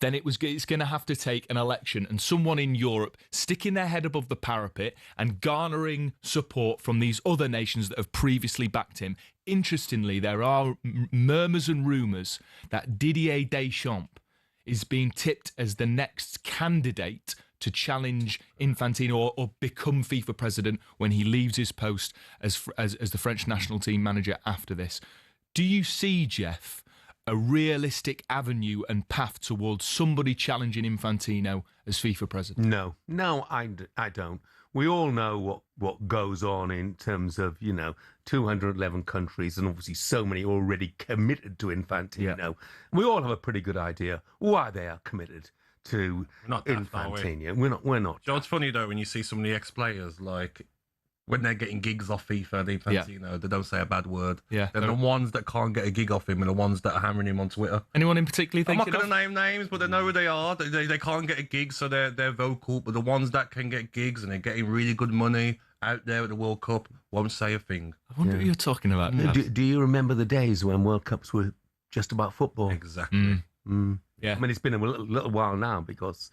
then it's going to have to take an election and someone in Europe sticking their head above the parapet and garnering support from these other nations that have previously backed him. Interestingly, there are murmurs and rumours that Didier Deschamps is being tipped as the next candidate to challenge Infantino or become FIFA president when he leaves his post as the French national team manager after this. Do you see, Jeff, a realistic avenue and path towards somebody challenging Infantino as FIFA president? No, I don't. We all know what goes on in terms of, 211 countries and obviously so many already committed to Infantino. Yeah. We all have a pretty good idea why they are committed to Infantino. We're not. You know, it's funny, though, when you see some of the ex-players, like, when they're getting gigs off FIFA, Infantino, they don't say a bad word. Yeah. They're the ones that can't get a gig off him and the ones that are hammering him on Twitter. Anyone in particular I'm thinking not going to name names, but they know who they are. They can't get a gig, so they're vocal. But the ones that can get gigs and they're getting really good money out there at the World Cup won't say a thing. I wonder what you're talking about. Do you remember the days when World Cups were just about football? Exactly. Yeah. I mean, it's been a little while now because,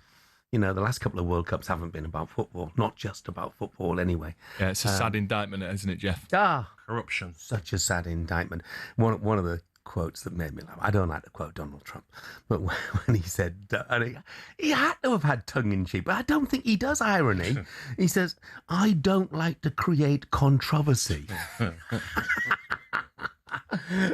the last couple of World Cups haven't been about football. Not just about football, anyway. Yeah, it's a sad indictment, isn't it, Jeff? Corruption. Such a sad indictment. One of the quotes that made me laugh. I don't like to quote Donald Trump, but when he said, he had to have had tongue-in-cheek, but I don't think he does irony. He says, "I don't like to create controversy."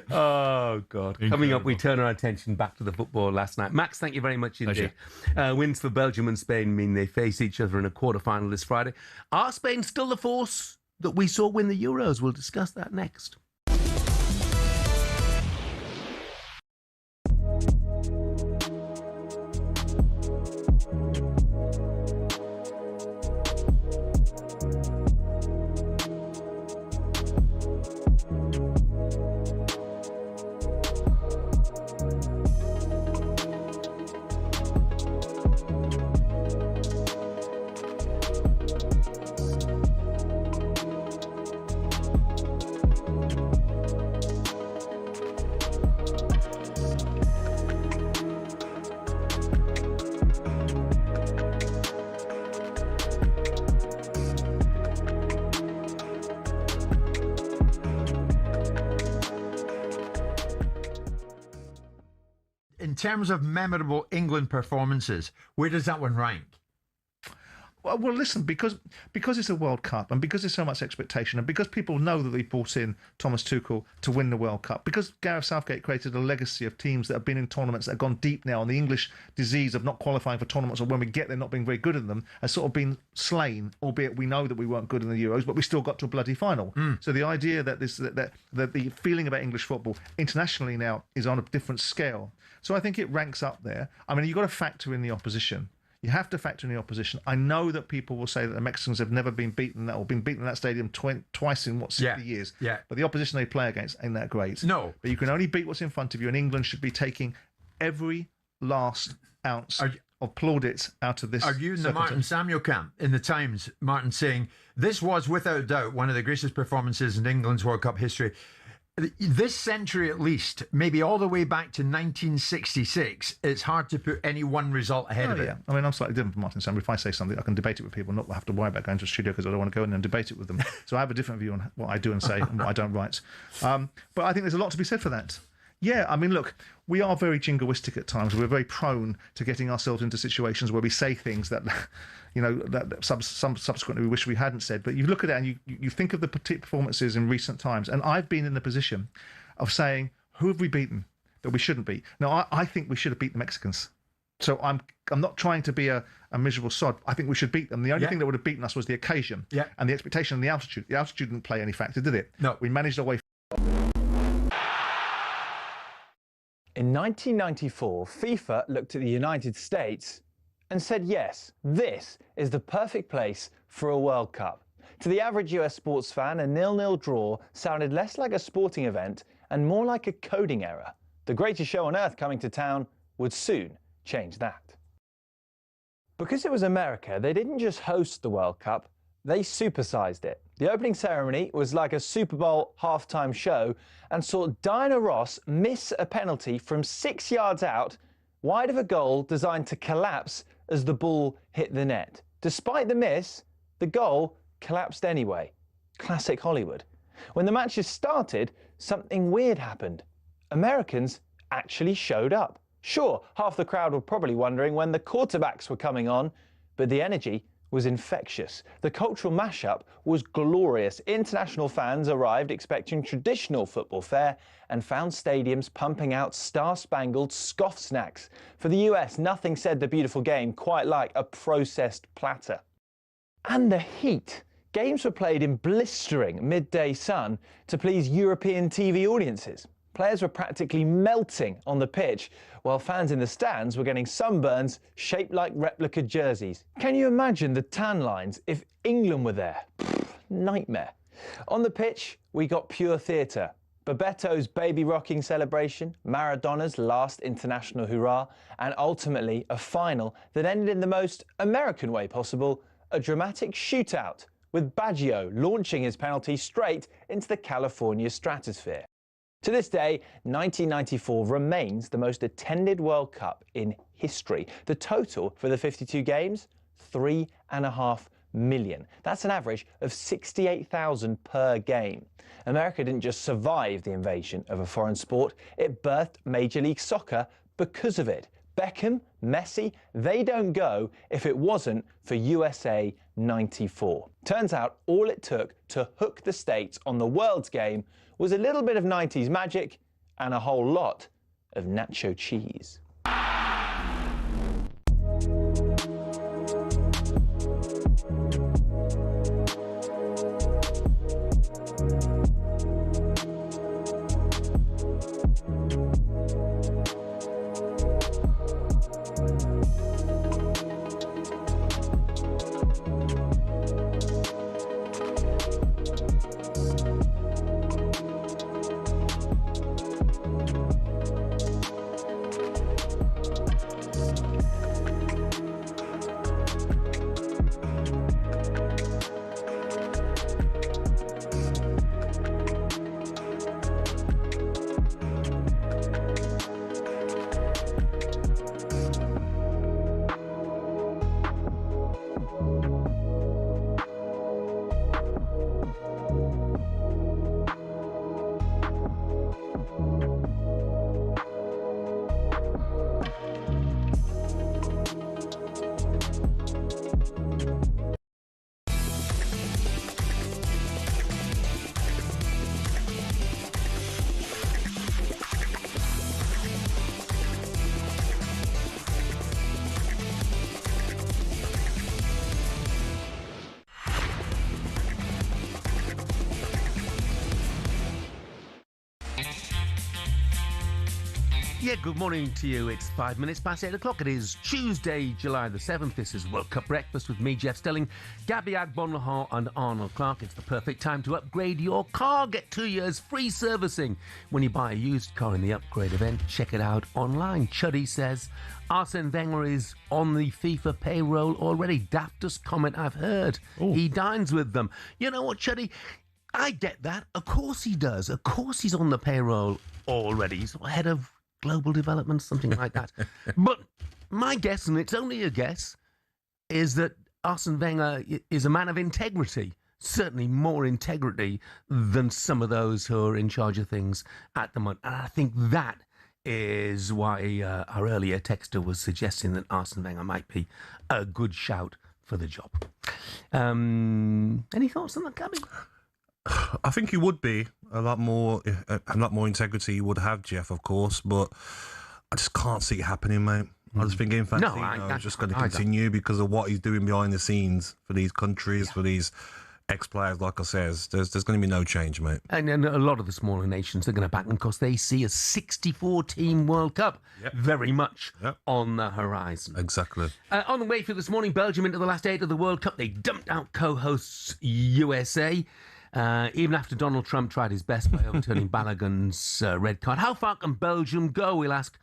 Oh, God. Incredible. Coming up, we turn our attention back to the football last night. Max, thank you very much indeed. Wins for Belgium and Spain mean they face each other in a quarter-final this Friday. Are Spain still the force that we saw win the Euros? We'll discuss that next. In terms of memorable England performances, where does that one rank? Well, listen, because it's a World Cup and because there's so much expectation and because people know that they brought in Thomas Tuchel to win the World Cup, because Gareth Southgate created a legacy of teams that have been in tournaments that have gone deep now, and the English disease of not qualifying for tournaments, or when we get there not being very good at them, has sort of been slain, albeit we know that we weren't good in the Euros, but we still got to a bloody final. So the idea that the feeling about English football internationally now is on a different scale. So I think it ranks up there. I mean, you've got to factor in the opposition. You have to factor in the opposition. I know that people will say that the Mexicans have never been beaten or been beaten in that stadium twice in 60 years. Yeah. But the opposition they play against ain't that great. No. But you can only beat what's in front of you, and England should be taking every last ounce of plaudits out of this. Are you in the Martin Samuel camp? In the Times, Martin saying, this was without doubt one of the greatest performances in England's World Cup history. This century at least, maybe all the way back to 1966, it's hard to put any one result ahead of it. I mean, I'm slightly different from Martin Samuel. If I say something, I can debate it with people, not have to worry about going to a studio because I don't want to go in and debate it with them. So I have a different view on what I do and say and what I don't write. But I think there's a lot to be said for that. Yeah, I mean, look, we are very jingoistic at times. We're very prone to getting ourselves into situations where we say things that, that subsequently we wish we hadn't said. But you look at it and you think of the performances in recent times, and I've been in the position of saying, who have we beaten that we shouldn't beat? Now, I think we should have beat the Mexicans. So I'm not trying to be a miserable sod. I think we should beat them. The only thing that would have beaten us was the occasion and the expectation and the altitude. The altitude didn't play any factor, did it? No. We managed our way. In 1994, FIFA looked at the United States and said, yes, this is the perfect place for a World Cup. To the average US sports fan, a 0-0 draw sounded less like a sporting event and more like a coding error. The greatest show on earth coming to town would soon change that. Because it was America, they didn't just host the World Cup, they supersized it. The opening ceremony was like a Super Bowl halftime show and saw Diana Ross miss a penalty from 6 yards out, wide of a goal designed to collapse as the ball hit the net. Despite the miss, the goal collapsed anyway. Classic Hollywood. When the matches started, something weird happened. Americans actually showed up. Sure, half the crowd were probably wondering when the quarterbacks were coming on, but the energy was infectious. The cultural mashup was glorious. International fans arrived expecting traditional football fare and found stadiums pumping out star-spangled scoff snacks. For the US, nothing said the beautiful game quite like a processed platter. And the heat. Games were played in blistering midday sun to please European TV audiences. Players were practically melting on the pitch, while fans in the stands were getting sunburns shaped like replica jerseys. Can you imagine the tan lines if England were there? Nightmare. On the pitch, we got pure theatre. Babetto's baby rocking celebration, Maradona's last international hurrah, and ultimately a final that ended in the most American way possible, a dramatic shootout, with Baggio launching his penalty straight into the California stratosphere. To this day, 1994 remains the most attended World Cup in history. The total for the 52 games, 3.5 million. That's an average of 68,000 per game. America didn't just survive the invasion of a foreign sport, it birthed Major League Soccer because of it. Beckham, Messi, they don't go if it wasn't for USA 94. Turns out all it took to hook the States on the world's game was a little bit of 90s magic and a whole lot of nacho cheese. Yeah, good morning to you. It's 5 minutes past 8 o'clock. It is Tuesday, July the 7th. This is World Cup Breakfast with me, Jeff Stelling, Gabby Agbonlahor and Arnold Clark. It's the perfect time to upgrade your car. Get 2 years free servicing when you buy a used car in the upgrade event. Check it out online. Chuddy says Arsene Wenger is on the FIFA payroll already. Daftest comment I've heard. Ooh. He dines with them. You know what, Chuddy? I get that. Of course he does. Of course he's on the payroll already. He's head of global development, something like that. But my guess, and it's only a guess, is that Arsene Wenger is a man of integrity, certainly more integrity than some of those who are in charge of things at the moment. And I think that is why our earlier texter was suggesting that Arsene Wenger might be a good shout for the job. Any thoughts on that, Gabby? I think he would be a lot more integrity he would have, Jeff, of course, but I just can't see it happening, mate. I just think Infantino is just going to continue because of what he's doing behind the scenes for these countries, for these ex-players, like I says. There's going to be no change, mate. And a lot of the smaller nations are going to back them because they see a 64-team World Cup very much on the horizon. Exactly. On the way through this morning, Belgium into the last 8 of the World Cup. They dumped out co-hosts USA. Even after Donald Trump tried his best by overturning Balogun's red card. How far can Belgium go? We'll ask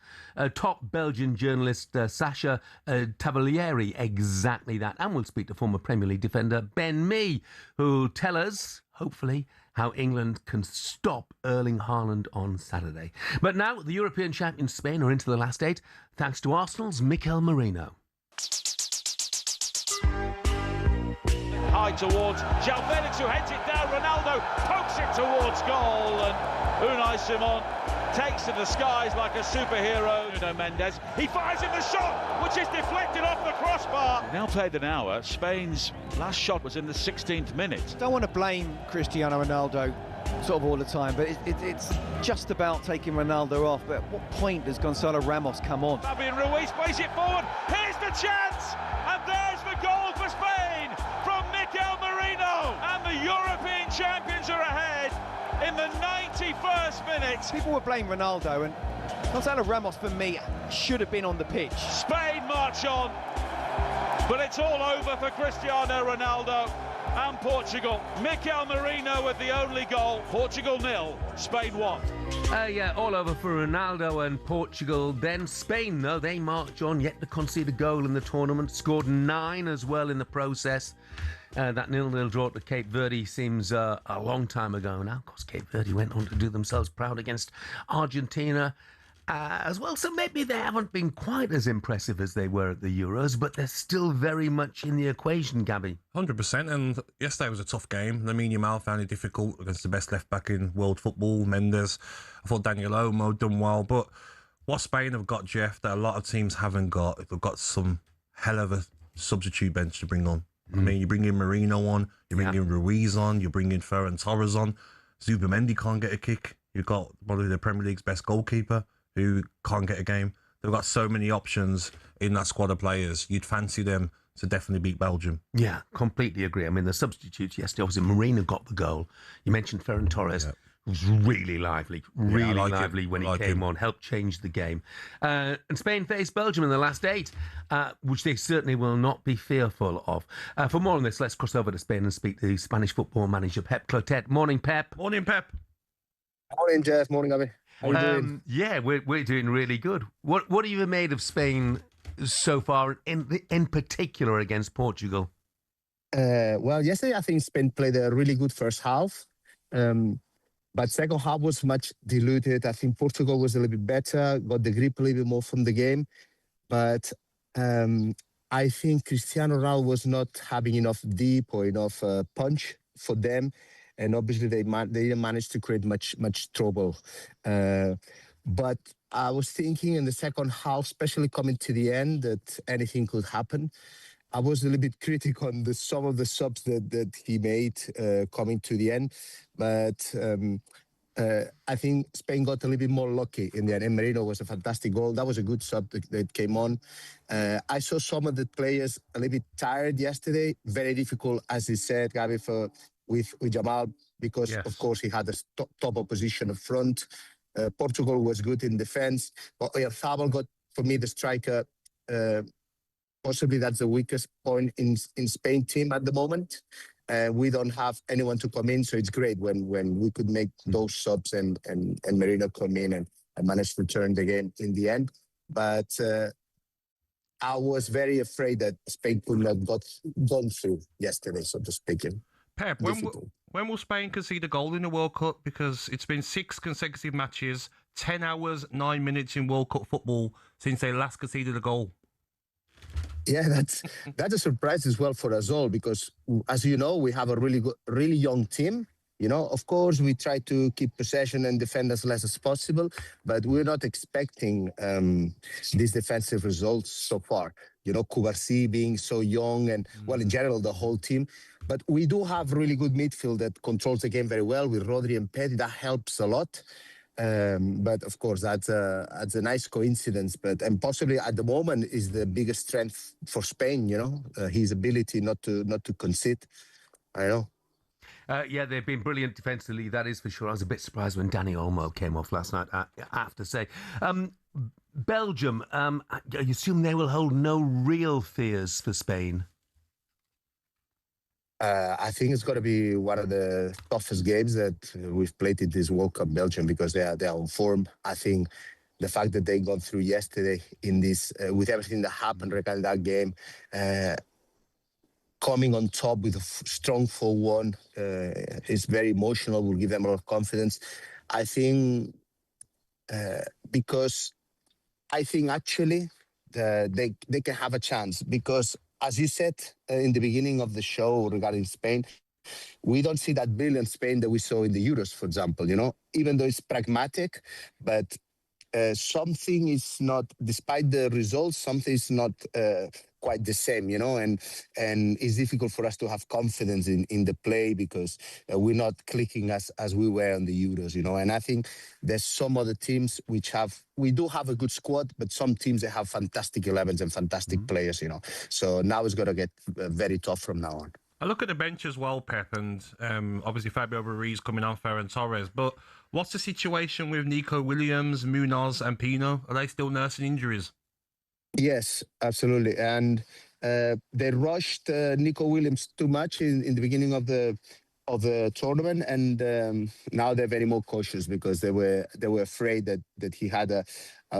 top Belgian journalist Sacha Tavolieri exactly that. And we'll speak to former Premier League defender Ben Mee, who'll tell us, hopefully, how England can stop Erling Haaland on Saturday. But now, the European champions Spain are into the last 8, thanks to Arsenal's Mikel Merino. High towards João Felix, who heads it down. Ronaldo pokes it towards goal, and Unai Simon takes to the skies like a superhero. Nuno Mendes, he fires in the shot, which is deflected off the crossbar. We've now played an hour. Spain's last shot was in the 16th minute. Don't want to blame Cristiano Ronaldo sort of all the time, but it's just about taking Ronaldo off. But at what point does Gonzalo Ramos come on? Fabian Ruiz plays it forward. Here's the chance, and there's the goal for Spain from Mikel Merino, and the European champions are ahead in the 91st minute. People will blame Ronaldo, and Gonzalo Ramos, for me, should have been on the pitch. Spain march on, but it's all over for Cristiano Ronaldo and Portugal. Mikel Merino with the only goal. Portugal 0, Spain 1. All over for Ronaldo and Portugal. Then Spain, though, they march on, yet to concede a goal in the tournament. Scored 9 as well in the process. That 0-0 draw to Cape Verde seems a long time ago now. Of course, Cape Verde went on to do themselves proud against Argentina as well. So maybe they haven't been quite as impressive as they were at the Euros, but they're still very much in the equation, Gabby. 100%. And yesterday was a tough game. Lamine Yamal found it difficult against the best left-back in world football, Mendes. I thought Daniel Olmo done well. But what Spain have got, Jeff, that a lot of teams haven't got, they've got some hell of a substitute bench to bring on. I mean, you bring in Marino on, you bring in Ruiz on, you bring in Ferran Torres on. Zubamendi can't get a kick. You've got one of the Premier League's best goalkeeper who can't get a game. They've got so many options in that squad of players. You'd fancy them to definitely beat Belgium. Yeah, completely agree. I mean, the substitutes yesterday, obviously, Marino got the goal. You mentioned Ferran Torres. Who was really lively, lively when he came on, helped change the game. And Spain faced Belgium in the last 8, which they certainly will not be fearful of. For more on this, let's cross over to Spain and speak to the Spanish football manager, Pep Clotet. Morning, Pep. Morning, Pep. Morning, Jeff. Morning, Gabby. How are you doing? Yeah, we're doing really good. What have you made of Spain so far, in particular against Portugal? Well, yesterday I think Spain played a really good first half. But second half was much diluted. I think Portugal was a little bit better, got the grip a little bit more from the game. But I think Cristiano Ronaldo was not having enough deep or enough punch for them. And obviously they didn't manage to create much trouble. But I was thinking in the second half, especially coming to the end, that anything could happen. I was a little bit critical on some of the subs that he made coming to the end. But I think Spain got a little bit more lucky in the end. And Merino was a fantastic goal. That was a good sub that came on. I saw some of the players a little bit tired yesterday. Very difficult, as he said, Gabby, with Jamal, because, of course, he had a top opposition up front. Portugal was good in defense. But Oyarzabal got, for me, the striker. Possibly that's the weakest point in Spain team at the moment. We don't have anyone to come in, so it's great when we could make those subs and Merino come in and manage to turn the game in the end. But I was very afraid that Spain could not gone through yesterday, so to speak. Pep, when will Spain concede a goal in the World Cup? Because it's been 6 consecutive matches, 10 hours, 9 minutes in World Cup football since they last conceded a goal. Yeah, that's a surprise as well for us all, because as you know, we have a really young team. You know, of course, we try to keep possession and defend as less as possible, but we're not expecting these defensive results so far. You know, Kubarsi being so young and, well, in general, the whole team. But we do have really good midfield that controls the game very well with Rodri and Pedri. That helps a lot. But of course, that's a nice coincidence. And possibly at the moment is the biggest strength for Spain. You know, his ability not to concede. I know. Yeah, they've been brilliant defensively, that is for sure. I was a bit surprised when Dani Olmo came off last night, I have to say. Belgium, I assume they will hold no real fears for Spain. I think it's going to be one of the toughest games that we've played in this World Cup, Belgium, because they are on form. I think the fact that they got through yesterday in this, with everything that happened regarding that game, coming on top with a strong 4-1 is very emotional, will give them a lot of confidence. I think because I think actually they can have a chance, because as you said in the beginning of the show regarding Spain, we don't see that brilliant Spain that we saw in the Euros, for example, you know, even though it's pragmatic, but something is not, despite the results, something is not quite the same, you know, and it's difficult for us to have confidence in the play because we're not clicking as we were on the Euros, you know. And I think there's some other teams we do have a good squad, but some teams that have fantastic 11s and fantastic players, you know. So now it's going to get very tough from now on. I look at the bench as well, Pep, and obviously Fabio Ruiz coming on, Ferran Torres, but what's the situation with Nico Williams, Munoz and Pino? Are they still nursing injuries? Yes, absolutely. And they rushed Nico Williams too much in the beginning of the tournament, and now they're very more cautious because they were afraid that he had a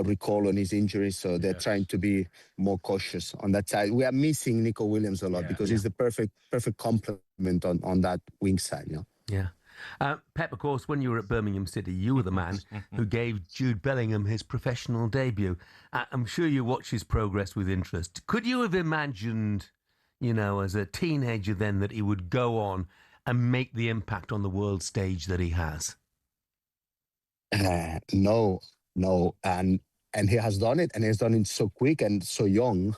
recall on his injury, so they're trying to be more cautious on that side. We are missing Nico Williams a lot because he's the perfect complement on that wing side, you know. Yeah. Pep, of course, when you were at Birmingham City, you were the man who gave Jude Bellingham his professional debut. I'm sure you watched his progress with interest. Could you have imagined, you know, as a teenager then, that he would go on and make the impact on the world stage that he has? No. And he has done it, and he's done it so quick and so young.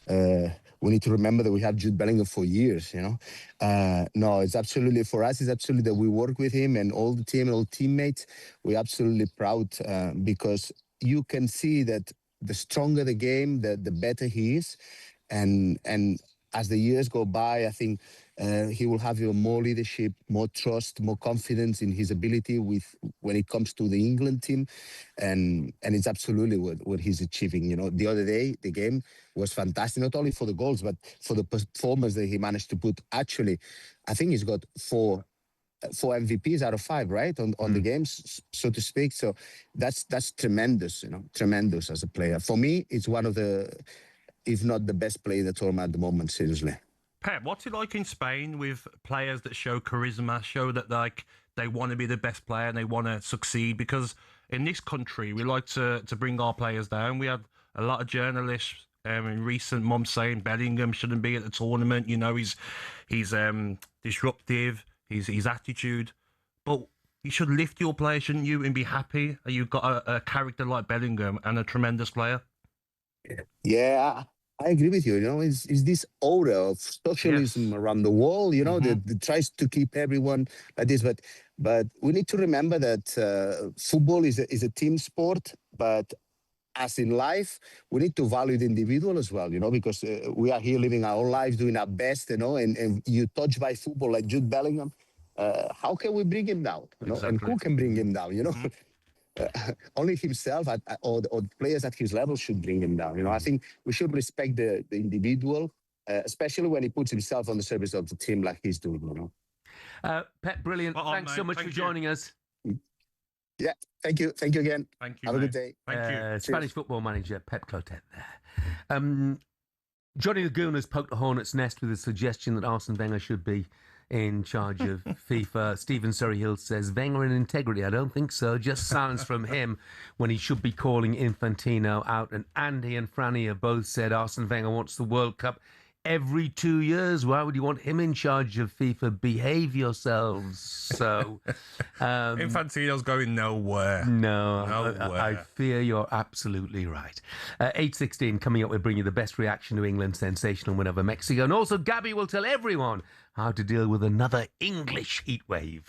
We need to remember that we have Jude Bellingham for years, you know. No, it's absolutely, for us, it's absolutely that we work with him and all the team and all teammates. We're absolutely proud because you can see that the stronger the game, the better he is. And as the years go by, I think he will have even more leadership, more trust, more confidence in his ability when it comes to the England team, and it's absolutely what he's achieving. You know, the other day the game was fantastic, not only for the goals but for the performance that he managed to put. Actually, I think he's got four MVPs out of 5, right, on the games, so to speak. So that's tremendous, you know, tremendous as a player. For me, it's one of the, if not the best player in the tournament at the moment, seriously. Pep, what's it like in Spain with players that show charisma, show that they want to be the best player and they want to succeed? Because in this country, we like to bring our players down. We had a lot of journalists in recent months saying Bellingham shouldn't be at the tournament. You know, he's disruptive, his attitude. But you should lift your player, shouldn't you, and be happy that you've got a character like Bellingham and a tremendous player? Yeah, I agree with you. You know, it's this aura of socialism around the world, you know, that tries to keep everyone like this. But we need to remember that football is a team sport, but as in life, we need to value the individual as well, you know, because we are here living our own lives, doing our best, you know, and you touched by football like Jude Bellingham, how can we bring him down? You know? Exactly. And who can bring him down, you know? only himself or the players at his level should bring him down. I think we should respect the individual, especially when he puts himself on the service of the team like he's doing. Pep, brilliant. Thanks so much for joining us. Yeah, thank you. Thank you again. Thank you. Have a good day. Thank you. Spanish football manager Pep Clotet there. Johnny Laguna has poked the hornet's nest with a suggestion that Arsene Wenger should be in charge of FIFA. Stephen Surreyhill says, Wenger in integrity? I don't think so. Just silence from him when he should be calling Infantino out. And Andy and Franny have both said Arsene Wenger wants the World Cup every 2 years. Why would you want him in charge of FIFA? Behave yourselves. So Infantino's going nowhere. No, I fear you're absolutely right. 8:16 coming up, we'll bring you the best reaction to England's sensational win over Mexico, and also Gabby will tell everyone how to deal with another English heatwave.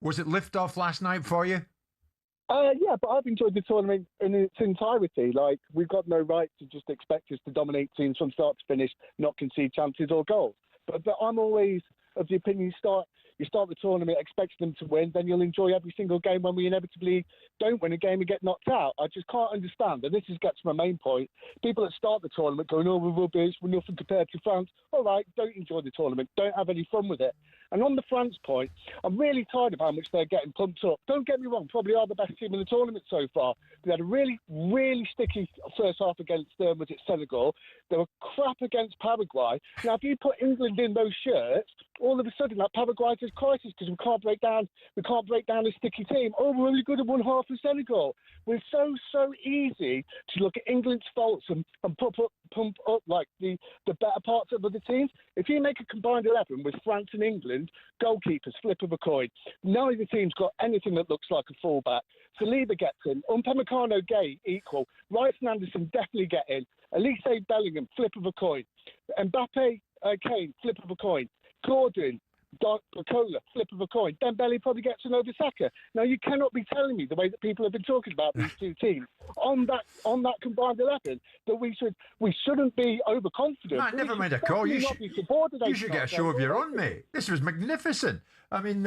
Was it lift-off last night for you? Yeah, but I've enjoyed the tournament in its entirety. Like, we've got no right to just expect us to dominate teams from start to finish, not concede chances or goals. But I'm always of the opinion you start the tournament expecting them to win, then you'll enjoy every single game when we inevitably don't win a game and get knocked out. I just can't understand, and this gets to my main point. People that start the tournament going, oh, we're rubbish, we're nothing compared to France. All right, don't enjoy the tournament, don't have any fun with it. And on the France point, I'm really tired of how much they're getting pumped up. Don't get me wrong, probably are the best team in the tournament so far. They had a really, really sticky first half against Senegal. They were crap against Paraguay. Now, if you put England in those shirts, all of a sudden that Paraguay is crisis because we can't break down a sticky team. Oh, we're only good at one half of Senegal. We're so easy to look at England's faults and pump up like the better parts of other teams. If you make a combined 11 with France and England, goalkeepers, flip of a coin. Neither team's got anything that looks like a fullback. Saliba gets in. Upamecano, Gay, equal. Rice and Anderson definitely get in. Elise Bellingham, flip of a coin. Mbappe, Kane, flip of a coin. Gordon, Cola, flip of a coin. Dembele probably gets an over Saka. Now, you cannot be telling me the way that people have been talking about these two teams on that combined 11 that we shouldn't be overconfident. Man, never mind a call. You should get a show of your own, mate. This was magnificent. I mean,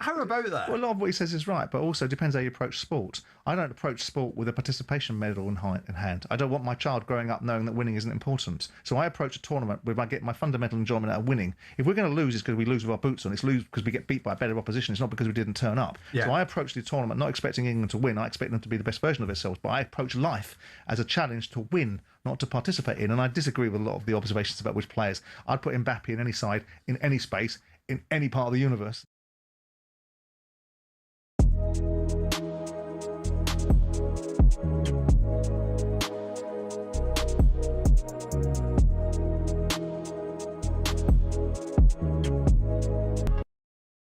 how about that? Well, a lot of what he says is right, but also depends how you approach sport. I don't approach sport with a participation medal in hand. I don't want my child growing up knowing that winning isn't important. So I approach a tournament where I get my fundamental enjoyment out of winning. If we're going to lose, it's because we lose with our boots on. It's lose because we get beat by a better opposition. It's not because we didn't turn up. Yeah. So I approach the tournament not expecting England to win. I expect them to be the best version of themselves. But I approach life as a challenge to win, not to participate in. And I disagree with a lot of the observations about which players. I'd put Mbappe in any side, in any space, in any part of the universe.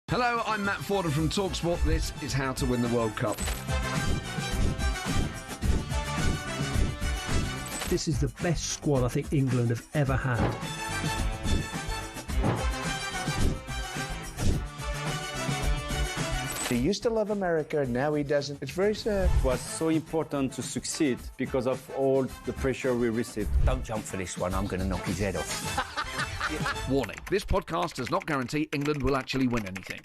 Hello, I'm Matt Forden from talkSPORT. This is How to Win the World Cup. This is the best squad I think England have ever had. He used to love America, now he doesn't. It's very sad. It was so important to succeed because of all the pressure we received. Don't jump for this one, I'm going to knock his head off. Warning, this podcast does not guarantee England will actually win anything.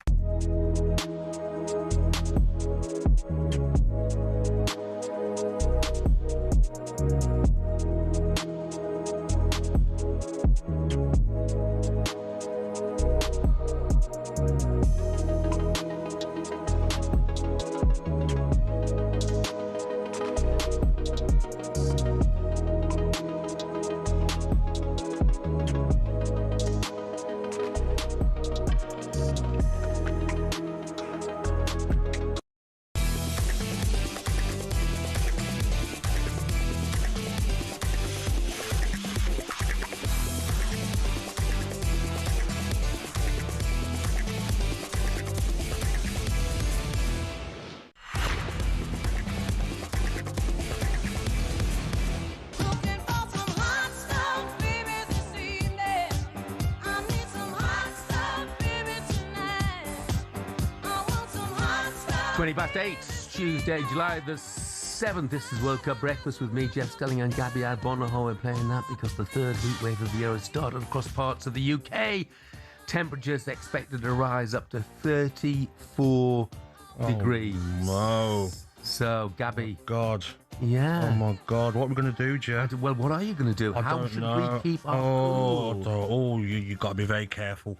8:20, Tuesday, July the 7th. This is World Cup Breakfast with me, Jeff Stelling, and Gabby Agbonlahor. We're playing that because the third heat wave of the year has started across parts of the UK. Temperatures expected to rise up to 34 degrees. No. So, Gabby. Oh, God. Yeah. Oh, my God. What are we going to do, Jeff? Well, what are you going to do? How should we keep our cool? You got to be very careful.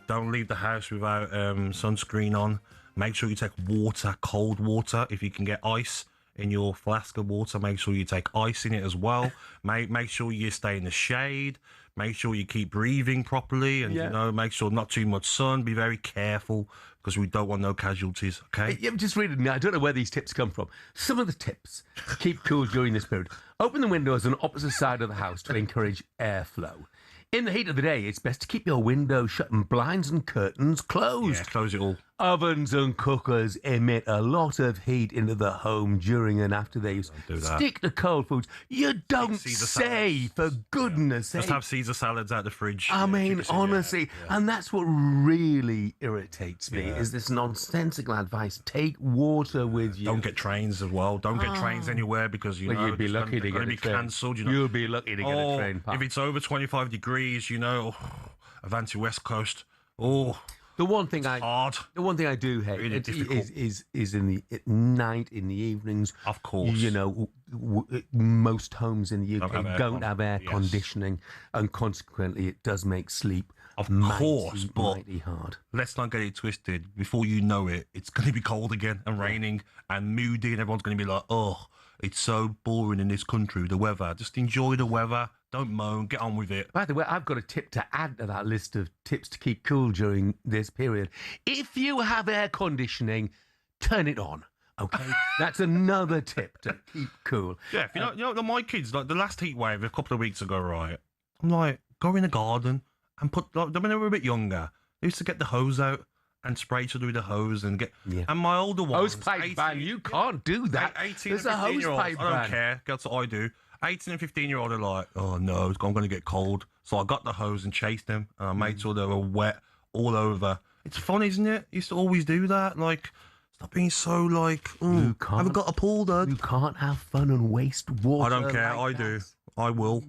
Don't leave the house without sunscreen on. Make sure you take water, cold water. If you can get ice in your flask of water, make sure you take ice in it as well. Make sure you stay in the shade. Make sure you keep breathing properly, and make sure not too much sun. Be very careful because we don't want no casualties. Okay. I'm just reading. I don't know where these tips come from. Some of the tips to keep cool during this period: open the windows on the opposite side of the house to encourage airflow. In the heat of the day, it's best to keep your windows shut and blinds and curtains closed. Yeah, close it all. Ovens and cookers emit a lot of heat into the home during and after they use. Stick to cold foods. You don't say, for goodness sake. Just have Caesar salads out the fridge. I mean, honestly, and that's what really irritates me, is this nonsensical advice. Take water with you. Don't get trains as well. Don't get trains anywhere because, you'd be lucky to get a train. Cancelled. You'll be lucky to get a train, pal. If it's over 25 degrees, Avanti West Coast. The one thing I do hate really is at night, in the evenings. Of course, most homes in the UK don't have air conditioning, and consequently, it does make sleep. Mighty hard. Let's not get it twisted. Before you know it, it's going to be cold again and raining and moody, and everyone's going to be like, "Oh, it's so boring in this country. The weather. Just enjoy the weather. Don't moan. Get on with it." By the way, I've got a tip to add to that list of tips to keep cool during this period. If you have air conditioning, turn it on. Okay, that's another tip to keep cool. Yeah, my kids, like the last heat wave a couple of weeks ago, right? I'm like, go in the garden and put. When they were a bit younger, they used to get the hose out and spray each other with the hose and get. Yeah. And my older ones, hose pipe ban. You can't do that. 18 There's and a hose 15-year-olds, pipe ban. I don't care. That's what I do. 18 and 15-year-old are like, oh no, I'm going to get cold. So I got the hose and chased them, and I made sure they were wet all over. It's fun, isn't it? I used to always do that. Like, stop being so like, I haven't got a pool, Dad. You can't have fun and waste water. I don't care. I do. I will.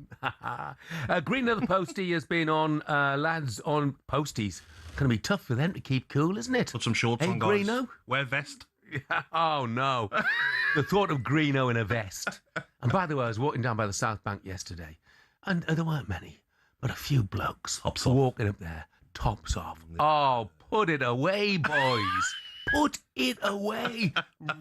Green of the Postie has been on, lads on Posties. Going to be tough for them to keep cool, isn't it? Put some shorts on, guys. Greeno? Wear vest. Oh, no. The thought of Greeno in a vest. And by the way, I was walking down by the South Bank yesterday, and there weren't many, but a few blokes walking up there, tops off. Oh, put it away, boys. Put it away.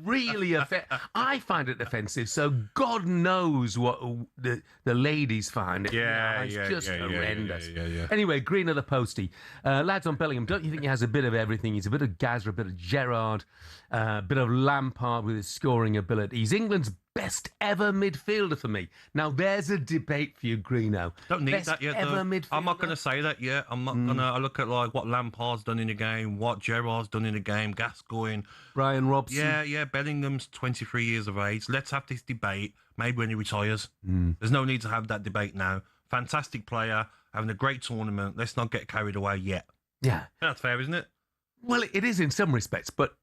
Really offensive. I find it offensive, so God knows what the ladies find it. It's just horrendous. Yeah. Anyway, Green of the Postie. Lads on Bellingham, don't you think he has a bit of everything? He's a bit of Gazza, a bit of Gerrard, a bit of Lampard with his scoring ability. He's England's best ever midfielder for me. Now, there's a debate for you, Greeno. Don't need best that yet, ever though. midfielder? I'm not going to say that yet. I'm not going to. I look at like what Lampard's done in the game, what Gerrard's done in the game, Gascoigne, Brian Robson. Yeah. Bellingham's 23 years of age. Let's have this debate maybe when he retires. There's no need to have that debate now. Fantastic player, having a great tournament. Let's not get carried away yet. Yeah. That's fair, isn't it? Well, it is in some respects, but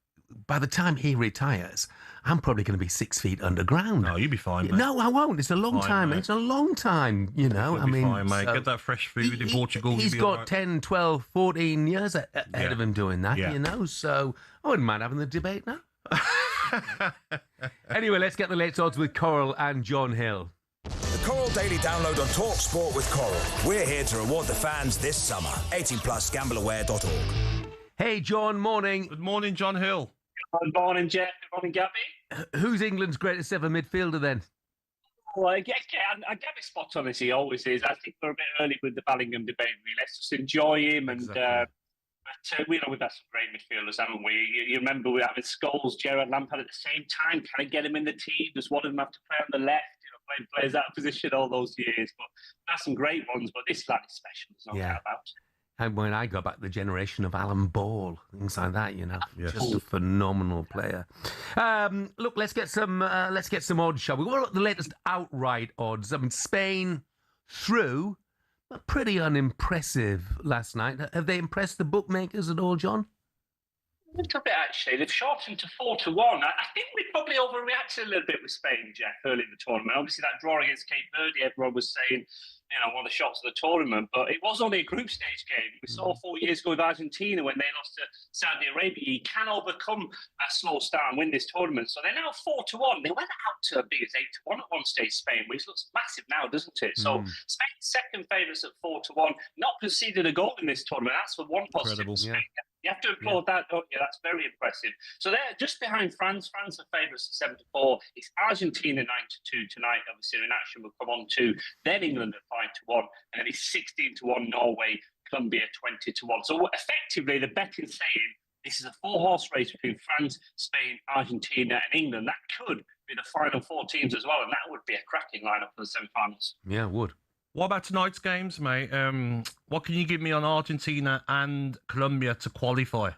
by the time he retires, I'm probably going to be 6 feet underground. No, you'll be fine, mate. No, I won't. It's a long time. Mate. It's a long time, You'll be fine, mate. Get that fresh food in Portugal. He's got 10, 12, 14 years ahead of him doing that, so I wouldn't mind having the debate now. Anyway, let's get the late odds with Coral and John Hill. The Coral Daily Download on talkSPORT with Coral. We're here to reward the fans this summer. 18 plus, gambleaware.org. Hey, John, morning. Good morning, John Hill. Good morning, Jeff. Good morning, Gabby. Who's England's greatest ever midfielder then? Well, I Gabby spot on as he always is. I think we're a bit early with the Bellingham debate. Really. Let's just enjoy him. Exactly. But we've had some great midfielders, haven't we? You remember we having Scholes, Gerrard, Lampard at the same time. Can I get him in the team? Does one of them have to play on the left? Playing players out of position all those years. But that's some great ones. But this lad is special. There's no doubt about it. And when I go back, the generation of Alan Ball, things like that, just a phenomenal player. Look, let's get some odds, shall we? What are the latest outright odds? I mean, Spain through, but pretty unimpressive last night. Have they impressed the bookmakers at all, John? little bit, actually. They've shortened to 4-1. I think we probably overreacted a little bit with Spain, Jeff, early in the tournament. Obviously, that draw against Cape Verde, everyone was saying, one of the shots of the tournament, but it was only a group stage game. We saw 4 years ago with Argentina when they lost to Saudi Arabia. You can overcome a slow start and win this tournament. So they're now 4-1. They went out to as big as 8-1 at one stage, Spain, which looks massive now, doesn't it? So Spain's second favourites at 4-1, not conceded a goal in this tournament. That's for one positive. Incredible. You have to applaud that, don't you? That's very impressive. So they're just behind France. France are favourites at 7-4. It's Argentina 9-2 tonight. Obviously, in action will come on to. Then England at 5-1, and then it's 16-1 Norway, Colombia 20-1. So effectively, the betting saying this is a 4-horse race between France, Spain, Argentina, and England. That could be the final 4 teams as well, and that would be a cracking lineup for the semi-finals. Yeah, it would. What about tonight's games, mate? What can you give me on Argentina and Colombia to qualify?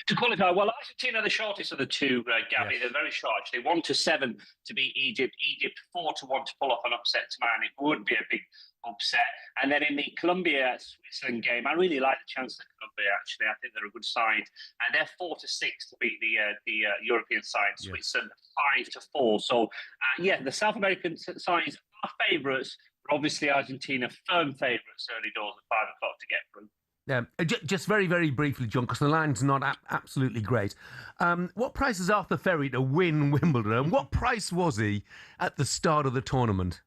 To qualify, well, Argentina are the shortest of the two, Gabby. Yes. They're very short, actually. 1-7 to beat Egypt. Egypt 4-1 to pull off an upset tomorrow. It would be a big upset. And then in the Colombia-Switzerland game, I really like the chance of Colombia, actually. I think they're a good side. And they're 4-6 to beat the European side, Switzerland 5-4. So, the South American sides are favourites. Obviously, Argentina, firm favourites early doors at 5 o'clock to get through. Yeah, just very, very briefly, John, because the line's not absolutely great. What price is Arthur Ferry to win Wimbledon? And what price was he at the start of the tournament?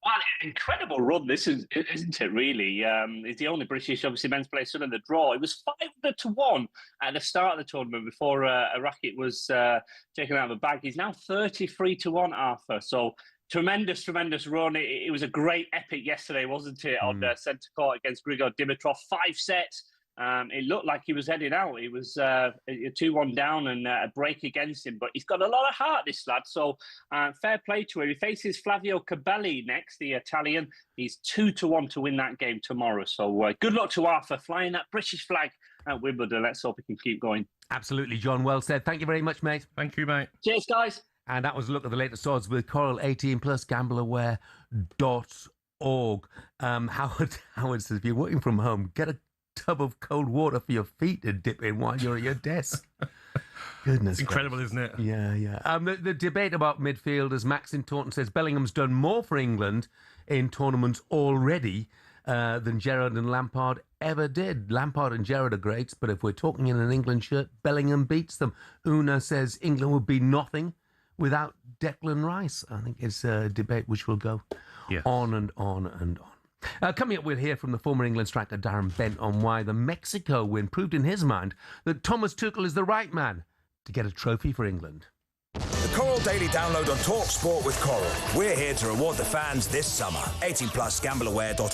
Well, incredible run, this is, isn't it, really? He's the only British, obviously, men's player still in the draw. It was 5-1 at the start of the tournament before a racket was taken out of the bag. He's now 33-1, Arthur. So, tremendous run. It was a great epic yesterday, wasn't it, on centre court against Grigor Dimitrov. 5 sets. It looked like he was heading out. It was a 2-1 down and a break against him. But he's got a lot of heart, this lad. So fair play to him. He faces Flavio Cabelli next, the Italian. He's 2-1 to win that game tomorrow. So good luck to Arthur flying that British flag at Wimbledon. Let's hope he can keep going. Absolutely, John. Well said. Thank you very much, mate. Thank you, mate. Cheers, guys. And that was a look at the latest odds with Coral 18 plus gambleaware.org. Howard says, if you're working from home, get a tub of cold water for your feet to dip in while you're at your desk. Goodness. It's incredible, isn't it? Yeah. The debate about midfielders, Max in Taunton says Bellingham's done more for England in tournaments already than Gerrard and Lampard ever did. Lampard and Gerrard are greats, but if we're talking in an England shirt, Bellingham beats them. Una says England would be nothing without Declan Rice. I think it's a debate which will go on and on and on. Coming up, we'll hear from the former England striker Darren Bent on why the Mexico win proved in his mind that Thomas Tuchel is the right man to get a trophy for England. The Coral Daily Download on talkSPORT with Coral. We're here to reward the fans this summer. 18 plus gambleaware.org.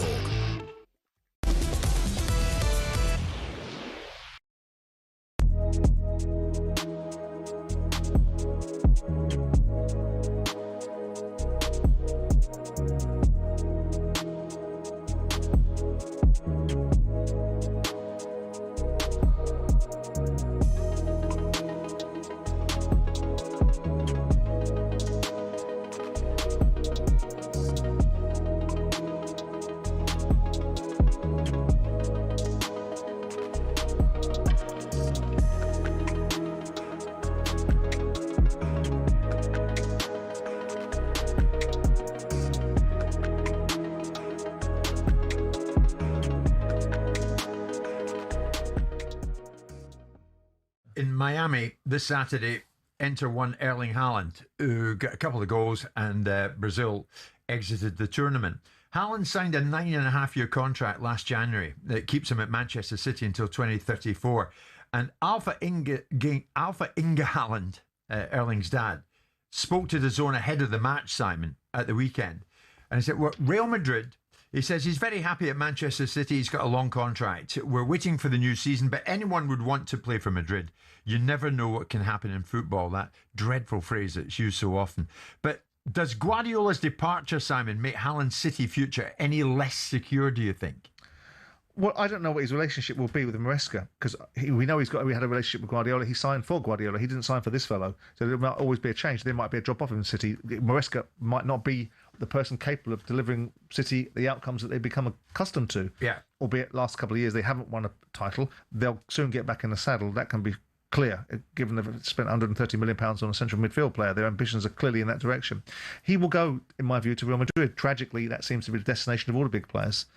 In Miami this Saturday, Inter won Erling Haaland, who got a couple of goals, and Brazil exited the tournament. Haaland signed a 9.5-year contract last January that keeps him at Manchester City until 2034. And Alpha Inge Haaland, Erling's dad, spoke to the Zone ahead of the match, Simon, at the weekend. And he said, well, Real Madrid, he says he's very happy at Manchester City. He's got a long contract. We're waiting for the new season, but anyone would want to play for Madrid. You never know what can happen in football, that dreadful phrase that's used so often. But does Guardiola's departure, Simon, make Haaland's City future any less secure, do you think? Well, I don't know what his relationship will be with Maresca, because we know we had a relationship with Guardiola. He signed for Guardiola. He didn't sign for this fellow. So there might always be a change. There might be a drop-off in City. Maresca might not be the person capable of delivering City the outcomes that they've become accustomed to. Yeah. Albeit last couple of years they haven't won a title. They'll soon get back in the saddle. That can be clear, given they've spent £130 million on a central midfield player. Their ambitions are clearly in that direction. He will go, in my view, to Real Madrid. Tragically, that seems to be the destination of all the big players.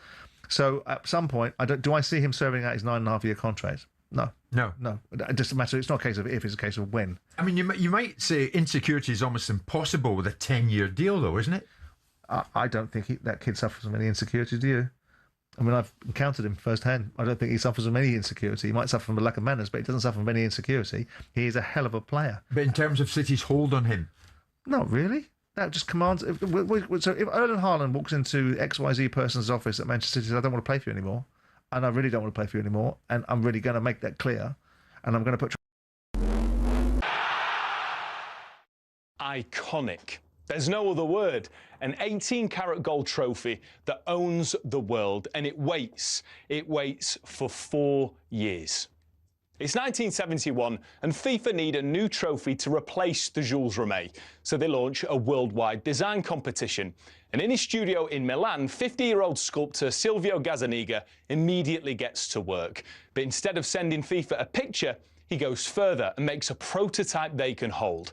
So at some point, do I see him serving out his 9.5-year contract? No. It doesn't matter. It's not a case of if, it's a case of when. I mean, you might say insecurity is almost impossible with a 10-year deal, though, isn't it? I don't think that kid suffers from any insecurities, do you? I mean, I've encountered him firsthand. I don't think he suffers from any insecurity. He might suffer from a lack of manners, but he doesn't suffer from any insecurity. He is a hell of a player. But in terms of City's hold on him? Not really. That just commands... So if Erling Haaland walks into XYZ person's office at Manchester City and says, I don't want to play for you anymore, and I really don't want to play for you anymore, and I'm really going to make that clear, and I'm going to put... Iconic. There's no other word. An 18-carat gold trophy that owns the world, and it waits. It waits for 4 years. It's 1971, and FIFA need a new trophy to replace the Jules Rimet, so they launch a worldwide design competition. And in his studio in Milan, 50-year-old sculptor Silvio Gazzaniga immediately gets to work. But instead of sending FIFA a picture, he goes further and makes a prototype they can hold.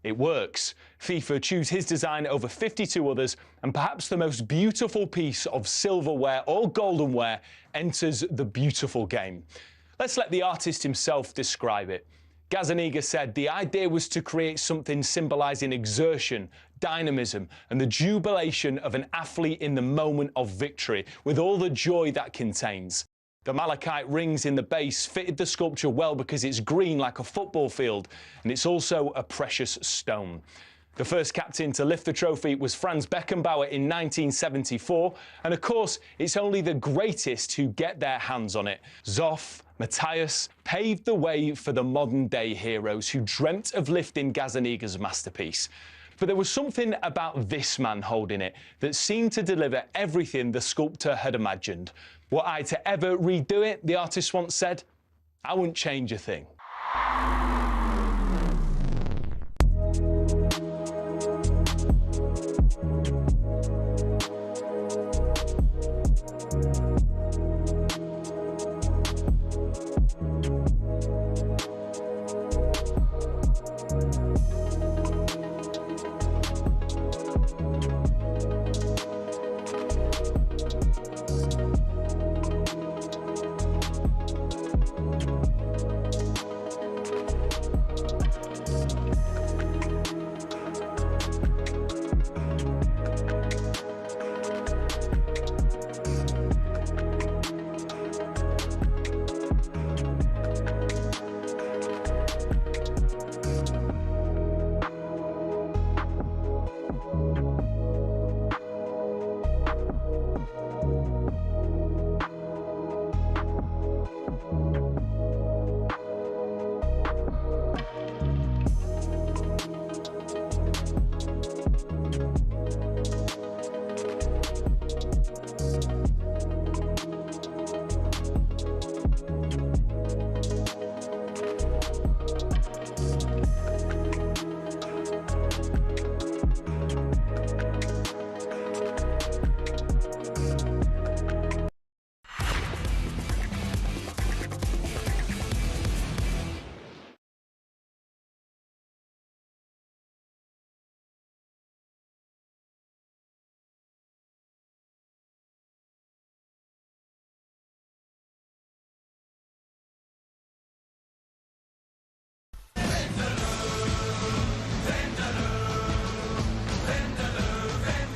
It works. FIFA choose his design over 52 others, and perhaps the most beautiful piece of silverware or goldenware enters the beautiful game. Let's let the artist himself describe it. Gazzaniga said the idea was to create something symbolising exertion, dynamism, and the jubilation of an athlete in the moment of victory, with all the joy that contains. The malachite rings in the base fitted the sculpture well because it's green like a football field, and it's also a precious stone. The first captain to lift the trophy was Franz Beckenbauer in 1974, and of course, it's only the greatest who get their hands on it. Zoff, Matthias paved the way for the modern-day heroes who dreamt of lifting Gazzaniga's masterpiece. But there was something about this man holding it that seemed to deliver everything the sculptor had imagined. Were I to ever redo it, the artist once said, I wouldn't change a thing.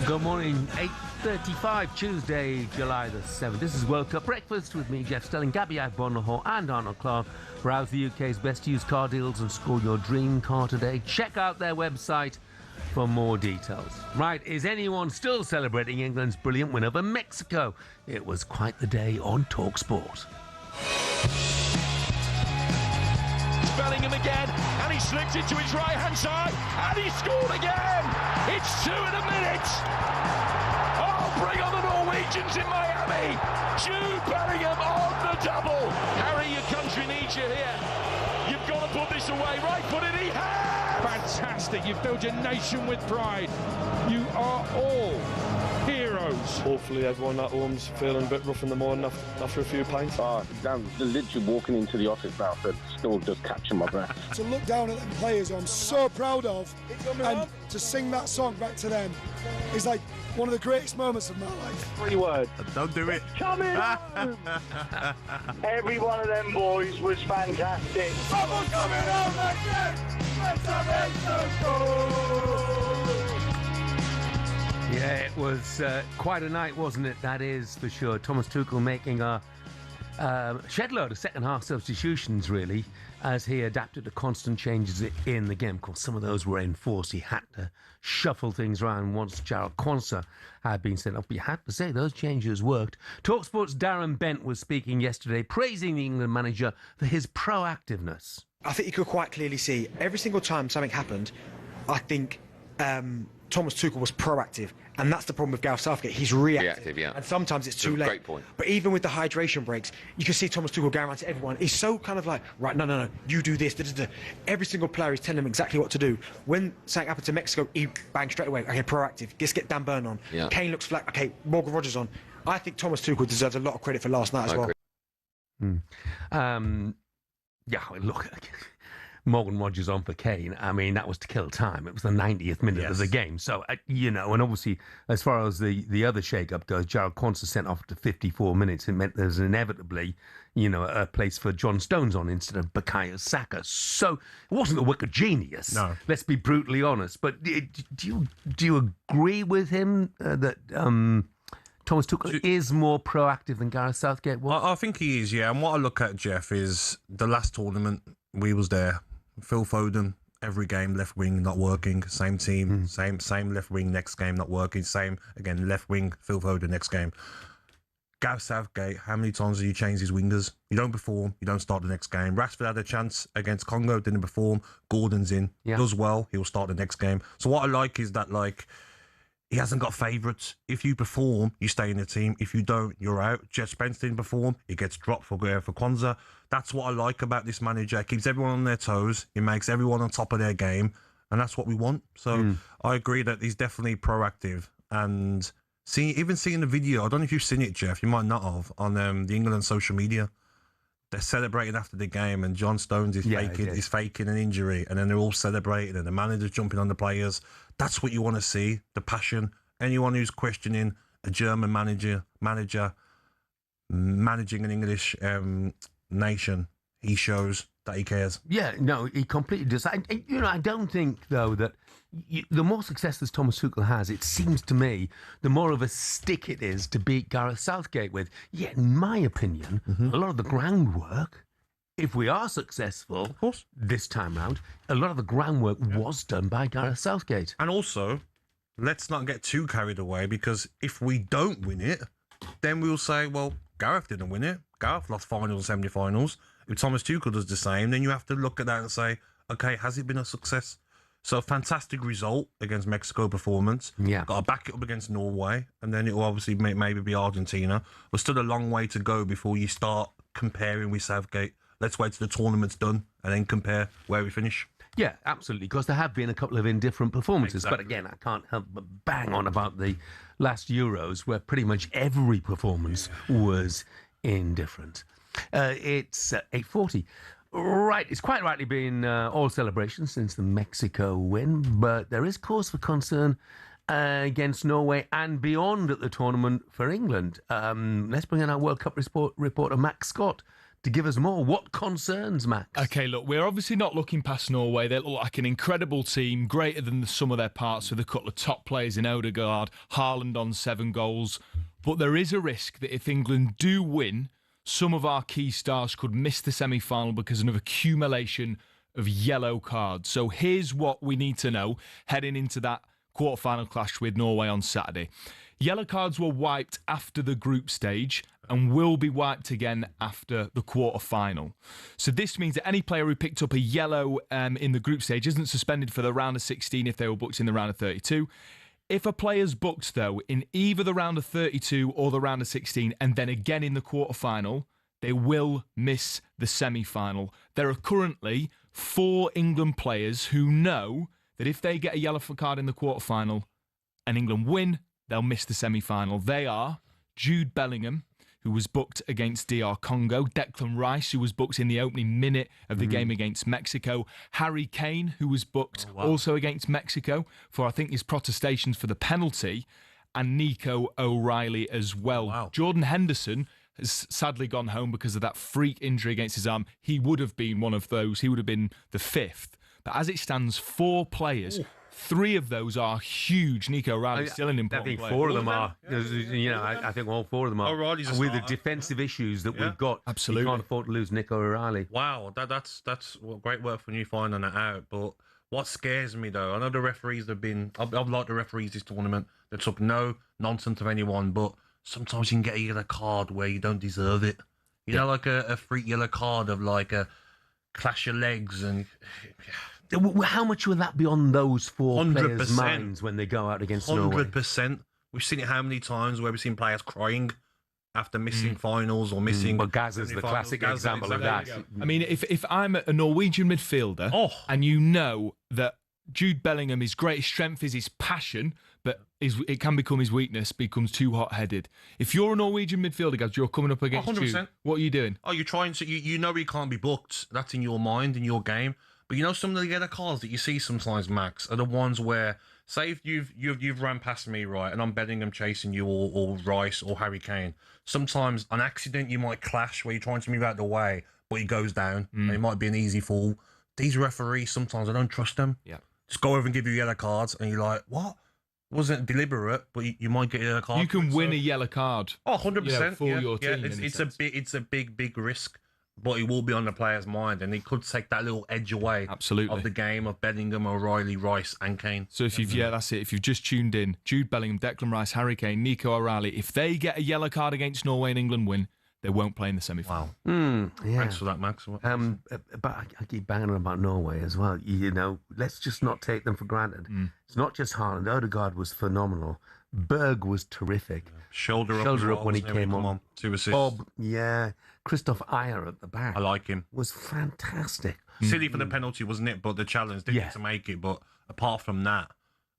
Good morning, 8:35, Tuesday, July the 7th. This is World Cup Breakfast with me, Jeff Stelling, Gabby Agbonlahor and Arnold Clark. Browse the UK's best used car deals and score your dream car today. Check out their website for more details. Right, is anyone still celebrating England's brilliant win over Mexico? It was quite the day on talkSPORT. Bellingham again, and he slipped into his right-hand side, and he scored again! It's 2 in a minute! Oh, bring on the Norwegians in Miami! Jude Bellingham on the double! Harry, your country needs you here. You've got to put this away, right? Put it, he has! Fantastic, you've filled your nation with pride. You are all heroes. Hopefully everyone at home's feeling a bit rough in the morning after a few pints. I'm literally walking into the office now and still just catching my breath. To look down at them players who I'm so proud of and to sing that song back to them is like one of the greatest moments of my life. 3 words. Don't do it. Coming home! Every one of them boys was fantastic. Someone coming home again! Let's have it so cool! Yeah, it was quite a night, wasn't it? That is for sure. Thomas Tuchel making a shed load of second-half substitutions, really, as he adapted to constant changes in the game. Of course, some of those were enforced. He had to shuffle things around once Jarrod Quansah had been sent off. But you have to say, those changes worked. talkSPORT's Darren Bent was speaking yesterday, praising the England manager for his proactiveness. I think you could quite clearly see every single time something happened, I think Thomas Tuchel was proactive, and that's the problem with Gareth Southgate. He's reactive, yeah. And sometimes it's too late. Great point. But even with the hydration breaks, you can see Thomas Tuchel going around to everyone. He's so kind of like, right, no, you do this. Every single player is telling him exactly what to do. When something happened to Mexico, he banged straight away. Okay, proactive. Let's get Dan Burn on. Yeah. Kane looks flat. Okay, Morgan Rogers on. I think Thomas Tuchel deserves a lot of credit for last night as well. Yeah, look, Morgan Rogers on for Kane. I mean, that was to kill time. It was the 90th minute of the game. So, and obviously, as far as the other shake-up goes, Jarrod Quansah sent off to 54 minutes. It meant there's inevitably, a place for John Stones on instead of Bukayo Saka. So, it wasn't a work of genius. No. Let's be brutally honest. But do you agree with him that Thomas Tuchel is more proactive than Gareth Southgate was? I think he is, yeah. And what I look at, Jeff, is the last tournament, we was there. Phil Foden, every game, left wing, not working. Same team, same left wing, next game, not working. Same, again, left wing, Phil Foden, next game. Gareth Southgate, how many times have you changed his wingers? You don't perform, you don't start the next game. Rashford had a chance against Congo, didn't perform. Gordon's in, does well, he'll start the next game. So what I like is that, he hasn't got favourites. If you perform, you stay in the team. If you don't, you're out. Jeff Spence didn't perform. He gets dropped for Quansah. That's what I like about this manager. He keeps everyone on their toes. He makes everyone on top of their game. And that's what we want. So I agree that he's definitely proactive. And even seeing the video, I don't know if you've seen it, Jeff. You might not have, on the England social media. They're celebrating after the game, and John Stones is faking an injury, and then they're all celebrating, and the manager's jumping on the players. That's what you want to see, the passion. Anyone who's questioning a German manager managing an English nation, he shows that he cares. Yeah, no, he completely does. I don't think, though, that the more success that Thomas Tuchel has, it seems to me, the more of a stick it is to beat Gareth Southgate with. Yet, in my opinion, a lot of the groundwork, if we are successful this time round, a lot of the groundwork was done by Gareth Southgate. And also, let's not get too carried away, because if we don't win it, then we'll say, well, Gareth didn't win it. Gareth lost finals and semi-finals. If Thomas Tuchel does the same, then you have to look at that and say, okay, has it been a success? So, fantastic result against Mexico performance. Yeah. Got to back it up against Norway, and then it will obviously maybe be Argentina. But still a long way to go before you start comparing with Southgate. Let's wait till the tournament's done and then compare where we finish. Yeah, absolutely, because there have been a couple of indifferent performances. Exactly. But again, I can't help but bang on about the last Euros, where pretty much every performance was indifferent. It's 8:40. Right, it's quite rightly been all celebrations since the Mexico win, but there is cause for concern against Norway and beyond at the tournament for England. Let's bring in our World Cup reporter, Max Scott, to give us more. What concerns, Max? Okay, look, we're obviously not looking past Norway. They look like an incredible team, greater than the sum of their parts, with a couple of top players in Odegaard, Haaland on 7 goals. But there is a risk that if England do win, some of our key stars could miss the semi-final because of an accumulation of yellow cards. So here's what we need to know heading into that quarter-final clash with Norway on Saturday. Yellow cards were wiped after the group stage and will be wiped again after the quarter-final. So this means that any player who picked up a yellow in the group stage isn't suspended for the round of 16 if they were booked in the round of 32. If a player's booked, though, in either the round of 32 or the round of 16, and then again in the quarter-final, they will miss the semi-final. There are currently 4 England players who know that if they get a yellow card in the quarter-final and England win, they'll miss the semi-final. They are Jude Bellingham, who was booked against DR Congo, Declan Rice, who was booked in the opening minute of the game against Mexico, Harry Kane, who was booked also against Mexico for, I think, his protestations for the penalty, and Nico O'Reilly as well. Wow. Jordan Henderson has sadly gone home because of that freak injury against his arm. He would have been one of those. He would have been the 5th. But as it stands, 4 players. 3 of those are huge. Nico O'Reilly's still an important I think player. 4 of them are. I think all 4 of them are. O'Reilly's a with the starter. defensive issues that we've got, absolutely, you can't afford to lose Nico O'Reilly. Wow, that's great work from you finding that out. But what scares me though, I know the referees have been. I've liked the referees this tournament. They took no nonsense of anyone, but sometimes you can get a yellow card where you don't deserve it. You know, like a freak yellow card of like a clash your legs and. How much will that be on those 4 players' 100%. minds when they go out against Norway? 100%. We've seen it how many times where we've seen players crying after missing finals or missing. But Gaza's the classic example of that. I mean, if I'm a Norwegian midfielder and you know that Jude Bellingham, his greatest strength is his passion, but it can become his weakness, becomes too hot-headed. If you're a Norwegian midfielder, guys, you're coming up against 100%. Jude, what are you doing? Oh, you're trying to. You know he can't be booked. That's in your mind, in your game. But you know some of the other cards that you see sometimes, Max, are the ones where, say, if you've ran past me, right, and I'm Bellingham chasing you, or Rice or Harry Kane. Sometimes on accident you might clash where you're trying to move out the way, but he goes down, and it might be an easy fall. These referees sometimes I don't trust them. Yeah, just go over and give you yellow cards, and you're like, what? Wasn't deliberate, but you might get a yellow card. You can win a yellow card. Oh, 100% for your team. It's a big risk. But it will be on the player's mind, and it could take that little edge away of the game of Bellingham, O'Reilly, Rice, and Kane. So if you've that's it. If you've just tuned in, Jude Bellingham, Declan Rice, Harry Kane, Nico O'Reilly, if they get a yellow card against Norway and England win, they won't play in the semi-final. Yeah. Thanks for that, Max. But I keep banging on about Norway as well. You know, let's just not take them for granted. It's not just Haaland. Odegaard was phenomenal. Berg was terrific. Shoulder up when he came on. 2 assists. Bob, Christoph Ayer at the back. I like him. Was fantastic. Silly for the penalty, wasn't it? But the challenge didn't get to make it. But apart from that,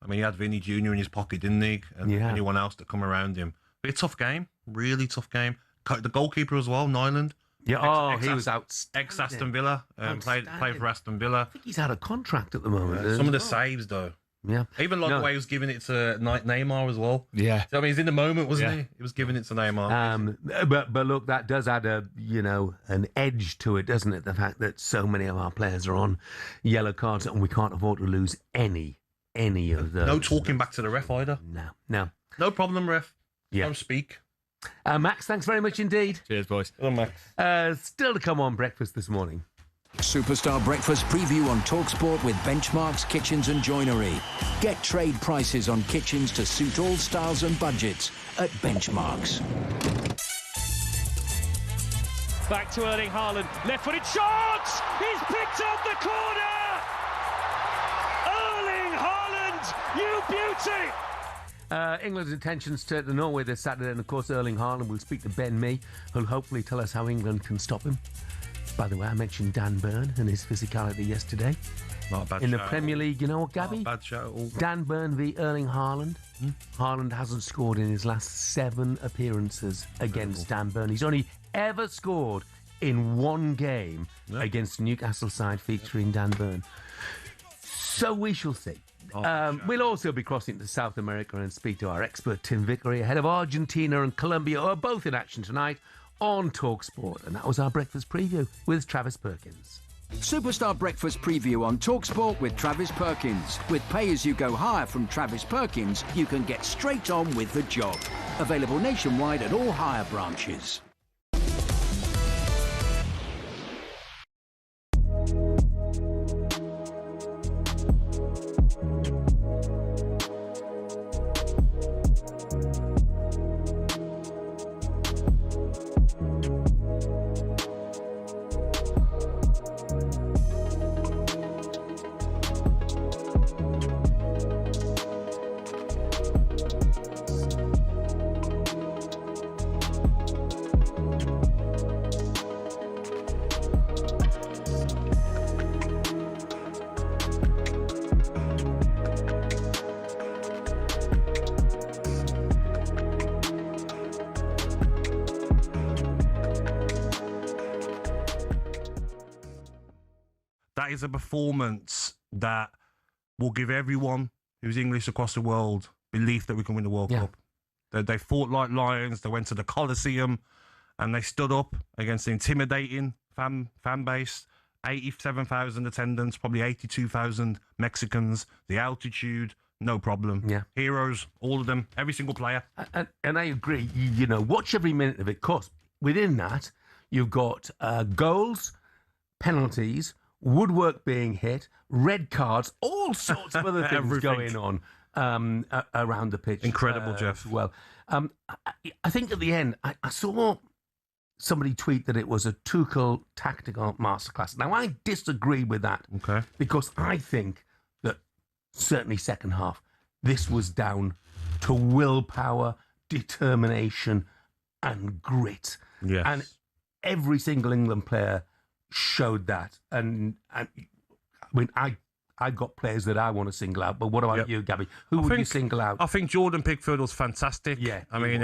I mean, he had Vinny Jr. in his pocket, didn't he? And anyone else that come around him. But a tough game. Really tough game. The goalkeeper as well, Nyland. Yeah, he was outstanding. Ex-Aston Villa. Played for Aston Villa. I think he's out of contract at the moment. Some of the saves, though. Yeah. Even like the way he was giving it to Neymar as well. Yeah. So, I mean, he's in the moment, wasn't he? He was giving it to Neymar. But look, that does add an edge to it, doesn't it? The fact that so many of our players are on yellow cards and we can't afford to lose any of those. No talking back to the ref either. No. No problem, ref. Yeah. Don't speak. Max, thanks very much indeed. Cheers, boys. Hello, Max. Still to come on breakfast this morning. Superstar Breakfast preview on talkSPORT with Benchmarks Kitchens and Joinery. Get trade prices on kitchens to suit all styles and budgets at Benchmarks. Back to Erling Haaland, left-footed shot! He's picked up the corner! Erling Haaland, you beauty! England's intentions turn to Norway this Saturday, and of course Erling Haaland will speak to Ben Mee, who'll hopefully tell us how England can stop him. By the way, I mentioned Dan Burn and his physicality yesterday. Not a bad in the shout. Premier League, you know what, Gabby? Not a bad shout at all. Dan Burn v Erling Haaland. Haaland hasn't scored in his last 7 appearances against Dan Burn. He's only ever scored in 1 game against Newcastle side featuring Dan Burn. So we shall see. We'll also be crossing to South America and speak to our expert Tim Vickery ahead of Argentina and Colombia, who are both in action tonight on talkSPORT. And that was our breakfast preview with Travis Perkins. Superstar Breakfast preview on talkSPORT with Travis Perkins. With pay-as-you-go hire from Travis Perkins, you can get straight on with the job. Available nationwide at all hire branches. that is a performance that will give everyone who's English across the world belief that we can win the World Cup. They fought like lions. They went to the Coliseum and they stood up against the intimidating fan base. 87,000 attendance, probably 82,000 Mexicans. The altitude, no problem. Yeah. Heroes, all of them, every single player. And I agree. You know, watch every minute of it. Of course, within that, you've got goals, penalties, woodwork being hit, red cards, all sorts of other things going on around the pitch. Incredible, Jeff. Well, I think at the end, I saw somebody tweet that it was a Tuchel tactical masterclass. Now, I disagree with that. Okay. Because I think that certainly second half, this was down to willpower, determination, and grit. Yes. And every single England player showed that. And I mean, I got players that I want to single out, but what about you, Gabby? Who would you single out? I think Jordan Pickford was fantastic. Yeah, I mean,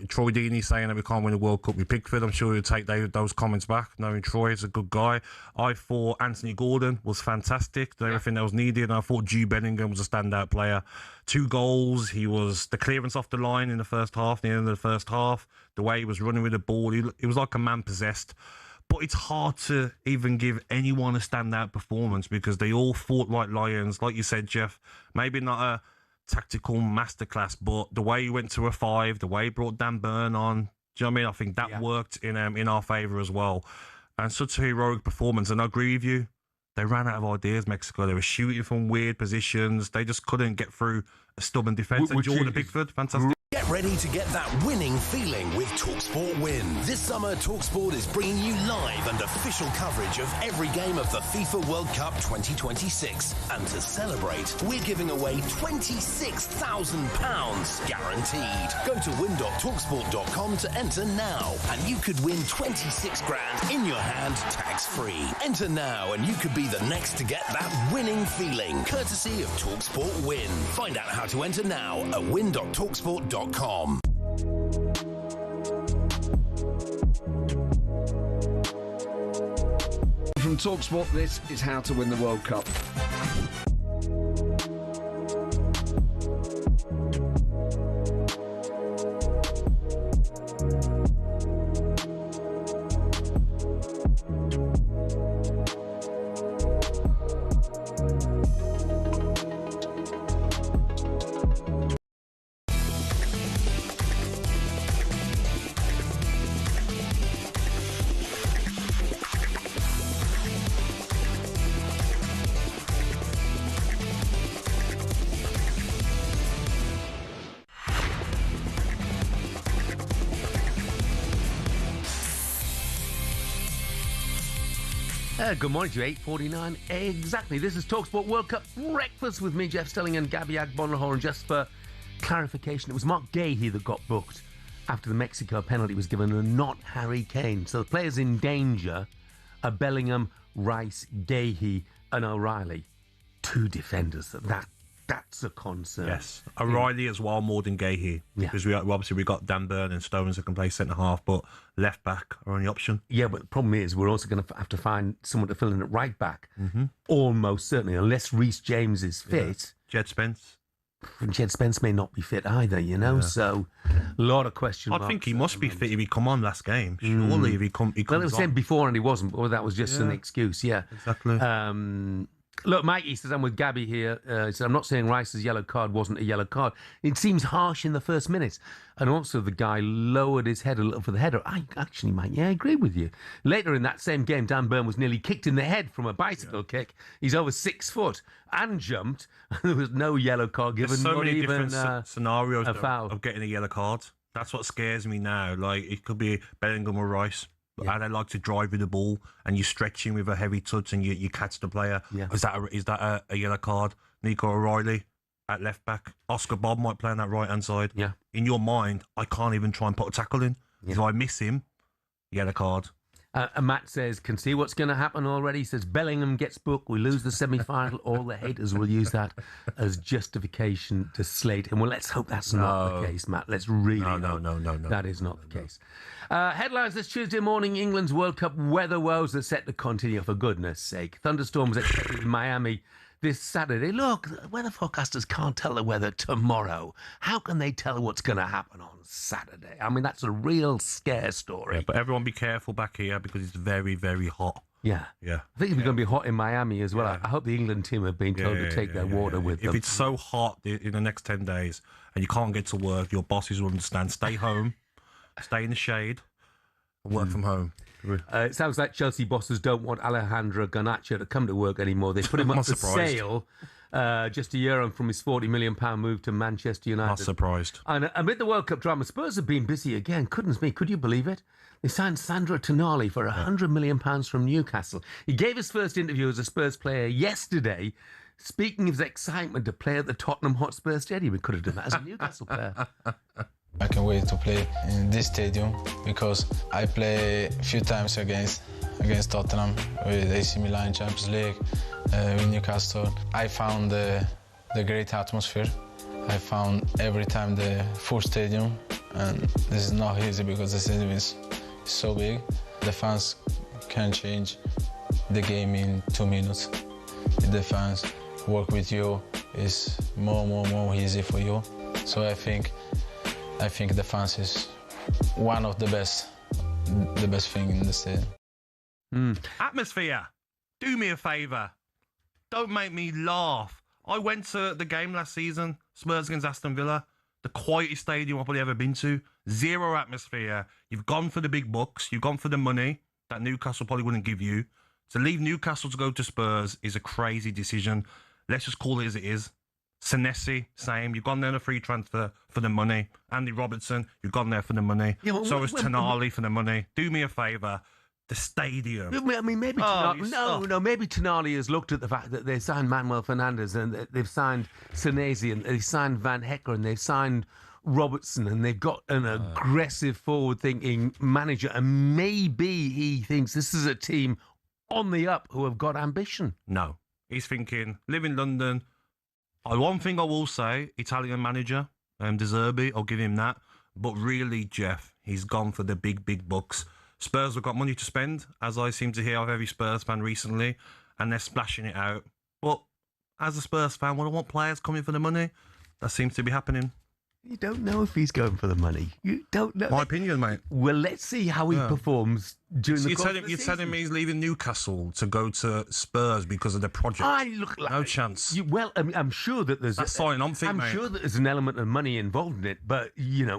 Troy Deeney saying that we can't win the World Cup with Pickford. I'm sure he'll take those comments back, knowing Troy is a good guy. I thought Anthony Gordon was fantastic, did everything that was needed. And I thought Jude Bellingham was a standout player. 2 goals. He was the clearance off the line in the first half, the end of the first half, the way he was running with the ball. He was like a man possessed. But it's hard to even give anyone a standout performance because they all fought like lions. Like you said, Jeff, maybe not a tactical masterclass, but the way he went to a 5, the way he brought Dan Burn on, do you know what I mean? I think that worked in our favour as well. And such a heroic performance. And I agree with you. They ran out of ideas, Mexico. They were shooting from weird positions. They just couldn't get through a stubborn defence. And Jordan Pickford, fantastic. Get ready to get that winning feeling with talkSPORT Win. This summer, talkSPORT is bringing you live and official coverage of every game of the FIFA World Cup 2026. And to celebrate, we're giving away £26,000 guaranteed. Go to win.talksport.com to enter now, and you could win 26 grand in your hand, tax-free. Enter now, and you could be the next to get that winning feeling, courtesy of talkSPORT Win. Find out how to enter now at win.talksport.com. From talkSPORT, this is how to win the World Cup. Good morning to you, 8:49 exactly. This is talkSPORT World Cup Breakfast with me, Jeff Stelling and Gabby Agbonlahor. And just for clarification, it was Mark Gahey that got booked after the Mexico penalty was given and not Harry Kane. So the players in danger are Bellingham, Rice, Gahey and O'Reilly. 2 defenders. That's a concern. Yes. O'Reilly as well, more than Gahey. Because we got Dan Burn and Stones that can play centre-half, but left-back are only option. Yeah, but the problem is we're also going to have to find someone to fill in at right-back. Almost certainly, unless Reece James is fit. Jed Spence. And Jed Spence may not be fit either, you know, so a lot of question marks. I think he must be fit if he come on last game. Surely if he comes well, it was said before and he wasn't, but that was just an excuse, Exactly. Look, Mikey says, I'm with Gabby here. He said, I'm not saying Rice's yellow card wasn't a yellow card. It seems harsh in the first minute. And also the guy lowered his head a little for the header. I actually, Mike, I agree with you. Later in that same game, Dan Burn was nearly kicked in the head from a bicycle kick. He's over 6 foot and jumped. There was no yellow card given. There's so not many even different scenarios a foul. of getting a yellow card. That's what scares me now. Like, it could be Bellingham or Rice. And they like to drive with the ball, and you stretch him with a heavy touch, and you catch the player. Is that a yellow card? Nico O'Reilly at left back. Oscar Bob might play on that right hand side. Yeah. In your mind, I can't even try and put a tackle in. If I miss him, yellow card. And Matt says, can see what's going to happen already. He says, Bellingham gets booked. We lose the semi-final. All the haters will use that as justification to slate him. Well, let's hope that's not the case, Matt. Let's really hope that is not the case. Headlines this Tuesday morning. England's World Cup weather woes are set to continue, for goodness sake. Thunderstorms expected in Miami this Saturday. Look, weather forecasters can't tell the weather tomorrow. How can they tell what's going to happen on Saturday? I mean, that's a real scare story. Yeah, but everyone be careful back here because it's very, very hot. Yeah. Yeah. I think it's going to be hot in Miami as well. Yeah. I hope the England team have been told to take their water with them. If it's so hot in the next 10 days and you can't get to work, your bosses will understand. Stay home, stay in the shade, and work from home. It sounds like Chelsea bosses don't want Alejandro Garnacho to come to work anymore. They put him up for sale just a year on from his £40 million move to Manchester United. Not surprised. And amid the World Cup drama, Spurs have been busy again. Goodness me, could you believe it? They signed Sandro Tonali for £100 million from Newcastle. He gave his first interview as a Spurs player yesterday, speaking of his excitement to play at the Tottenham Hotspur Stadium. He could have done that as a Newcastle player. I can't wait to play in this stadium because I play a few times against Tottenham with AC Milan Champions League, with Newcastle. I found the great atmosphere. I found every time the full stadium, and this is not easy because the stadium is so big. The fans can change the game in 2 minutes. If the fans work with you, it's more easy for you. So I think the fans is one of the best thing in the stadium. Atmosphere. Do me a favour. Don't make me laugh. I went to the game last season, Spurs against Aston Villa, the quietest stadium I've probably ever been to. Zero atmosphere. You've gone for the big bucks. You've gone for the money that Newcastle probably wouldn't give you. To leave Newcastle to go to Spurs is a crazy decision. Let's just call it as it is. Senesi, same. You've gone there on a free transfer for the money. Andy Robertson, you've gone there for the money. Yeah, well, so has Tonali for the money. Do me a favour. The stadium. I mean, maybe Tonali, maybe Tonali has looked at the fact that they signed Manuel Fernandes and they've signed Senesi and they've signed Van Hecker and they've signed Robertson and they've got an aggressive, forward-thinking manager, and maybe he thinks this is a team on the up who have got ambition. No, he's thinking, live in London. One thing I will say, Italian manager, De Zerbi, I'll give him that. But really, Jeff, he's gone for the big bucks. Spurs have got money to spend, as I seem to hear of every Spurs fan recently, and they're splashing it out. But as a Spurs fan, would I want players coming for the money? That seems to be happening. You don't know if he's going for the money. You don't know. My opinion, mate. Well, let's see how he performs during the course of the season. You're telling me he's leaving Newcastle to go to Spurs because of the project? No chance. I'm sure that there's... That's fine, I'm sure that there's an element of money involved in it, but,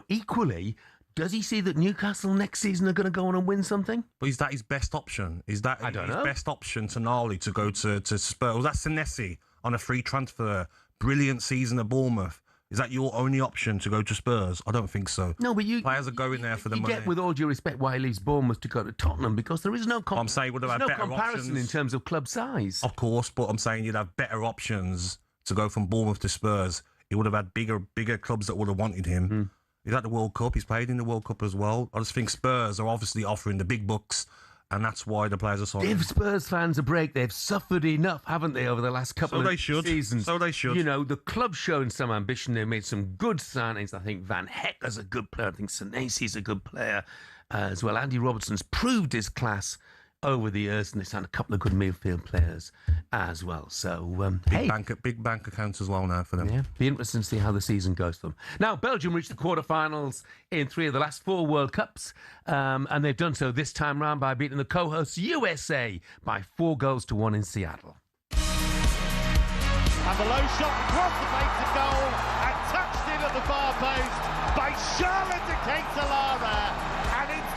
equally... Does he see that Newcastle next season are going to go on and win something? But is that his best option? Is that his best option, Tonali, to go to Spurs? Was that Senesi on a free transfer? Brilliant season at Bournemouth. Is that your only option to go to Spurs? I don't think so. No, but players are going there for the money. You get, with all due respect, why he leaves Bournemouth to go to Tottenham, because there is no comparison options in terms of club size. Of course, but I'm saying you'd have better options to go from Bournemouth to Spurs. He would have had bigger clubs that would have wanted him. He's at the World Cup. He's played in the World Cup as well. I just think Spurs are obviously offering the big bucks, and that's why the players are signing. Give Spurs fans a break. They've suffered enough, haven't they, over the last couple of seasons? So they should. The club's showing some ambition. They've made some good signings. I think Van Hecker's a good player. I think Senesi's a good player as well. Andy Robertson's proved his class over the years, and they signed a couple of good midfield players as well. So, big bank accounts as well now for them. Yeah, be interesting to see how the season goes for them. Now, Belgium reached the quarterfinals in 3 of the last 4 World Cups, and they've done so this time round by beating the co-hosts USA by 4-1 in Seattle. And the low shot across the face of goal and touched in at the far post by Charlotte de Ketelara.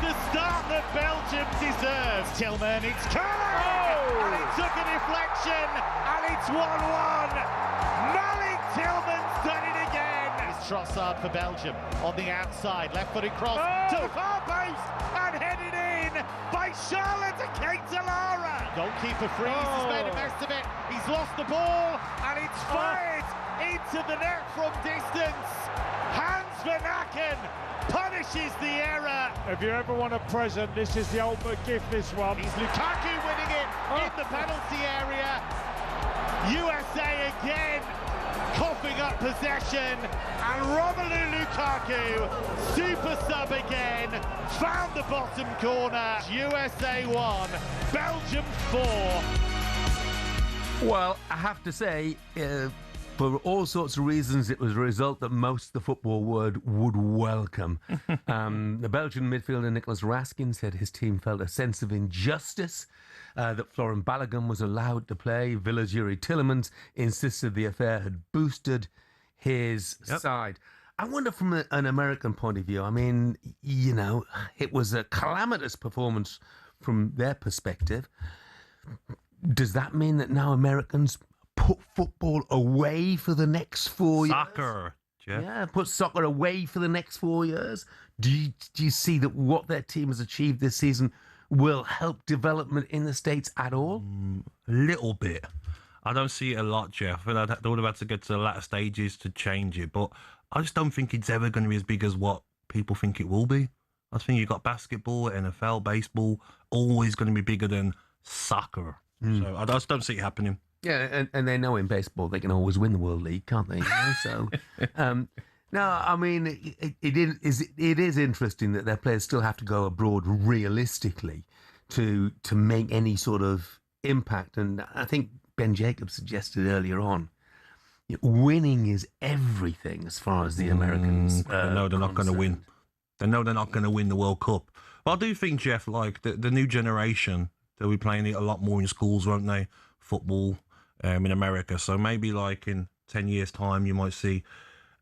The start that Belgium deserves. Tillman, it's coming! And it took a deflection, and it's 1-1. Malik Tillman's done it again. It's Trossard for Belgium on the outside. Left-footed cross to the far post and headed in by Charlotte de Ketelara. Goalkeeper Freeze has made the best of it. He's lost the ball, and it's fired into the net from distance. Hans Van Aken punishes the error. If you ever want a present, this is the ultimate gift, this one. He's Lukaku winning it in the penalty area. USA again coughing up possession, and Romelu Lukaku, super sub again, found the bottom corner. USA 1, Belgium 4. Well, I have to say, for all sorts of reasons, it was a result that most of the football world would welcome. The Belgian midfielder Nicolas Raskin said his team felt a sense of injustice, that Florent Balogun was allowed to play. Villa's Yuri Tillemans insisted the affair had boosted his side. I wonder from an American point of view, I mean, you know, it was a calamitous performance from their perspective. Does that mean that now Americans put football away for the next 4 years? Soccer, Jeff. Yeah, put soccer away for the next 4 years. Do you see that what their team has achieved this season will help development in the States at all? A little bit. I don't see it a lot, Jeff. And they would have had to get to the latter stages to change it. But I just don't think it's ever going to be as big as what people think it will be. I think you've got basketball, NFL, baseball, always going to be bigger than soccer. So I just don't see it happening. Yeah, and they know in baseball they can always win the World League, can't they? You know? So, no, I mean, it is interesting that their players still have to go abroad realistically to make any sort of impact. And I think Ben Jacobs suggested earlier on, winning is everything as far as the Americans. They know they're not going to win. They know they're not going to win the World Cup. But I do think, Jeff, like the new generation, they'll be playing it a lot more in schools, won't they? Football in America. So maybe like in 10 years' time, you might see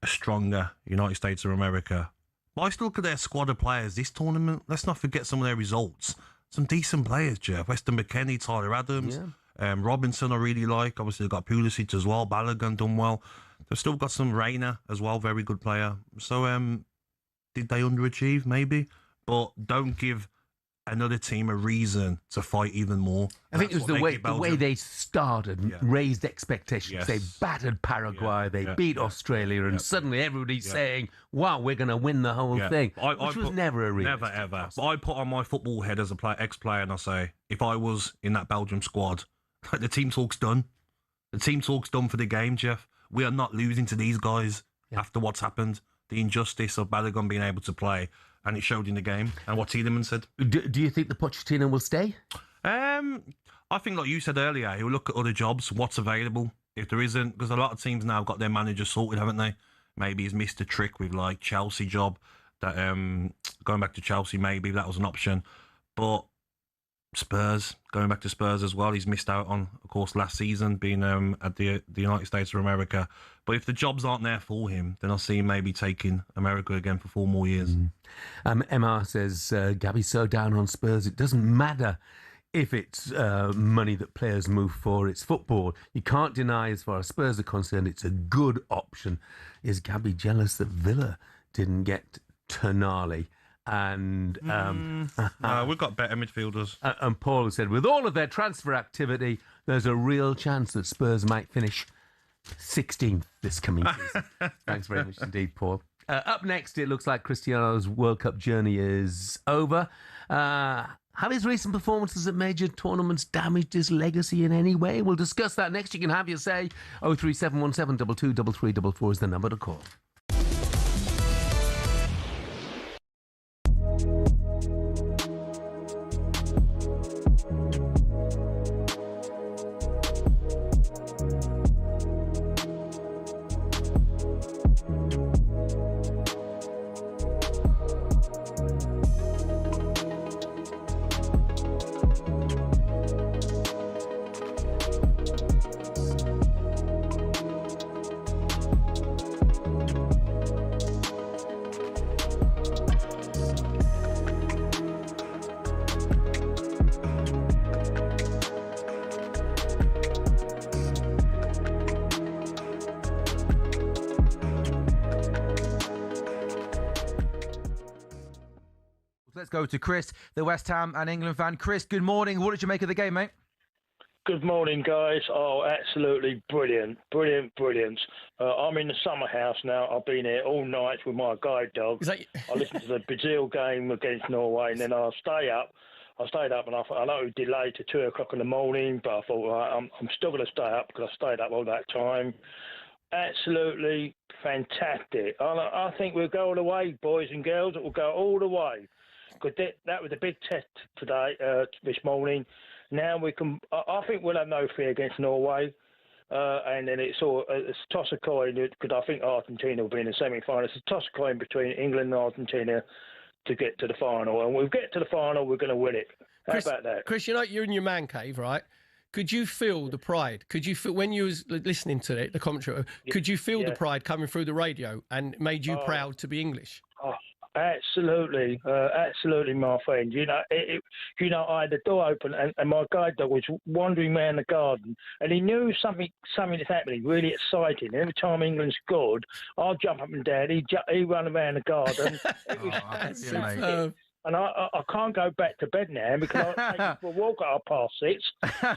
a stronger United States of America. But I still look at their squad of players this tournament. Let's not forget some of their results. Some decent players, Jeff. Weston McKennie, Tyler Adams, Robinson I really like. Obviously, they've got Pulisic as well. Balogun done well. They've still got some Reina as well, very good player. So did they underachieve? Maybe. But don't give another team a reason to fight even more. I think it was the way they started, raised expectations. They battered Paraguay, they beat Australia, and suddenly everybody's saying, wow, we're going to win the whole thing, which was never a real. Never, ever. But I put on my football head as a ex-player, and I say, if I was in that Belgium squad, the team talk's done. The team talk's done for the game, Jeff. We are not losing to these guys after what's happened. The injustice of Balogun being able to play. And it showed in the game, and what Tiedemann said. Do you think the Pochettino will stay? I think, like you said earlier, he'll look at other jobs, what's available. If there isn't, because a lot of teams now have got their managers sorted, haven't they? Maybe he's missed a trick with like Chelsea job. That going back to Chelsea, maybe that was an option. But Spurs, going back to Spurs as well, he's missed out on, of course, last season being at the United States of America. But if the jobs aren't there for him, then I'll see him maybe taking America again for 4 more years. MR says, Gabby's so down on Spurs, it doesn't matter if it's money that players move for, it's football. You can't deny, as far as Spurs are concerned, it's a good option. Is Gabby jealous that Villa didn't get Tonali? And we've got better midfielders. And Paul has said, with all of their transfer activity, there's a real chance that Spurs might finish 16th this coming season. Thanks very much indeed, Paul. Up next, it looks like Cristiano's World Cup journey is over. Have his recent performances at major tournaments damaged his legacy in any way? We'll discuss that next. You can have your say. 03717 223344 is the number to call. Let's go to Chris, the West Ham and England fan. Chris, good morning. What did you make of the game, mate? Good morning, guys. Oh, absolutely brilliant. Brilliant, brilliant. I'm in the summer house now. I've been here all night with my guide dog. I listened to the Brazil game against Norway, and then I stayed up and I thought, I know it was delayed to 2 o'clock in the morning, but I thought, right, I'm still going to stay up because I stayed up all that time. Absolutely fantastic. I think we'll go all the way, boys and girls. It will go all the way. Because that was a big test today, this morning. Now we can. I think we'll have no fear against Norway, and then it's a toss of coin because I think Argentina will be in the semi-final. It's a toss of coin between England and Argentina to get to the final, and when we get to the final, we're going to win it. How about that? Chris, you know you're in your man cave, right? Could you feel the pride? Could you feel when you was listening to it, the commentary? Could you feel the pride coming through the radio and made you proud to be English? Oh, absolutely, absolutely, my friend. You know, I had the door open and my guide dog was wandering around the garden, and he knew something is happening, really exciting. Every time England scored, I'd jump up and down. He'd run around the garden. It was fantastic. And I can't go back to bed now because I take for a walk at 6:30.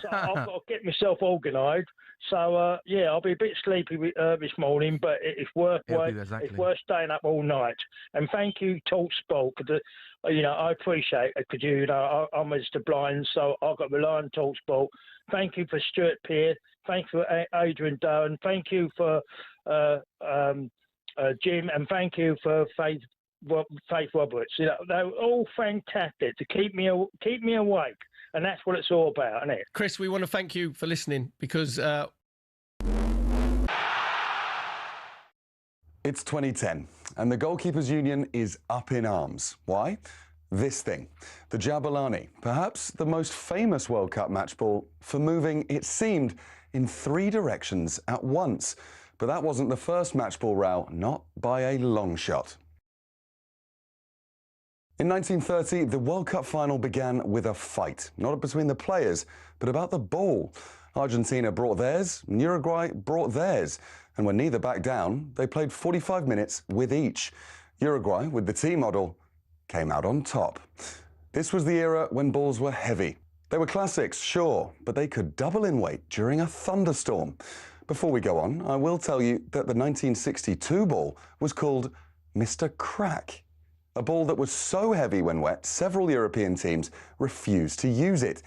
So I've got to get myself organised. So, I'll be a bit sleepy this morning, but it's worth It's worth staying up all night. And thank you, talkSPORT, because, I appreciate it because, I'm Mr. Blind, so I've got to rely on talkSPORT. Thank you for Stuart Pearce. Thank you for Adrian Doan. Thank you for Jim, and thank you for Faith Roberts. They're all fantastic to keep me awake, and that's what it's all about, isn't it? Chris, we want to thank you for listening because it's 2010 and the Goalkeepers Union is up in arms. Why? This thing, the Agbonlahor, perhaps the most famous World Cup match ball for moving, it seemed, in 3 directions at once. But that wasn't the first match ball row, not by a long shot. In 1930, the World Cup final began with a fight, not between the players, but about the ball. Argentina brought theirs, and Uruguay brought theirs, and when neither backed down, they played 45 minutes with each. Uruguay, with the T model, came out on top. This was the era when balls were heavy. They were classics, sure, but they could double in weight during a thunderstorm. Before we go on, I will tell you that the 1962 ball was called Mr. Crack. A ball that was so heavy when wet, several European teams refused to use it.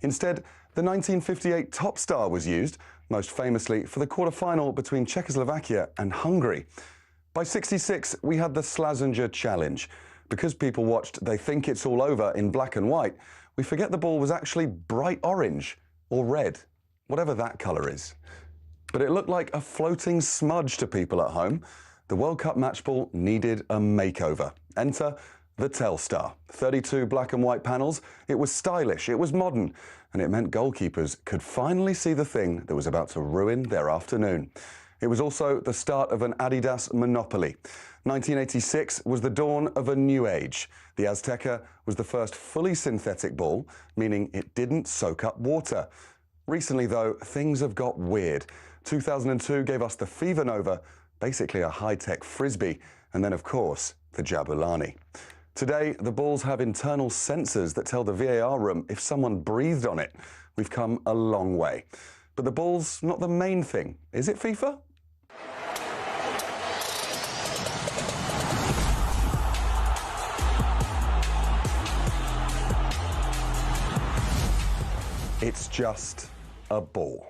Instead, the 1958 Top Star was used, most famously for the quarter-final between Czechoslovakia and Hungary. By '66, we had the Slazenger Challenge. Because people watched They Think It's All Over in black and white, we forget the ball was actually bright orange or red, whatever that colour is. But it looked like a floating smudge to people at home. The World Cup match ball needed a makeover. Enter the Telstar. 32 black and white panels. It was stylish, it was modern, and it meant goalkeepers could finally see the thing that was about to ruin their afternoon. It was also the start of an Adidas monopoly. 1986 was the dawn of a new age. The Azteca was the first fully synthetic ball, meaning it didn't soak up water. Recently, though, things have got weird. 2002 gave us the Fever Nova, basically a high-tech frisbee, and then, of course, the Agbonlahor. Today, the balls have internal sensors that tell the VAR room if someone breathed on it. We've come a long way. But the ball's not the main thing, is it, FIFA? It's just a ball.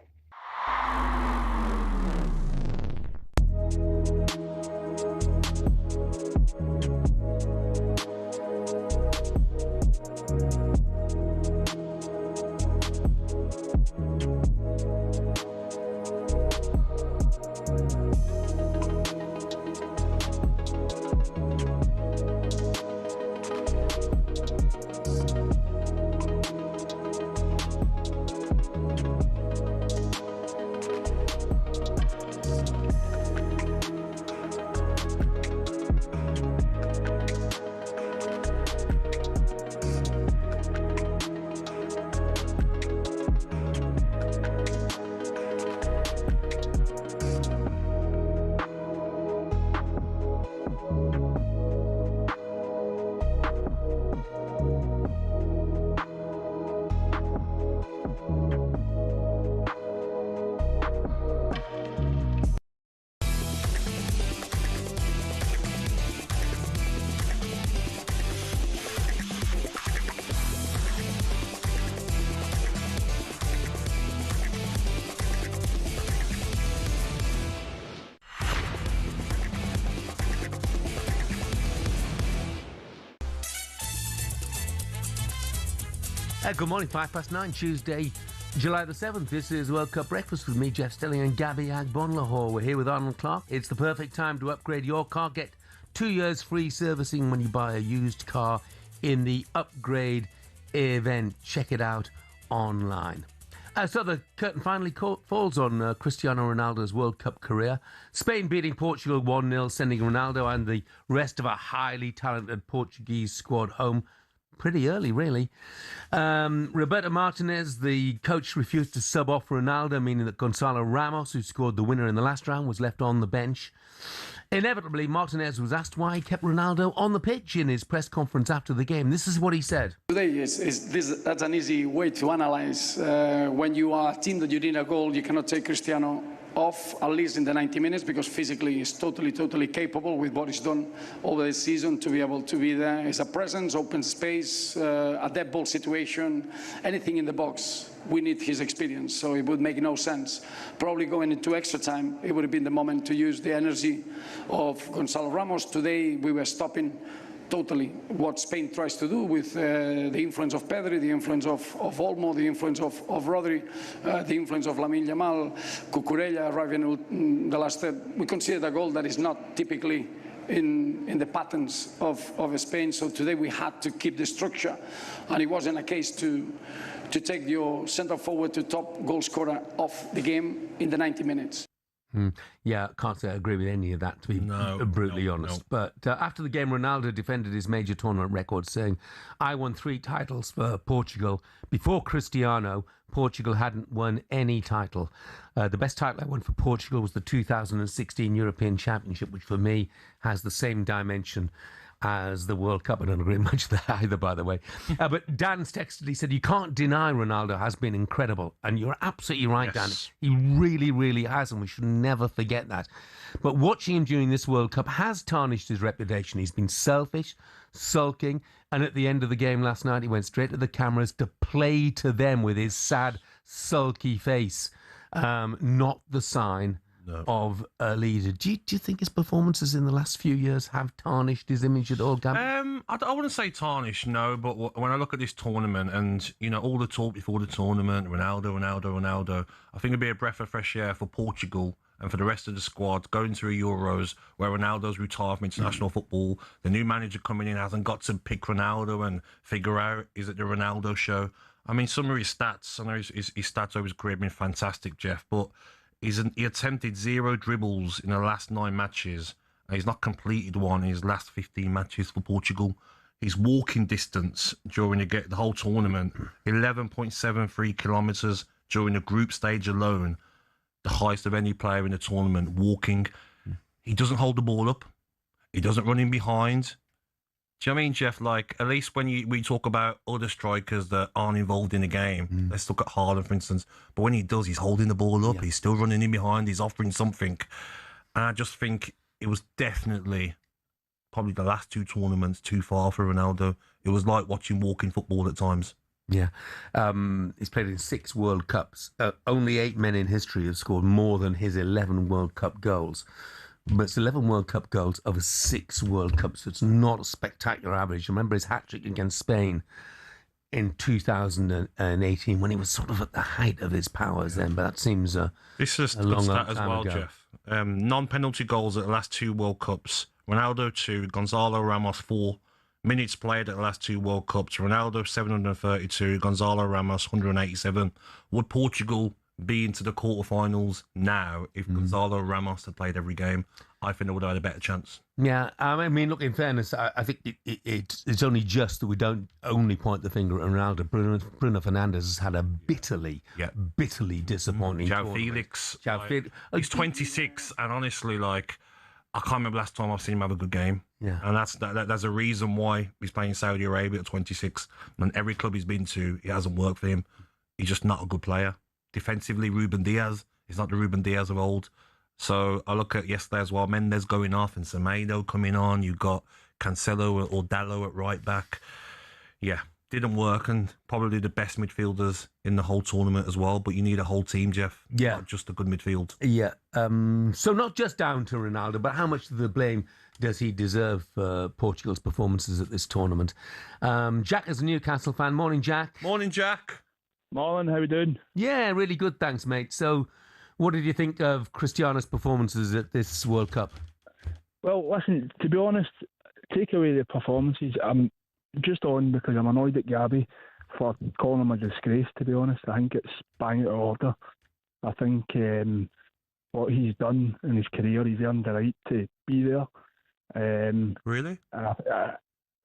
Good morning, 9:05, Tuesday, July the 7th. This is World Cup Breakfast with me, Jeff Stelling, and Gabby Agbonlahor. We're here with Arnold Clark. It's the perfect time to upgrade your car. Get 2 years free servicing when you buy a used car in the upgrade event. Check it out online. So the curtain finally falls on Cristiano Ronaldo's World Cup career. Spain beating Portugal 1-0, sending Ronaldo and the rest of a highly talented Portuguese squad home pretty early, really. Roberto Martinez, the coach, refused to sub off Ronaldo, meaning that Gonzalo Ramos, who scored the winner in the last round, was left on the bench. Inevitably, Martinez was asked why he kept Ronaldo on the pitch in his press conference after the game. This is what he said. Today, that's an easy way to analyze. When you are a team that you need a goal, you cannot take Cristiano off, at least in the 90 minutes, because physically he's totally capable with what he's done over the season to be able to be there. It's a presence, open space, a dead ball situation, anything in the box. We need his experience, so it would make no sense. Probably going into extra time, it would have been the moment to use the energy of Gonzalo Ramos. Today, we were stopping totally what Spain tries to do with the influence of Pedri, the influence of Olmo, the influence of Rodri, the influence of Lamine Yamal, Cucurella arriving in the last third. We consider a goal that is not typically in the patterns of Spain. So today we had to keep the structure, and it wasn't a case to take your centre forward to top goal scorer off the game in the 90 minutes. Yeah, can't say I agree with any of that, to be brutally honest. But after the game, Ronaldo defended his major tournament record, saying, I won 3 titles for Portugal. Before Cristiano, Portugal hadn't won any title. The best title I won for Portugal was the 2016 European Championship, which for me has the same dimension as the World Cup. I don't agree much with that either, by the way. But Dan's texted, he said, you can't deny Ronaldo has been incredible. And you're absolutely right, Yes. Dan. He really, really has, and we should never forget that. But watching him during this World Cup has tarnished his reputation. He's been selfish, sulking, and at the end of the game last night, he went straight to the cameras to play to them with his sad, sulky face. Not the sign of a leader. Do you think his performances in the last few years have tarnished his image at all, Gabby? I wouldn't say tarnish, no, but when I look at this tournament and, you know, all the talk before the tournament, Ronaldo, I think it'd be a breath of fresh air for Portugal and for the rest of the squad going through Euros where Ronaldo's retired from international football. The new manager coming in hasn't got to pick Ronaldo and figure out, is it the Ronaldo show? I mean, some of his stats, I know his stats over his career have been fantastic, Jeff, but he attempted 0 dribbles in the last 9 matches. And he's not completed one in his last 15 matches for Portugal. His walking distance during the whole tournament, 11.73 kilometres during the group stage alone, the highest of any player in the tournament, walking. He doesn't hold the ball up. He doesn't run in behind. Do you know what I mean, Jeff? Like, at least when we talk about other strikers that aren't involved in the game, let's look at Haaland, for instance. But when he does, he's holding the ball up. Yeah. He's still running in behind. He's offering something. And I just think it was definitely probably the last 2 tournaments too far for Ronaldo. It was like watching walking football at times. Yeah. He's played in 6 World Cups. Only 8 men in history have scored more than his 11 World Cup goals. But it's 11 World Cup goals over 6 World Cups. So it's not a spectacular average. Remember his hat-trick against Spain in 2018 when he was sort of at the height of his powers then. But that seems this is a long stat as well, ago. Jeff. Non-penalty goals at the last 2 World Cups. Ronaldo 2, Gonzalo Ramos 4. Minutes played at the last 2 World Cups. Ronaldo 732, Gonzalo Ramos 187. Would Portugal be into the quarterfinals now if Gonzalo Ramos had played every game? I think they would have had a better chance. Yeah, I mean, look, in fairness, I think it's only just that we don't only point the finger at Ronaldo. Bruno Fernandes has had a bitterly disappointing tournament. Felix. He's 26, and honestly, like, I can't remember last time I've seen him have a good game. Yeah. And that's a reason why he's playing Saudi Arabia at 26. And every club he's been to, it hasn't worked for him. He's just not a good player. Defensively, Ruben Diaz is not the Ruben Diaz of old. So I look at yesterday as well, Mendes going off and Semedo coming on. You've got Cancelo or Dallo at right back. Yeah, didn't work, and probably the best midfielders in the whole tournament as well. But you need a whole team, Jeff. Yeah. Not just a good midfield. Yeah. So not just down to Ronaldo, but how much of the blame does he deserve Portugal's performances at this tournament? Jack is a Newcastle fan. Morning, Jack. Morning, Jack. Morning, how we doing? Yeah, really good, thanks, mate. So, what did you think of Cristiano's performances at this World Cup? Well, listen, to be honest, take away the performances. I'm just on because I'm annoyed at Gabby for calling him a disgrace, to be honest. I think it's bang out of order. I think what he's done in his career, he's earned the right to be there. Really?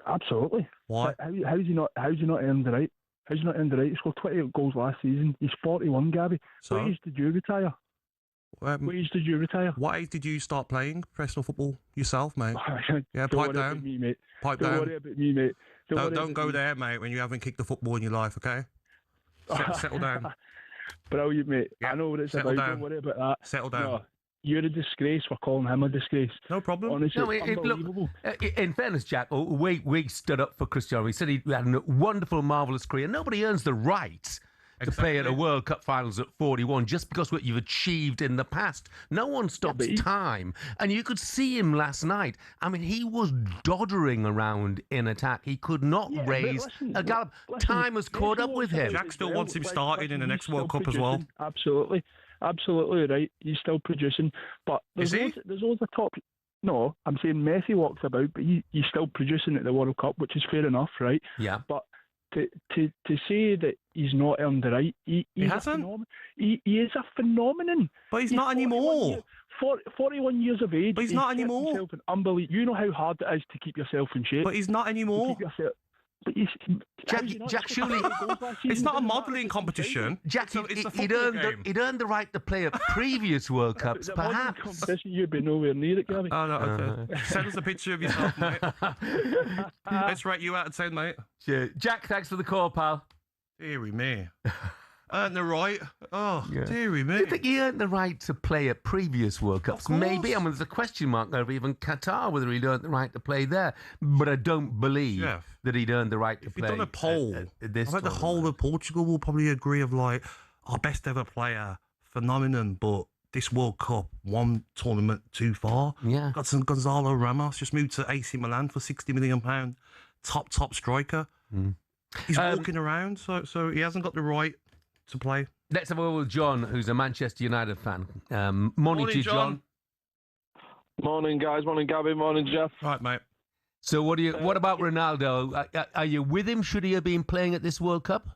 Absolutely. Why? How's he not earned the right? How's he not earned the right? He scored 28 goals last season. He's 41, Gabby. So? What age did you retire? What age did you retire? What age did you start playing professional football yourself, mate? Yeah, Don't pipe worry down. about me, mate. Pipe Don't down. worry about me, mate. Don't go there, mate, when you haven't kicked the football in your life, okay? Settle down. Brilliant, mate. Yeah, I know what it's settle about. down. Don't worry about that. Settle down. No, you're a disgrace for calling him a disgrace. No problem. Honestly, No, it's unbelievable. look, in fairness, Jack, we stood up for Cristiano. He said he had a wonderful, marvellous career. Nobody earns the right to play at a World Cup finals at 41 just because what you've achieved in the past. No one stops time. And you could see him last night. I mean, he was doddering around in attack. He could not raise a gallop. Time has caught up with him. Jack still wants him started in the next World Cup as well. Absolutely. Absolutely right. He's still producing. But there's loads of top... No, I'm saying Messi walks about, but he's still producing at the World Cup, which is fair enough, right? Yeah. But to say that he's not earned the right, he hasn't. He is a phenomenon. But he's not anymore. 41 years of age. But he's not anymore. Unbelievable. You know how hard it is to keep yourself in shape. But he's not anymore. Jack, surely it's not a modelling competition. Jack, it's a he'd earned the right to play at previous World Cups, perhaps. Competition, you'd be nowhere near it, Gabby. Oh, no, okay. Send us a picture of yourself, mate. Let's rate you out of 10, mate. Sure. Jack, thanks for the call, pal. Deary me. Earned the right. Oh, deary me. Do you think he earned the right to play at previous World Cups? Maybe. I mean, there's a question mark over even Qatar, whether he'd earned the right to play there. But I don't believe that he'd earned the right to play. If you've done a poll, I think the whole of Portugal will probably agree of like, our best ever player, phenomenon, but this World Cup, one tournament too far. Yeah. Got some Gonzalo Ramos, just moved to AC Milan for £60 million. Top striker. He's walking around, so he hasn't got the right to play. Let's have a word with John, who's a Manchester United fan. Morning to you, John. Morning, guys. Morning, Gabby. Morning, Jeff. Right, mate. So what about Ronaldo? Are you with him? Should he have been playing at this World Cup?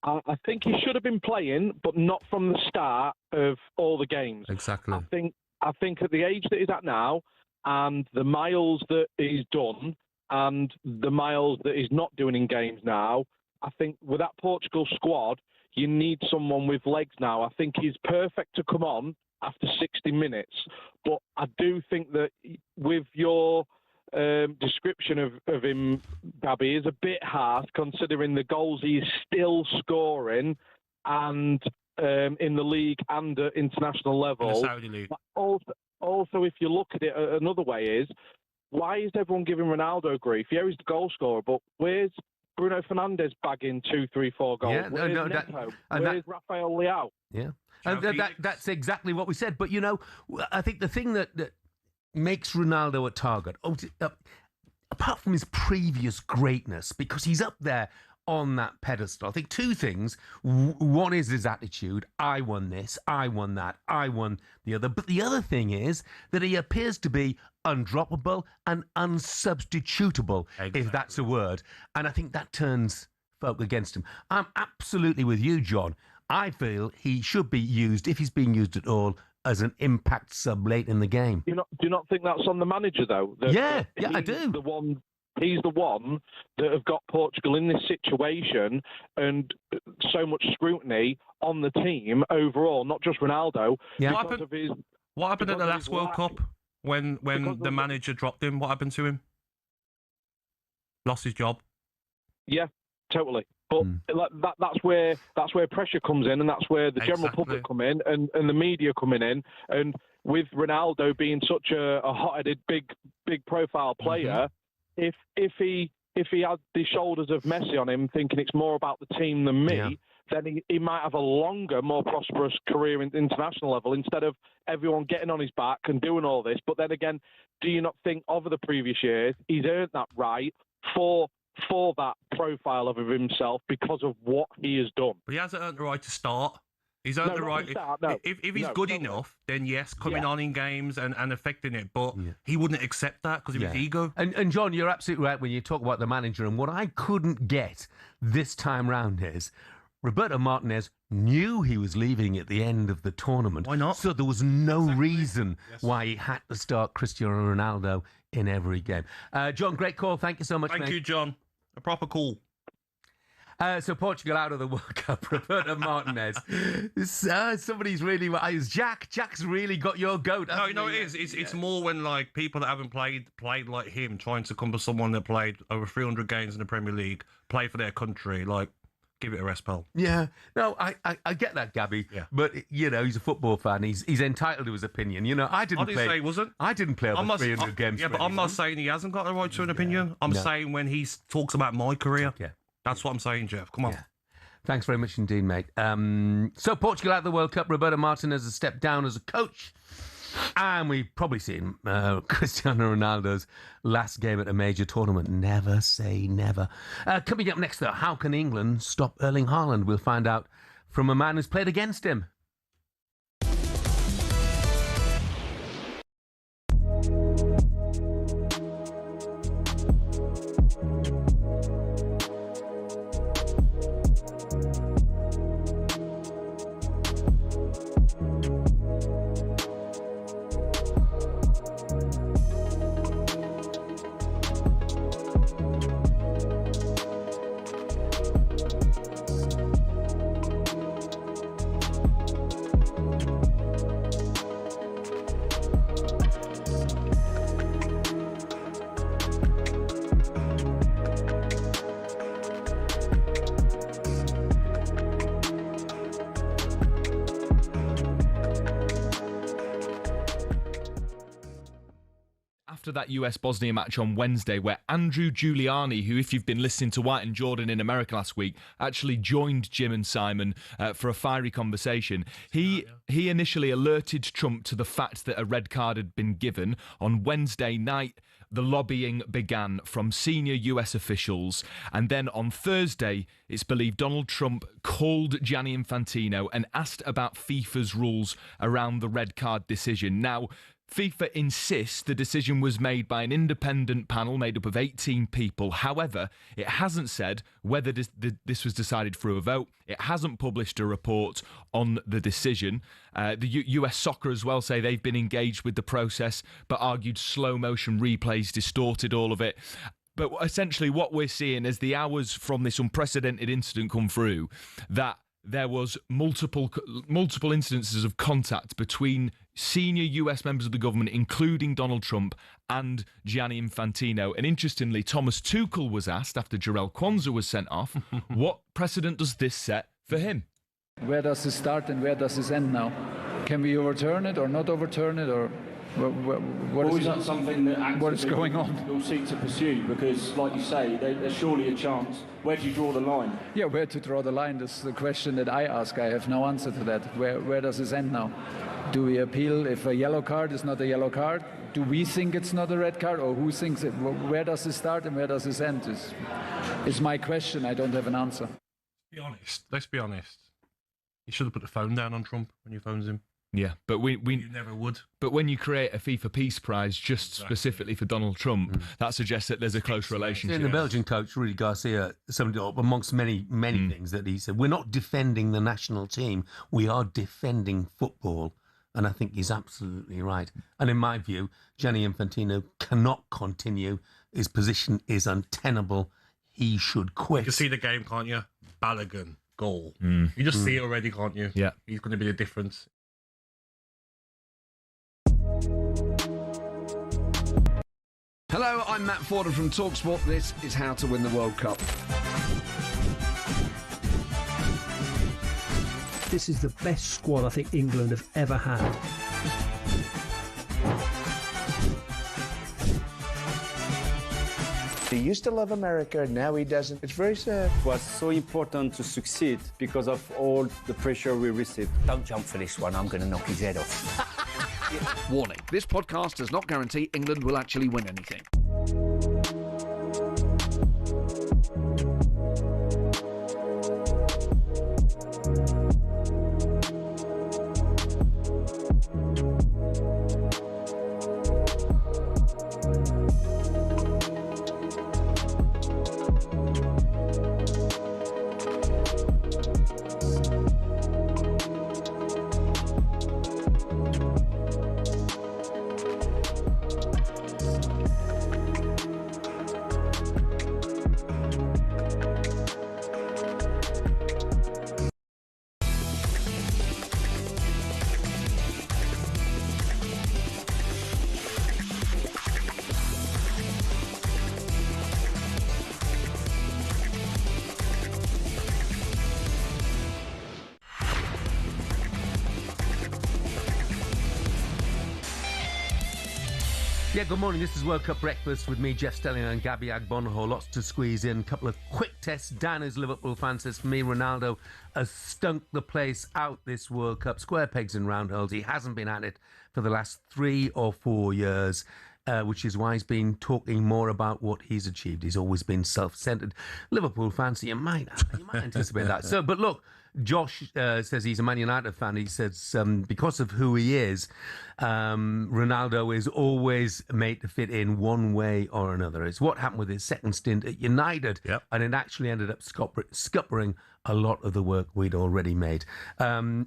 I think he should have been playing, but not from the start of all the games. Exactly. I think at the age that he's at now, and the miles that he's done, and the miles that he's not doing in games now, I think with that Portugal squad, you need someone with legs now. I think he's perfect to come on after 60 minutes. But I do think that with your description of him, Gabby, is a bit harsh considering the goals he's still scoring and in the league and at international level. In the Saudi League. But also, if you look at it another way is, why is everyone giving Ronaldo grief? Yeah, he's the goal scorer, but where's Bruno Fernandes bagging 2, 3, 4 goals? Yeah, where's Rafael Leao? Yeah, that's exactly what we said. But, you know, I think the thing that makes Ronaldo a target, apart from his previous greatness, because he's up there on that pedestal, I think two things. One is his attitude. I won this, I won that, I won the other. But the other thing is that he appears to be undroppable and unsubstitutable, if that's a word. And I think that turns folk against him. I'm absolutely with you, John. I feel he should be used, if he's being used at all, as an impact sub late in the game. Do you not think that's on the manager, though? Yeah, I do. He's the one that have got Portugal in this situation and so much scrutiny on the team overall, not just Ronaldo. Yeah. What happened at the last World Cup when the manager dropped him? What happened to him? Lost his job. Yeah, totally. But that's where pressure comes in, and that's where the general public come in, and the media coming in. And with Ronaldo being such a hot-headed, big profile player, if he had the shoulders of Messi on him, thinking it's more about the team than me, then he might have a longer, more prosperous career in international level instead of everyone getting on his back and doing all this. But then again, do you not think over the previous years he's earned that right for that profile of himself because of what he has done? But he hasn't earned the right to start. He's earned the right. If he's good enough, then yes, coming on in games and affecting it. But he wouldn't accept that because of his ego. And John, you're absolutely right when you talk about the manager. And what I couldn't get this time round is Roberto Martinez knew he was leaving at the end of the tournament. Why not? So there was no reason why he had to start Cristiano Ronaldo in every game. John, great call. Thank you so much, Thank mate. you, John. A proper call. So Portugal out of the World Cup. Roberto Martinez. Somebody's really... Jack's really got your goat. No, it is. It's more when like people that haven't played like him trying to come to someone that played over 300 games in the Premier League, play for their country. Like, give it a rest, pal. Yeah. No, I get that, Gabby. Yeah. But, he's a football fan. He's entitled to his opinion. I didn't say he wasn't. I didn't play over 300 games. Yeah, but I'm not saying he hasn't got the right to an opinion. I'm saying when he talks about my career. Yeah. That's what I'm saying, Jeff. Come on. Yeah. Thanks very much indeed, mate. So Portugal out of the World Cup. Roberto Martinez has stepped down as a coach. And we've probably seen Cristiano Ronaldo's last game at a major tournament. Never say never. Coming up next, though, how can England stop Erling Haaland? We'll find out from a man who's played against him. After that US-Bosnia match on Wednesday, where Andrew Giuliani, who, if you've been listening to White and Jordan in America last week, actually joined Jim and Simon for a fiery conversation. He initially alerted Trump to the fact that a red card had been given. On Wednesday night, the lobbying began from senior US officials. And then on Thursday, it's believed Donald Trump called Gianni Infantino and asked about FIFA's rules around the red card decision. Now, FIFA insists the decision was made by an independent panel made up of 18 people. However, it hasn't said whether this was decided through a vote. It hasn't published a report on the decision. The US Soccer as well say they've been engaged with the process, but argued slow-motion replays distorted all of it. But essentially what we're seeing as the hours from this unprecedented incident come through, that there was multiple instances of contact between senior US members of the government, including Donald Trump and Gianni Infantino. And interestingly, Thomas Tuchel was asked after Jarell Quansah was sent off, what precedent does this set for him? Where does this start and where does this end now? Can we overturn it or not overturn it, or is that something that what is going on? You'll seek to pursue, because, like you say, there's surely a chance. Where do you draw the line? Yeah, where to draw the line is the question that I ask. I have no answer to that. Where does this end now? Do we appeal if a yellow card is not a yellow card? Do we think it's not a red card, or who thinks it? Where does this start and where does this end? Is my question. I don't have an answer. Let's be honest. You should have put the phone down on Trump when you phones him. Yeah, but you never would. But when you create a FIFA Peace Prize just specifically for Donald Trump, that suggests that there's a close relationship. And the Belgian coach, Rudy Garcia, amongst many things that he said, we're not defending the national team, we are defending football. And I think he's absolutely right. And in my view, Gianni Infantino cannot continue. His position is untenable. He should quit. You can see the game, can't you? Balogun, goal. You just see it already, can't you? Yeah. He's going to be the difference. Hello, I'm Matt Forden from talkSPORT. This is How to Win the World Cup. This is the best squad I think England have ever had. used to love America, now he doesn't. It's very sad. It was so important to succeed because of all the pressure we received. Don't jump for this one, I'm going to knock his head off. Warning, this podcast does not guarantee England will actually win anything. Yeah, good morning. This is World Cup Breakfast with me, Jeff Stelling, and Gabby Agbonlahor. Lots to squeeze in. A couple of quick tests. Dan is Liverpool fan, says, for me, Ronaldo has stunk the place out this World Cup. Square pegs and round holes. He hasn't been at it for the last 3 or 4 years, which is why he's been talking more about what he's achieved. He's always been self-centred. Liverpool fan, so you might anticipate that. So, but look, Josh says he's a Man United fan. He says because of who he is, Ronaldo is always made to fit in one way or another. It's what happened with his second stint at United, and it actually ended up scuppering a lot of the work we'd already made.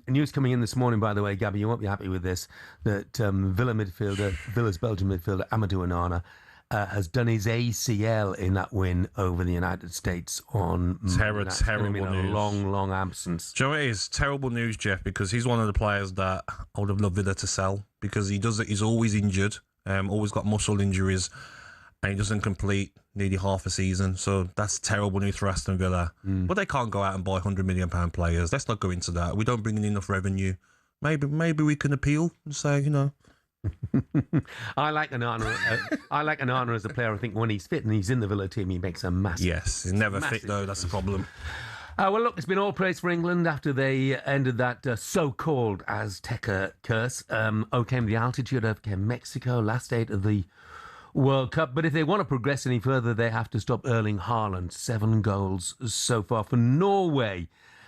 News coming in this morning, by the way, Gabby, you won't be happy with this, that Villa's Belgian midfielder, Amadou Onana, has done his ACL in that win over the United States on terrible news. A long absence. Do you know what it is? Terrible news, Jeff, because he's one of the players that I would have loved Villa to sell, because he does it. He's always injured, always got muscle injuries, and he doesn't complete nearly half a season. So that's terrible news for Aston Villa. But they can't go out and buy £100 million players. Let's not go into that. We don't bring in enough revenue. Maybe we can appeal and say, you know. I like Onana as a player. I think when he's fit and he's in the Villa team, he makes a massive. Yes, he's never fit though. That's the problem. Well, look, it's been all praise for England after they ended that so-called Azteca curse. Overcame the altitude, overcame Mexico, last 8 of the World Cup. But if they want to progress any further, they have to stop Erling Haaland. 7 goals so far for Norway.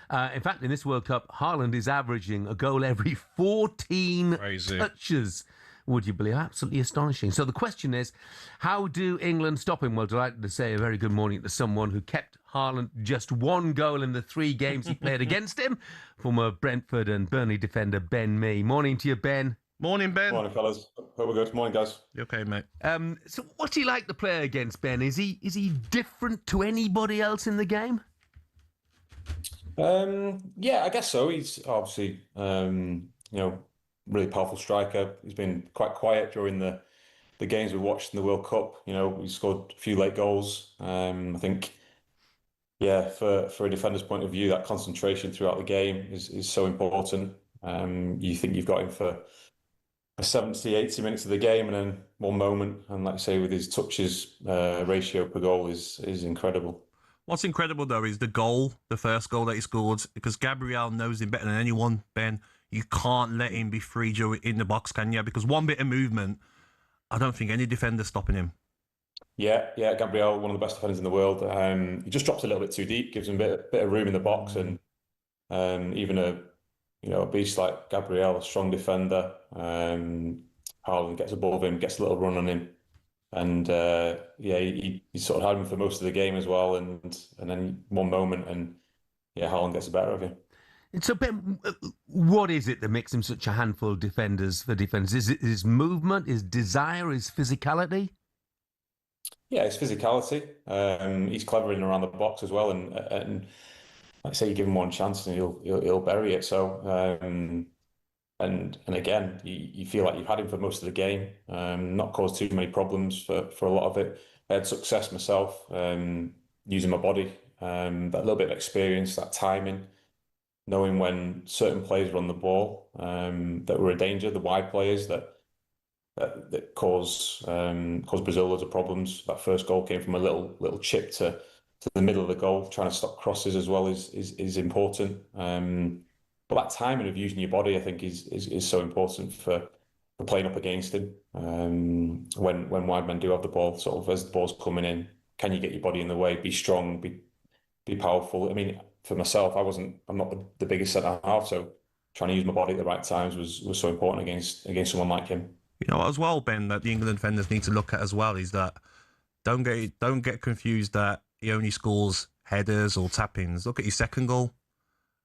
In fact, in this World Cup, Haaland is averaging a goal every 14 touches. Would you believe? Absolutely astonishing. So the question is, how do England stop him? Well, delighted to say a very good morning to someone who kept Haaland just 1 goal in the 3 games he played against him, former Brentford and Burnley defender Ben Mee. Morning to you, Ben. Morning, Ben. Morning, fellas. Hope we're good. Morning, guys. You okay, mate? So what do you like to play against, Ben? Is he different to anybody else in the game? Yeah, I guess so. He's obviously, really powerful striker. He's been quite quiet during the games we watched in the World Cup. He scored a few late goals. I think, for a defender's point of view, that concentration throughout the game is so important. You think you've got him for 70, 80 minutes of the game, and then one moment, and like I say, with his touches ratio per goal is incredible. What's incredible, though, is the first goal that he scored, because Gabriel knows him better than anyone, Ben. You can't let him be free in the box, can you? Because one bit of movement, I don't think any defender's stopping him. Yeah, Gabriel, one of the best defenders in the world. He just drops a little bit too deep, gives him a bit of room in the box, and even a beast like Gabriel, a strong defender, Haaland gets above him, gets a little run on him. And he sort of had him for most of the game as well, and then one moment, and Haaland gets the better of him. So, Ben, what is it that makes him such a handful of defenders? Is it his movement, his desire, his physicality? Yeah, his physicality. He's clever in and around the box as well, and like I say, you give him one chance and he'll bury it. So, and again, you feel like you've had him for most of the game, not caused too many problems for a lot of it. I had success myself using my body, that little bit of experience, that timing, knowing when certain players were on the ball that were a danger, the wide players that that cause Brazil loads of problems. That first goal came from a little chip to the middle of the goal. Trying to stop crosses as well is important. But that timing of using your body, I think, is so important for playing up against him. When wide men do have the ball, sort of as the ball's coming in, can you get your body in the way? Be strong, be powerful. I mean, for myself, I'm not the biggest centre half, so trying to use my body at the right times was so important against someone like him. You know, as well, Ben, that the England defenders need to look at as well is that don't get confused that he only scores headers or tap-ins. Look at his second goal.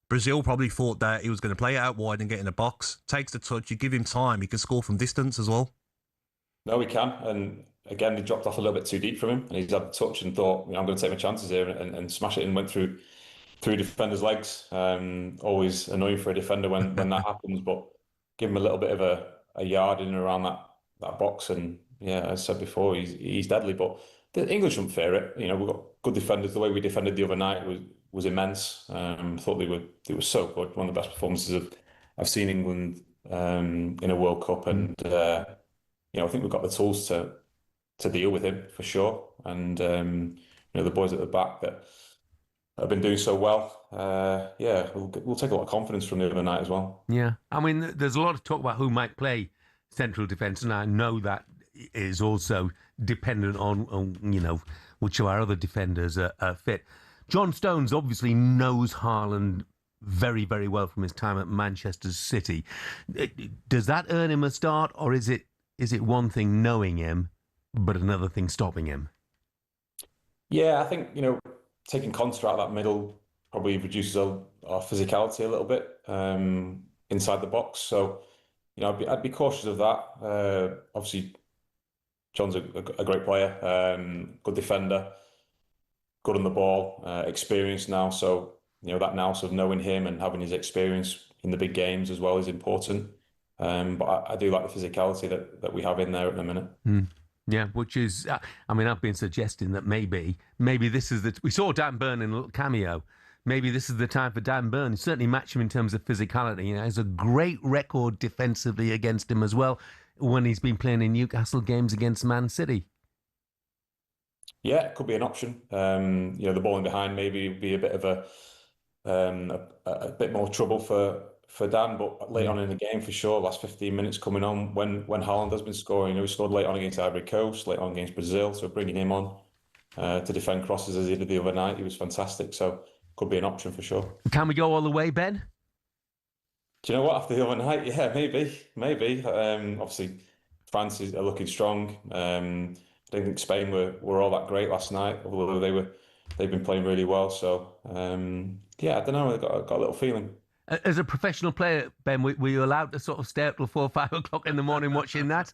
Brazil probably thought that he was going to play it out wide and get in the box. Takes the touch, you give him time, he can score from distance as well. No, he can. And again, he dropped off a little bit too deep from him, and he's had the touch and thought, I'm going to take my chances here and smash it, and went through defenders' legs. Always annoying for a defender when that happens, but give him a little bit of a yard in and around that box, and yeah, as I said before, he's deadly. But the English wouldn't fear it. You know, we've got good defenders. The way we defended the other night was immense. Thought they were so good. One of the best performances I've seen England in a World Cup, and I think we've got the tools to deal with him for sure. And the boys at the back that have been doing so well. We'll take a lot of confidence from the other night as well. Yeah, I mean, there's a lot of talk about who might play central defence, and I know that is also dependent on which of our other defenders are fit. John Stones obviously knows Haaland very, very well from his time at Manchester City. Does that earn him a start, or is it one thing knowing him, but another thing stopping him? Yeah, I think, taking Conte out of that middle probably reduces our physicality a little bit inside the box. So, I'd be cautious of that. Obviously, John's a great player, good defender, good on the ball, experienced now. So, that now sort of knowing him and having his experience in the big games as well is important. But I do like the physicality that we have in there at the minute. Yeah, which is, I've been suggesting that maybe this is we saw Dan Burn in a little cameo. Maybe this is the time for Dan Burn. Certainly match him in terms of physicality. He has a great record defensively against him as well when he's been playing in Newcastle games against Man City. Yeah, it could be an option. The ball in behind maybe would be a bit of a bit more trouble for Dan, but late on in the game for sure, last 15 minutes coming on when Haaland has been scoring. He scored late on against Ivory Coast, late on against Brazil, so bringing him on to defend crosses as he did the other night, he was fantastic. So could be an option for sure. Can we go all the way, Ben? Do you know what? After the other night, yeah, maybe. Obviously, France are looking strong. I don't think Spain were all that great last night, although they've been playing really well. So I don't know. I got a little feeling. As a professional player, Ben, were you allowed to sort of stay up till 4 or 5 o'clock in the morning watching that?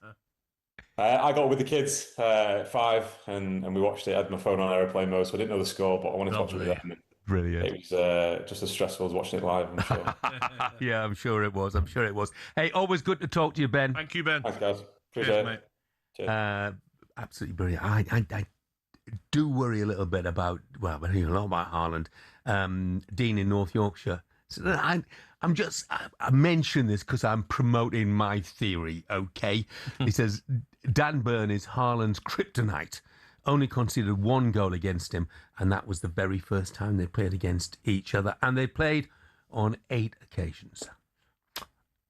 I got with the kids at 5 and we watched it. I had my phone on airplane mode, so I didn't know the score, but I wanted to watch it with them. Brilliant. It was just as stressful as watching it live, I'm sure. Yeah, I'm sure it was. Hey, always good to talk to you, Ben. Thank you, Ben. Thanks, guys. Appreciate it. Mate. Cheers. Absolutely brilliant. I do worry a little bit about, well, I hear a lot about Haaland. Dean in North Yorkshire. So I mention this because I'm promoting my theory, okay? He says, Dan Burn is Haaland's kryptonite. Only conceded 1 goal against him, and that was the very first time they played against each other. And they played on 8 occasions.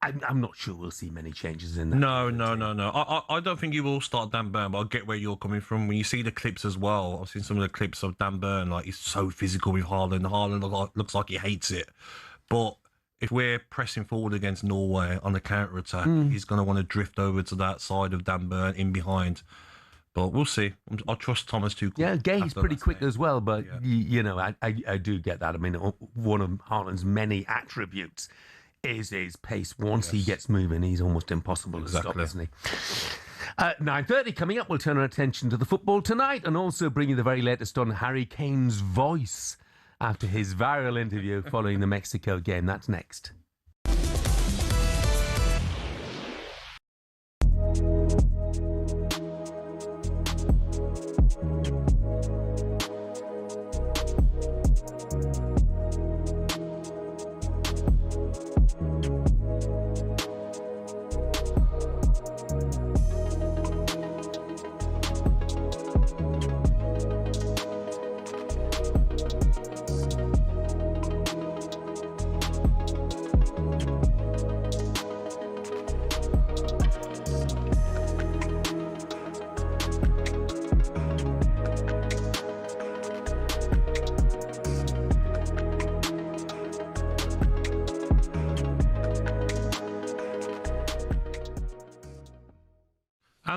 I'm not sure we'll see many changes in that. No. I don't think you will start Dan Burn, but I get where you're coming from. When you see the clips as well, I've seen some of the clips of Dan Burn, like he's so physical with Haaland. Haaland looks like he hates it. But if we're pressing forward against Norway on the counter-attack, he's going to want to drift over to that side of Dan Burn in behind. But we'll see. I trust Thomas Tuchel. Yeah, Gay's pretty quick as well, but I do get that. I mean, one of Haaland's many attributes is his pace. Once he gets moving, he's almost impossible to stop, isn't he? 9:30 coming up, we'll turn our attention to the football tonight and also bring you the very latest on Harry Kane's voice after his viral interview following the Mexico game. That's next.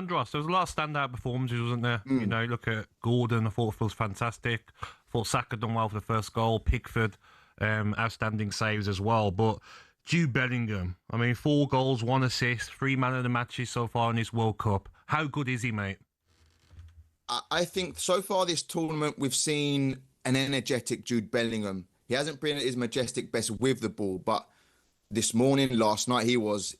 Andros, there was a lot of standout performances, wasn't there? You know, look at Gordon, I thought was fantastic. I thought Saka done well for the first goal. Pickford, outstanding saves as well. But Jude Bellingham, I mean, 4 goals, 1 assist, 3 man of the matches so far in this World Cup. How good is he, mate? I think so far this tournament we've seen an energetic Jude Bellingham. He hasn't been at his majestic best with the ball, but this morning, last night, he was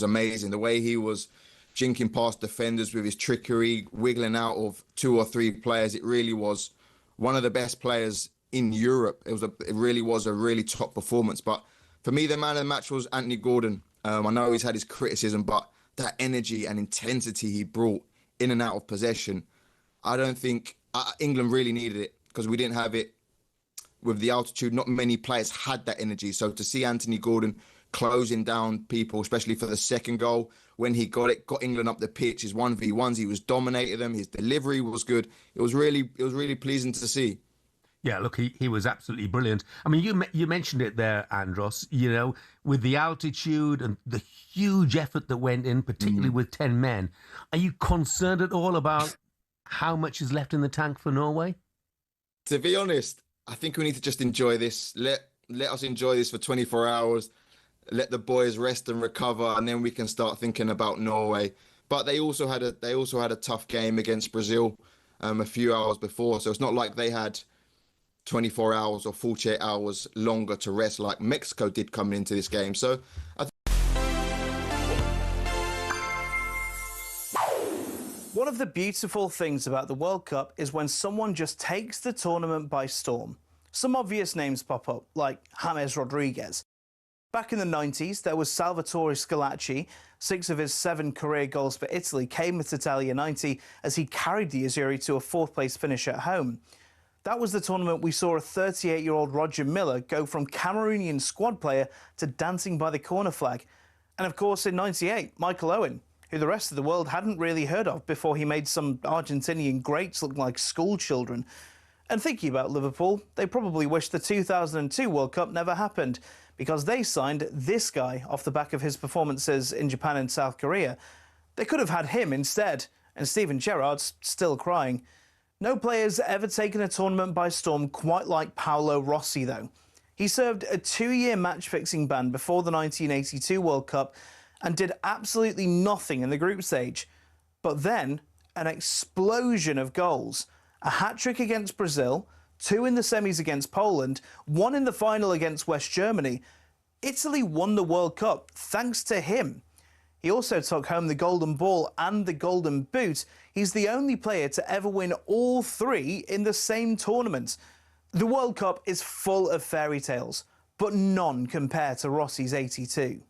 amazing. The way he was jinking past defenders with his trickery, wiggling out of 2 or 3 players, it really was one of the best players in Europe. It really was a really top performance. But for me, the man of the match was Anthony Gordon. I know he's had his criticism, but that energy and intensity he brought in and out of possession, I don't think England really needed it, because we didn't have it with the altitude. Not many players had that energy. So to see Anthony Gordon closing down people, especially for the second goal, when he got England up the pitch, his 1v1s, he was dominating them. His delivery was good. It was really pleasing to see. Yeah, look, he was absolutely brilliant. I mean, you mentioned it there, Andros, you know, with the altitude and the huge effort that went in, particularly with 10 men. Are you concerned at all about how much is left in the tank for Norway? To be honest, I think we need to just enjoy this. Let us enjoy this for 24 hours. Let the boys rest and recover, and then we can start thinking about Norway. But they also had a tough game against Brazil a few hours before, so it's not like they had 24 hours or 48 hours longer to rest like Mexico did coming into this game. So one of the beautiful things about the World Cup is when someone just takes the tournament by storm. Some obvious names pop up, like James Rodriguez. Back in the 90s, there was Salvatore Schillaci. 6 of his 7 career goals for Italy came with Italia 90 as he carried the Azzurri to a 4th-place finish at home. That was the tournament we saw a 38-year-old Roger Milla go from Cameroonian squad player to dancing by the corner flag. And of course, in 98, Michael Owen, who the rest of the world hadn't really heard of before he made some Argentinian greats look like school children. And thinking about Liverpool, they probably wish the 2002 World Cup never happened, because they signed this guy off the back of his performances in Japan and South Korea. They could have had him instead, and Steven Gerrard's still crying. No player's ever taken a tournament by storm quite like Paolo Rossi, though. He served a 2-year match-fixing ban before the 1982 World Cup and did absolutely nothing in the group stage. But then, an explosion of goals. A hat-trick against Brazil, 2 in the semis against Poland, 1 in the final against West Germany. Italy won the World Cup thanks to him. He also took home the Golden Ball and the Golden Boot. He's the only player to ever win all 3 in the same tournament. The World Cup is full of fairy tales, but none compare to Rossi's 82.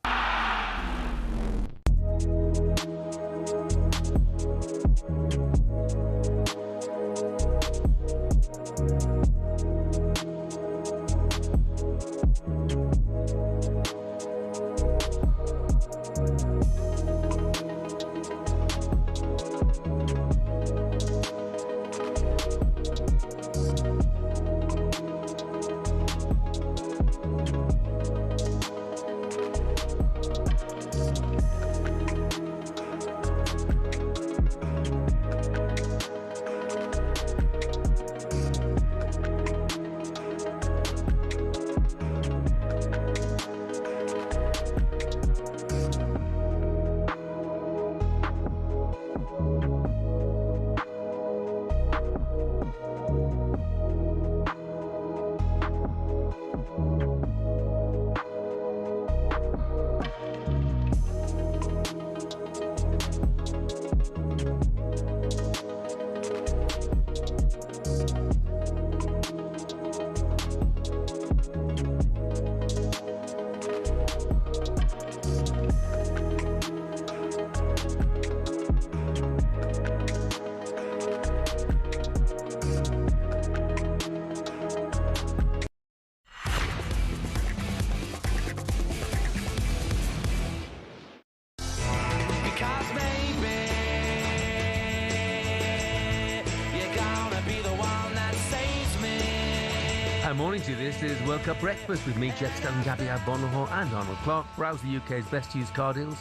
Morning to you. This is World Cup Breakfast with me, Jeff Stelling, Gabby, Agbonlahor and Arnold Clark. Browse the UK's best used car deals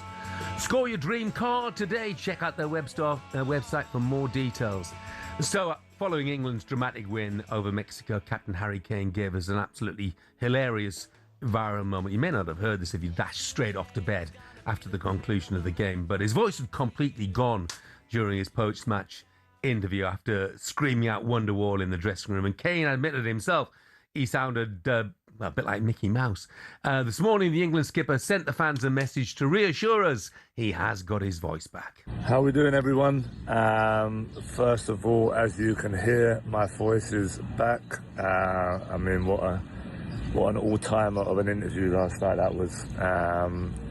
Score your dream car today. Check out their website for more details. So, following England's dramatic win over Mexico, Captain Harry Kane gave us an absolutely hilarious viral moment. You may not have heard this if you dashed straight off to bed after the conclusion of the game, but his voice had completely gone during his post-match interview after screaming out Wonderwall in the dressing room. And Kane admitted himself he sounded a bit like Mickey Mouse. This morning, the England skipper sent the fans a message to reassure us he has got his voice back. How are we doing, everyone? First of all, as you can hear, my voice is back. I mean, what an all-timer of an interview last night that was.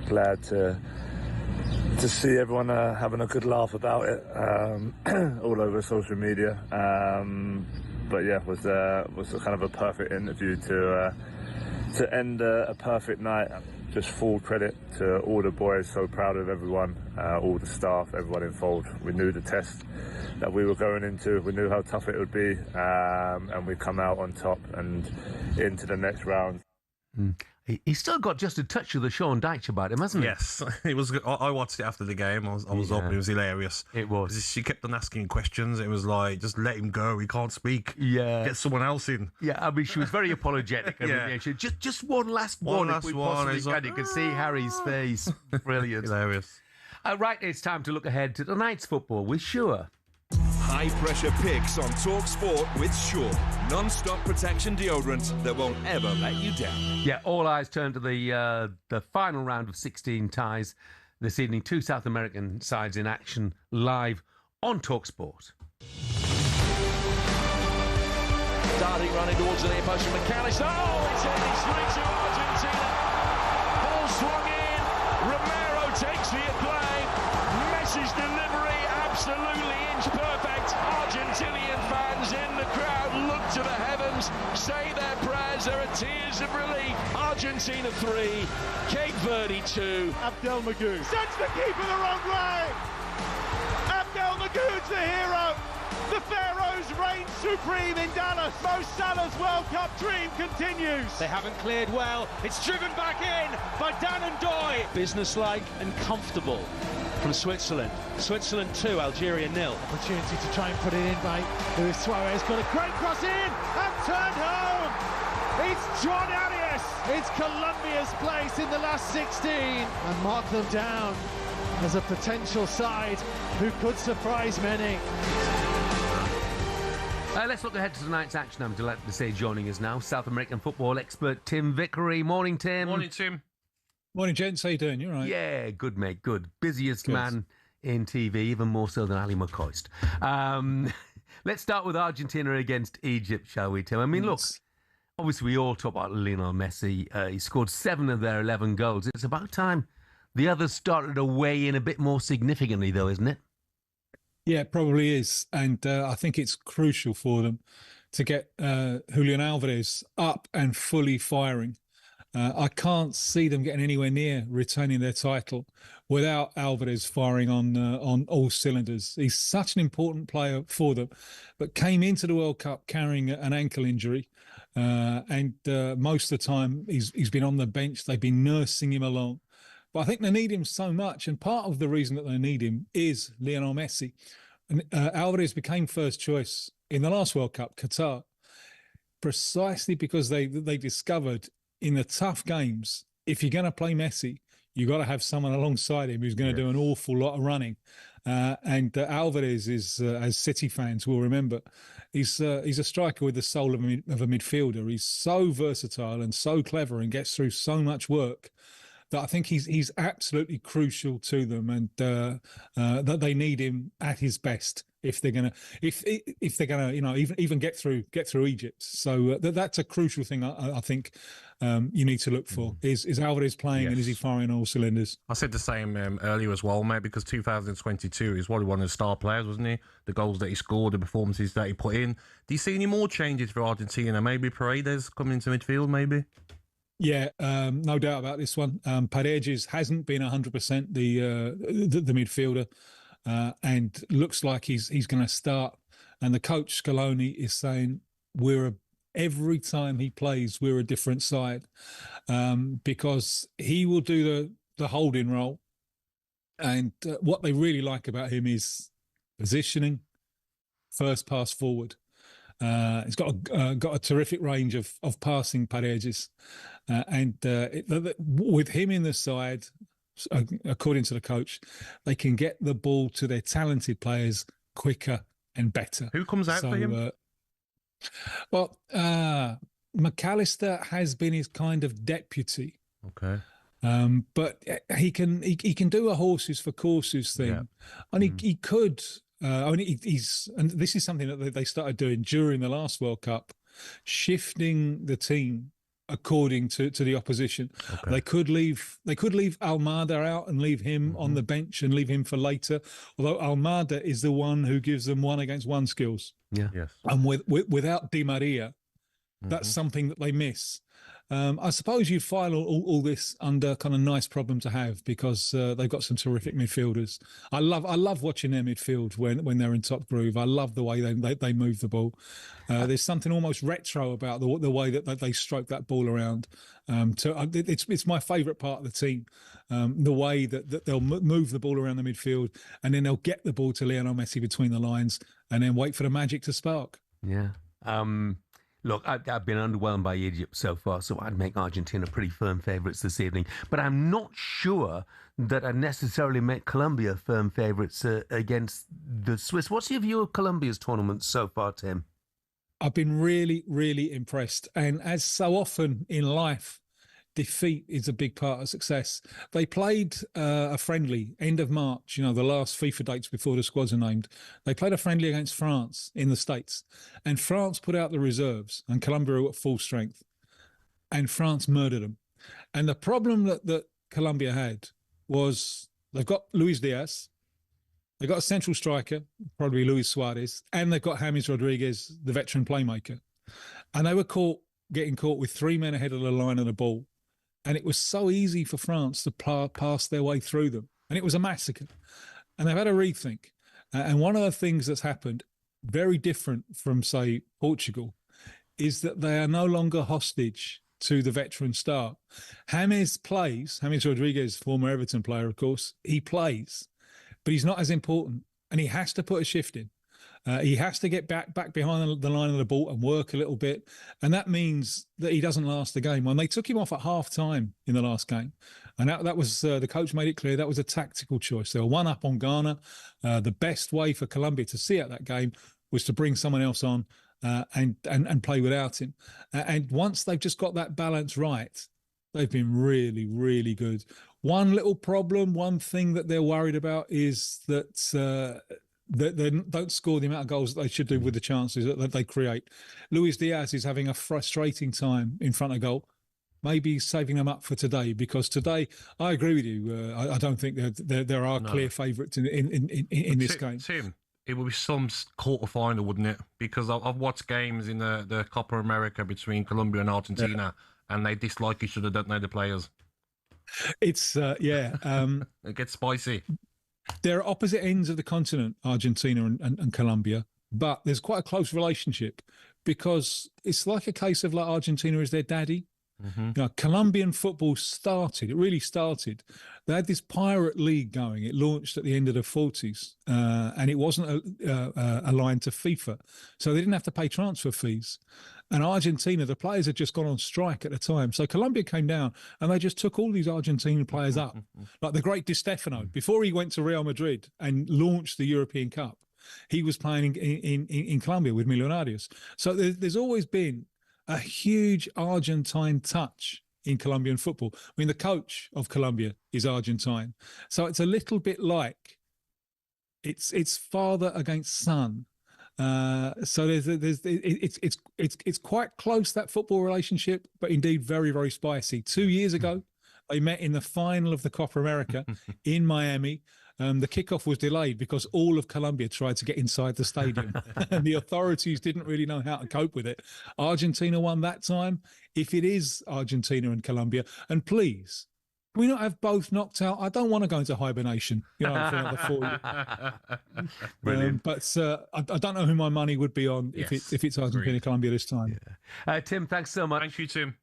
Glad to see everyone having a good laugh about it all over social media. But yeah, was kind of a perfect interview to end a perfect night. Just full credit to all the boys. So proud of everyone, all the staff, everyone involved. We knew the test that we were going into. We knew how tough it would be, and we come out on top and into the next round. He's still got just a touch of the Sean Dyche about him, hasn't he? Yes, it was. I watched it after the game. I was up. It was hilarious. It was. She kept on asking questions. It was like, just let him go. He can't speak. Yeah. Get someone else in. Yeah, I mean, she was very apologetic. Yeah. She just one last one. If we possibly can. You can see Harry's face. Brilliant. Hilarious. Right, it's time to look ahead to tonight's football with Sure. High-pressure picks on talkSPORT with Sure. Non-stop protection deodorant that won't ever let you down. Yeah, all eyes turn to the final round of 16 ties this evening. Two South American sides in action live on talkSPORT. Darting running towards the near post from McAllister. Oh, it's heading straight to Argentina. Ball swung in. Romero takes the acclaim. Messi's delivery absolutely inch perfect. Argentinian fans in the crowd look to the heavens, say their prayers. There are tears of relief. Argentina 3, Cape Verde 2. Abdel Magoud sends the keeper the wrong way. Abdel Magoud's the hero. The Pharaohs reign supreme in Dallas. Mo Salah's World Cup dream continues. They haven't cleared well. It's driven back in by Dan and Doy. Businesslike and comfortable from Switzerland. Switzerland 2, Algeria 0. Opportunity to try and put it in by Luis Suarez. Got a great cross in and turned home. It's John Arias. It's Colombia's place in the last 16 and mark them down as a potential side who could surprise many. Let's look ahead to tonight's action. I'm delighted to say joining us now, South American football expert Tim Vickery. Morning, Tim. Morning, Tim. Morning, gents. How you doing? You all right? Yeah, good, mate, good. Busiest man in TV, even more so than Ali McCoist. Let's start with Argentina against Egypt, shall we, Tim? I mean, look, obviously we all talk about Lionel Messi. He scored 7 of their 11 goals. It's about time the others started to weigh in a bit more significantly, though, isn't it? Yeah, it probably is. And I think it's crucial for them to get Julian Alvarez up and fully firing. I can't see them getting anywhere near retaining their title without Alvarez firing on all cylinders. He's such an important player for them, but came into the World Cup carrying an ankle injury. And most of the time he's been on the bench. They've been nursing him along. But I think they need him so much. And part of the reason that they need him is Lionel Messi. And Alvarez became first choice in the last World Cup, Qatar, precisely because they discovered in the tough games, if you're going to play Messi, you've got to have someone alongside him who's going to do an awful lot of running. And Alvarez is, as City fans will remember, he's a striker with the soul of a midfielder. He's so versatile and so clever and gets through so much work that I think he's absolutely crucial to them, and that they need him at his best if they're gonna even get through Egypt. So that's a crucial thing. I think you need to look for is Alvarez playing and is he firing all cylinders? I said the same earlier as well, mate, because 2022 is one of the star players, wasn't he? The goals that he scored, the performances that he put in. Do you see any more changes for Argentina? Maybe Paredes coming into midfield, maybe? Yeah, no doubt about this one. Paredes hasn't been 100% the midfielder, and looks like he's going to start. And the coach Scaloni is saying every time he plays, we're a different side, because he will do the holding role, And what they really like about him is positioning, first pass forward. He's got a terrific range of passing paredes, with him in the side, according to the coach, they can get the ball to their talented players quicker and better. Who comes out for him? McAllister has been his kind of deputy. Okay. But he can do a horses for courses thing, and he could. He's, and this is something that they started doing during the last World Cup, shifting the team according to the opposition. Okay. They could leave Almada out and leave him on the bench and leave him for later. Although Almada is the one who gives them 1-against-1 skills. Yeah. Yes. And without Di Maria, that's something that they miss. I suppose you file all this under kind of nice problem to have, because they've got some terrific midfielders. I love watching their midfield when they're in top groove. I love the way they move the ball. There's something almost retro about the way that they stroke that ball around. It's my favourite part of the team. The way that they'll move the ball around the midfield, and then they'll get the ball to Lionel Messi between the lines, and then wait for the magic to spark. Yeah. Look, I've been underwhelmed by Egypt so far, so I'd make Argentina pretty firm favourites this evening. But I'm not sure that I'd necessarily make Colombia firm favourites against the Swiss. What's your view of Colombia's tournament so far, Tim? I've been really, really impressed. And as so often in life, defeat is a big part of success. They played a friendly end of March, the last FIFA dates before the squads are named. They played a friendly against France in the States, and France put out the reserves, and Colombia were at full strength, and France murdered them. And the problem that Colombia had was they've got Luis Diaz, they've got a central striker, probably Luis Suarez, and they've got James Rodriguez, the veteran playmaker. And they were getting caught with 3 men ahead of the line of the ball. And it was so easy for France to pass their way through them. And it was a massacre. And they've had a rethink. And one of the things that's happened, very different from, say, Portugal, is that they are no longer hostage to the veteran star. James Rodriguez, former Everton player, of course, he plays, but he's not as important. And he has to put a shift in. He has to get back behind the line of the ball and work a little bit. And that means that he doesn't last the game. When they took him off at half-time in the last game, and that was the coach made it clear that was a tactical choice. They were one up on Ghana. The best way for Colombia to see out that game was to bring someone else on and play without him. And once they've just got that balance right, they've been really, really good. One little problem, one thing that they're worried about is that they don't score the amount of goals that they should do with the chances that they create. Luis Diaz is having a frustrating time in front of goal. Maybe saving them up for today, because today, I agree with you. I don't think there are clear favourites in this game. Tim, it would be some quarter-final, wouldn't it? Because I've watched games in the Copa America between Colombia and Argentina, and they dislike each other, don't they, the players? It's, it gets spicy. They're opposite ends of the continent, Argentina and Colombia, but there's quite a close relationship, because it's like a case of like Argentina is their daddy. Colombian football started, it really started. They had this pirate league going. It launched at the end of the 40s, and it wasn't aligned to FIFA. So they didn't have to pay transfer fees. And Argentina, the players had just gone on strike at the time. So Colombia came down and they just took all these Argentine players up. Like the great Di Stefano, before he went to Real Madrid and launched the European Cup, he was playing in Colombia with Millonarios. So there's always been a huge Argentine touch in Colombian football. I mean, the coach of Colombia is Argentine. So it's a little bit like it's father against son. So it's quite close, that football relationship, but indeed very, very spicy. 2 years ago, they met in the final of the Copa America in Miami. The kickoff was delayed because all of Colombia tried to get inside the stadium and the authorities didn't really know how to cope with it. Argentina won that time. If it is Argentina and Colombia, and please, can we not have both knocked out? I don't want to go into hibernation, for another 4 years. Brilliant. But I don't know who my money would be on if it's Argentina, Colombia this time. Yeah. Tim, thanks so much. Thank you, Tim.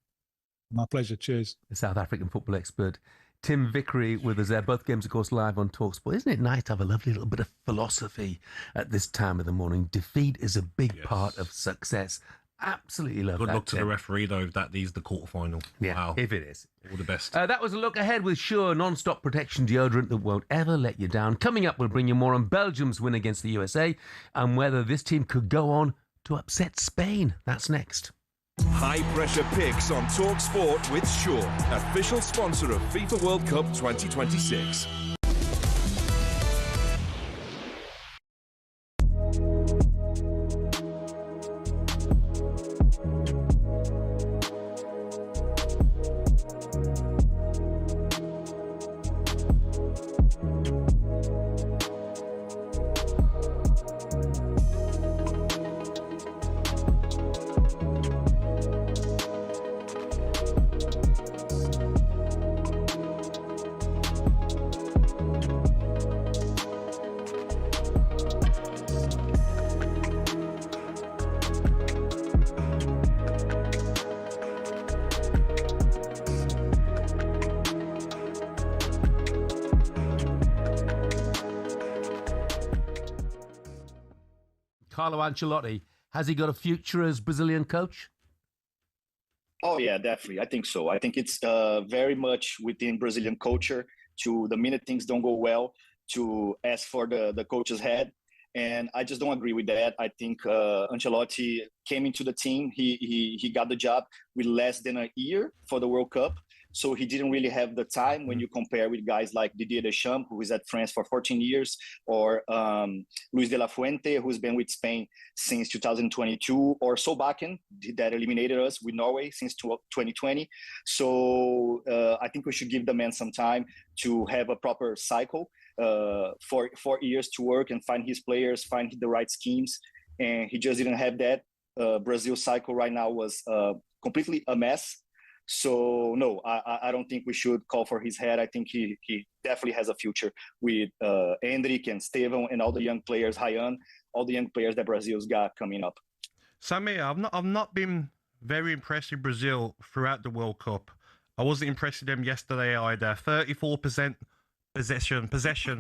My pleasure. Cheers. The South African football expert, Tim Vickery with us there. Both games, of course, live on talkSPORT. Isn't it nice to have a lovely little bit of philosophy at this time of the morning? Defeat is a big part of success. Absolutely love that. Good luck to Tim. the referee, though, if that is the quarterfinal. Yeah, Wow. if it is. All the best. That was a look ahead with Sure non-stop protection deodorant that won't ever let you down. Coming up, we'll bring you more on Belgium's win against the USA and whether this team could go on to upset Spain. That's next. High pressure picks on talkSPORT with Sure, official sponsor of FIFA World Cup 2026. Carlo Ancelotti, has he got a future as Brazilian coach? Oh, yeah, definitely. I think so. I think it's very much within Brazilian culture to the minute things don't go well to ask for the coach's head. And I just don't agree with that. I think Ancelotti came into the team. He got the job with less than a year for the World Cup. So he didn't really have the time when you compare with guys like Didier Deschamps, who is at France for 14 years, or Luis de la Fuente, who's been with Spain since 2022, or Solbakken, that eliminated us with Norway since 2020. So I think we should give the man some time to have a proper cycle for 4 years to work and find his players, find the right schemes. And he just didn't have that. Brazil cycle right now was completely a mess. So no, I don't think we should call for his head. I think he definitely has a future with Endrick and Steven and all the young players, Ryan, all the young players that Brazil's got coming up. Samir, I've not been very impressed with Brazil throughout the World Cup. I wasn't impressed with them yesterday either. 34% possession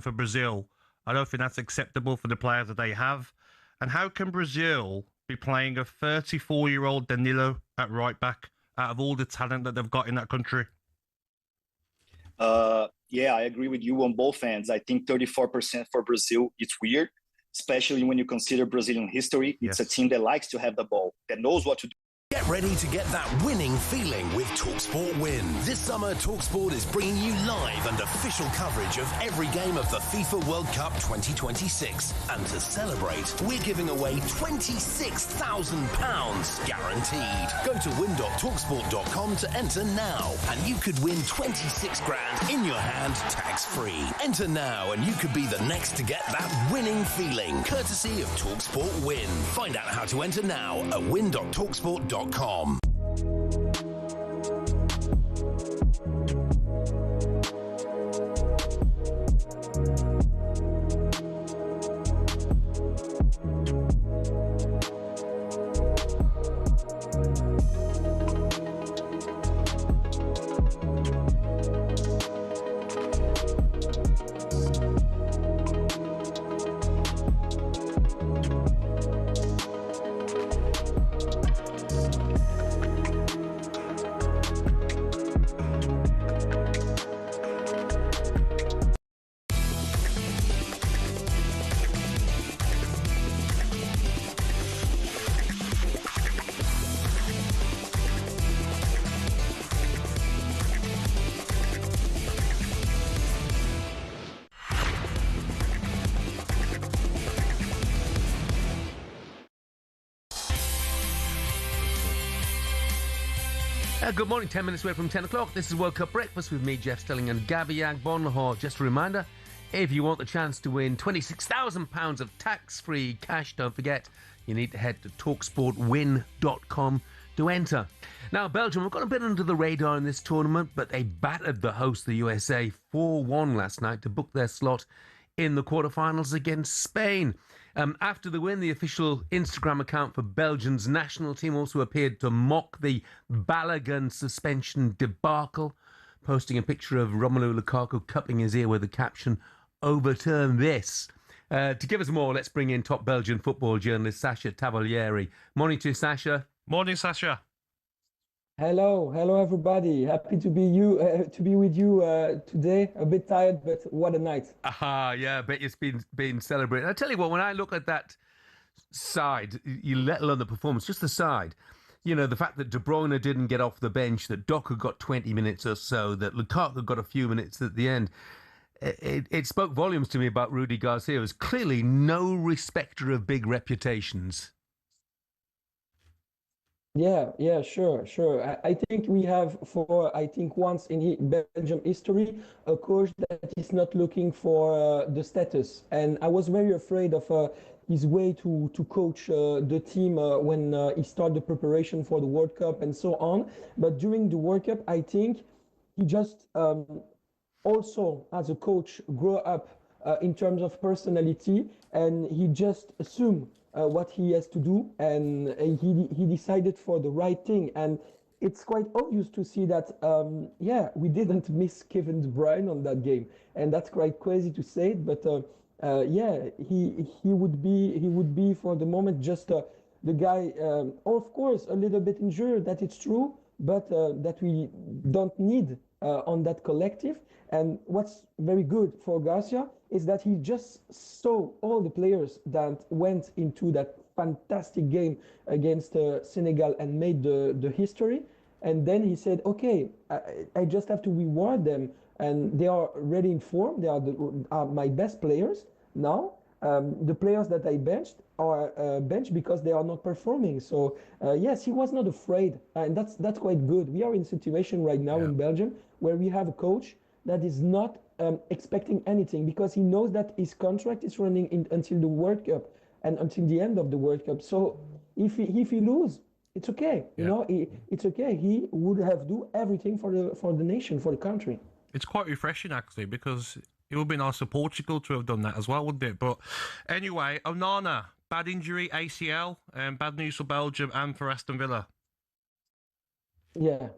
for Brazil. I don't think that's acceptable for the players that they have. And how can Brazil be playing a 34-year-old Danilo at right back out of all the talent that they've got in that country? Yeah, I agree with you on both ends. I think 34% for Brazil, it's weird, especially when you consider Brazilian history. It's a team that likes to have the ball, that knows what to do. Get ready to get that winning feeling with talkSPORT Win. This summer, talkSPORT is bringing you live and official coverage of every game of the FIFA World Cup 2026. And to celebrate, we're giving away £26,000 guaranteed. Go to win.talksport.com to enter now, and you could win 26 grand in your hand, tax-free. Enter now, and you could be the next to get that winning feeling, courtesy of talkSPORT Win. Find out how to enter now at win.talksport.com. Good morning, 10 minutes away from 10 o'clock. This is World Cup Breakfast with me, Jeff Stelling, and Gabby Agbonlahor. Just a reminder, if you want the chance to win £26,000 of tax-free cash, don't forget, you need to head to talksportwin.com to enter. Now, Belgium have got a bit under the radar in this tournament, but they battered the host, the USA, 4-1 last night to book their slot in the quarterfinals against Spain. After the win, the official Instagram account for Belgium's national team also appeared to mock the Balogun suspension debacle. posting a picture of Romelu Lukaku cupping his ear with the caption, "Overturn this." To give us more, let's bring in top Belgian football journalist Sasha Tavolieri. Morning to you, Sasha. Morning, Sasha. Hello everybody. Happy to be with you today. A bit tired, but what a night. Yeah, I bet it's been celebrated. I tell you what, when I look at that side, you let alone the performance, just the side. You know, the fact that De Bruyne didn't get off the bench, that Doku got 20 minutes or so, that Lukaku got a few minutes at the end. It spoke volumes to me about Rudy Garcia, who's clearly no respecter of big reputations. Yeah, sure. I think we have, once in Belgium history, a coach that is not looking for the status. And I was very afraid of his way to coach the team when he started the preparation for the World Cup and so on. But during the World Cup, I think he just also, as a coach, grow up in terms of personality, and he just assumed what he has to do, and he decided for the right thing. And it's quite obvious to see that, we didn't miss Kevin De Bruyne on that game, and that's quite crazy to say it, but he would be for the moment just the guy, of course, a little bit injured, that it's true, but that we don't need on that collective. And what's very good for Garcia is that he just saw all the players that went into that fantastic game against Senegal and made the history. And then he said, okay, I just have to reward them. And they are already in form. They are my best players now. The players that I benched are benched because they are not performing. So yes, he was not afraid, and that's quite good. We are in a situation right now in Belgium where we have a coach that is not expecting anything, because he knows that his contract is running until the World Cup and until the end of the World Cup. So if he lose, it's okay. You know, it's okay. He would have do everything for the nation, for the country. It's quite refreshing, actually, because it would be nice for Portugal to have done that as well, wouldn't it? But anyway, Onana, bad injury, ACL, bad news for Belgium and for Aston Villa. Yeah,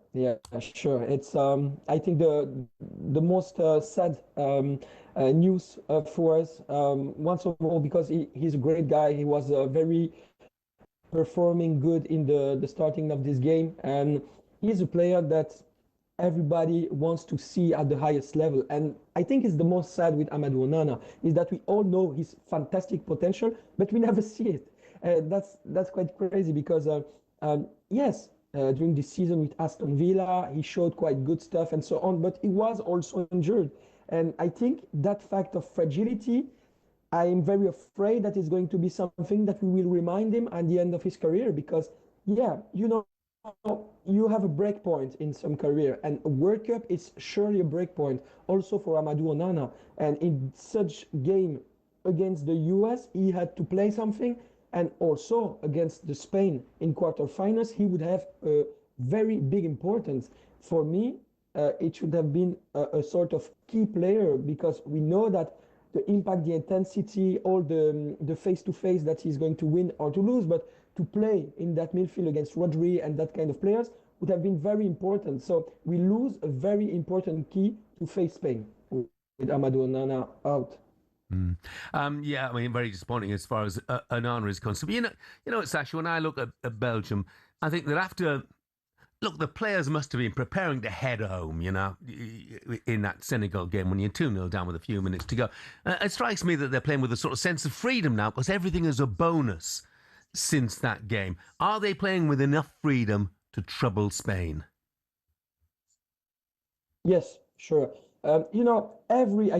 sure. It's I think the most sad news for us, once of all, because he's a great guy. He was very performing good in the starting of this game, and he's a player that everybody wants to see at the highest level. And I think it's the most sad with Amadou Onana is that we all know his fantastic potential, but we never see it. That's quite crazy, because yes, during this season with Aston Villa, he showed quite good stuff and so on, but he was also injured. And I think that fact of fragility, I am very afraid that is going to be something that we will remind him at the end of his career, because, you have a break point in some career, and a World Cup is surely a break point also for Amadou Onana. And in such game against the US, he had to play something, and also against the Spain in quarterfinals, he would have a very big importance. For me, it should have been a sort of key player, because we know that the impact, the intensity, all the face-to-face that he's going to win or to lose, but to play in that midfield against Rodri and that kind of players would have been very important. So we lose a very important key to face Spain with Amadou Onana out. Yeah, I mean, very disappointing as far as Onana is concerned. But you know, Sasha, when I look at Belgium, I think that look, the players must have been preparing to head home, in that Senegal game when you're 2-0 down with a few minutes to go. It strikes me that they're playing with a sort of sense of freedom now, because everything is a bonus since that game. Are they playing with enough freedom to trouble Spain? Yes, sure. I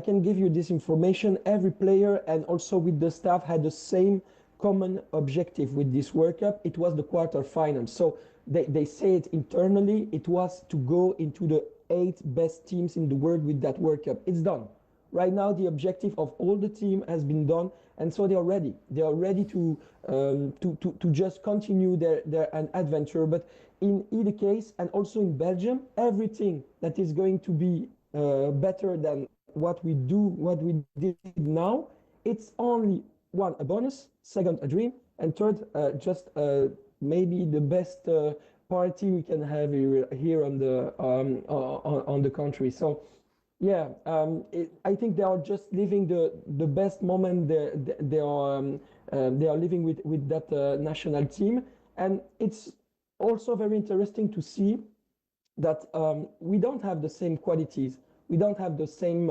can give you this information. Every player and also with the staff had the same common objective with this World Cup. It was the quarterfinals. So they say it internally. It was to go into the 8 best teams in the world with that World Cup. It's done. Right now, the objective of all the team has been done, and so they are ready. They are ready to just continue their adventure. But in either case, and also in Belgium, everything that is going to be better than what we did now, it's only a bonus, second, a dream, and third, just maybe the best party we can have here on the country. So, yeah, I think they are just living the best moment. They are living with that national team, and it's also very interesting to see that we don't have the same qualities. We don't have the same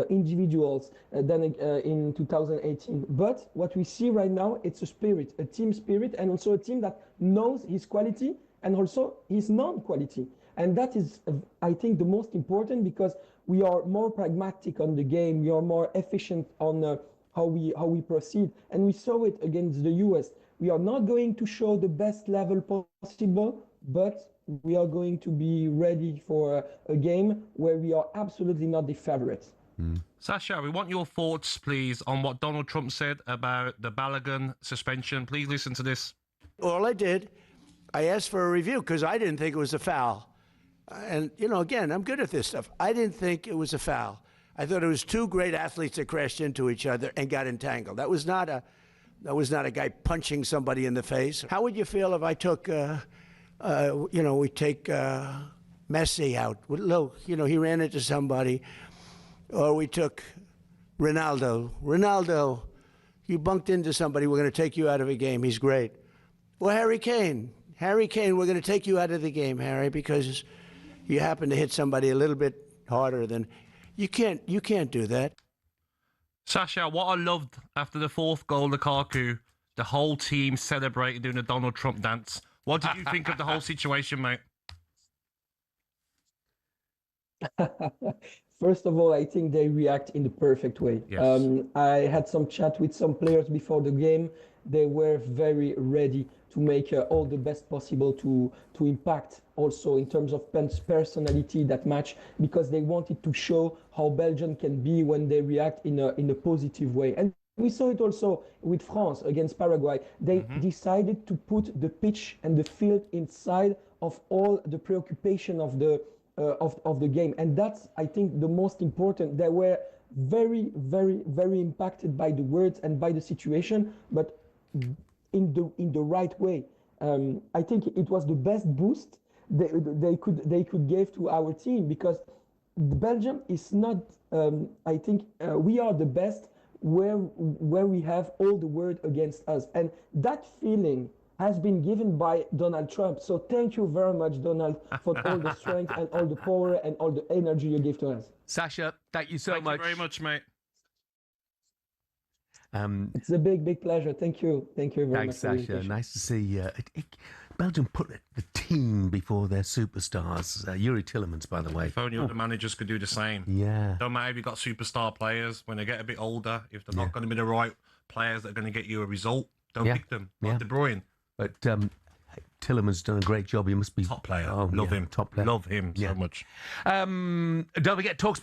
individuals than in 2018. But what we see right now, it's a spirit, a team spirit, and also a team that knows his quality and also his non-quality. And that is, I think, the most important, because we are more pragmatic on the game. We are more efficient on how we proceed. And we saw it against the US. We are not going to show the best level possible, but we are going to be ready for a game where we are absolutely not the favorites. Sasha, we want your thoughts, please, on what Donald Trump said about the Balogun suspension. Please listen to this. All I did, I asked for a review because I didn't think it was a foul. And, you know, again, I'm good at this stuff. I didn't think it was a foul. I thought it was two great athletes that crashed into each other and got entangled. That was not a guy punching somebody in the face. How would you feel if I took, we take Messi out? Look, he ran into somebody. Or we took Ronaldo. Ronaldo, you bumped into somebody, we're going to take you out of a game. He's great. Well, Harry Kane, we're going to take you out of the game, Harry, because you happen to hit somebody a little bit harder than... You can't do that. Sasha, what I loved after the fourth goal, Lukaku, the whole team celebrated doing the Donald Trump dance. What did you think of the whole situation, mate? First of all, I think they react in the perfect way. Yes. I had some chat with some players before the game. They were very ready to make all the best possible to impact also in terms of personality that match, because they wanted to show how Belgium can be when they react in a positive way. And we saw it also with France against Paraguay. They decided to put the pitch and the field inside of all the preoccupation of the game, and that's, I think, the most important. They were very, very, very impacted by the words and by the situation, but in the right way. I think it was the best boost they could give to our team, because Belgium is not. I think we are the best where we have all the word against us, and that feeling has been given by Donald Trump. So thank you very much, Donald, for all the strength and all the power and all the energy you give to us. Sasha, thank you so much. Thank you very much, mate. It's a big pleasure. Thank you very much. Thanks, Sasha. Nice to see Belgium put the team before their superstars. Yuri Tillemans, by the way. If only other managers could do the same. Yeah. Don't matter if you've got superstar players, when they get a bit older, if they're not going to be the right players that are going to get you a result, don't pick them. Like De Bruyne. But Tillemans done a great job. He must be top player. Oh, Love him. Top player. Love him so much. Don't forget talkSPORT.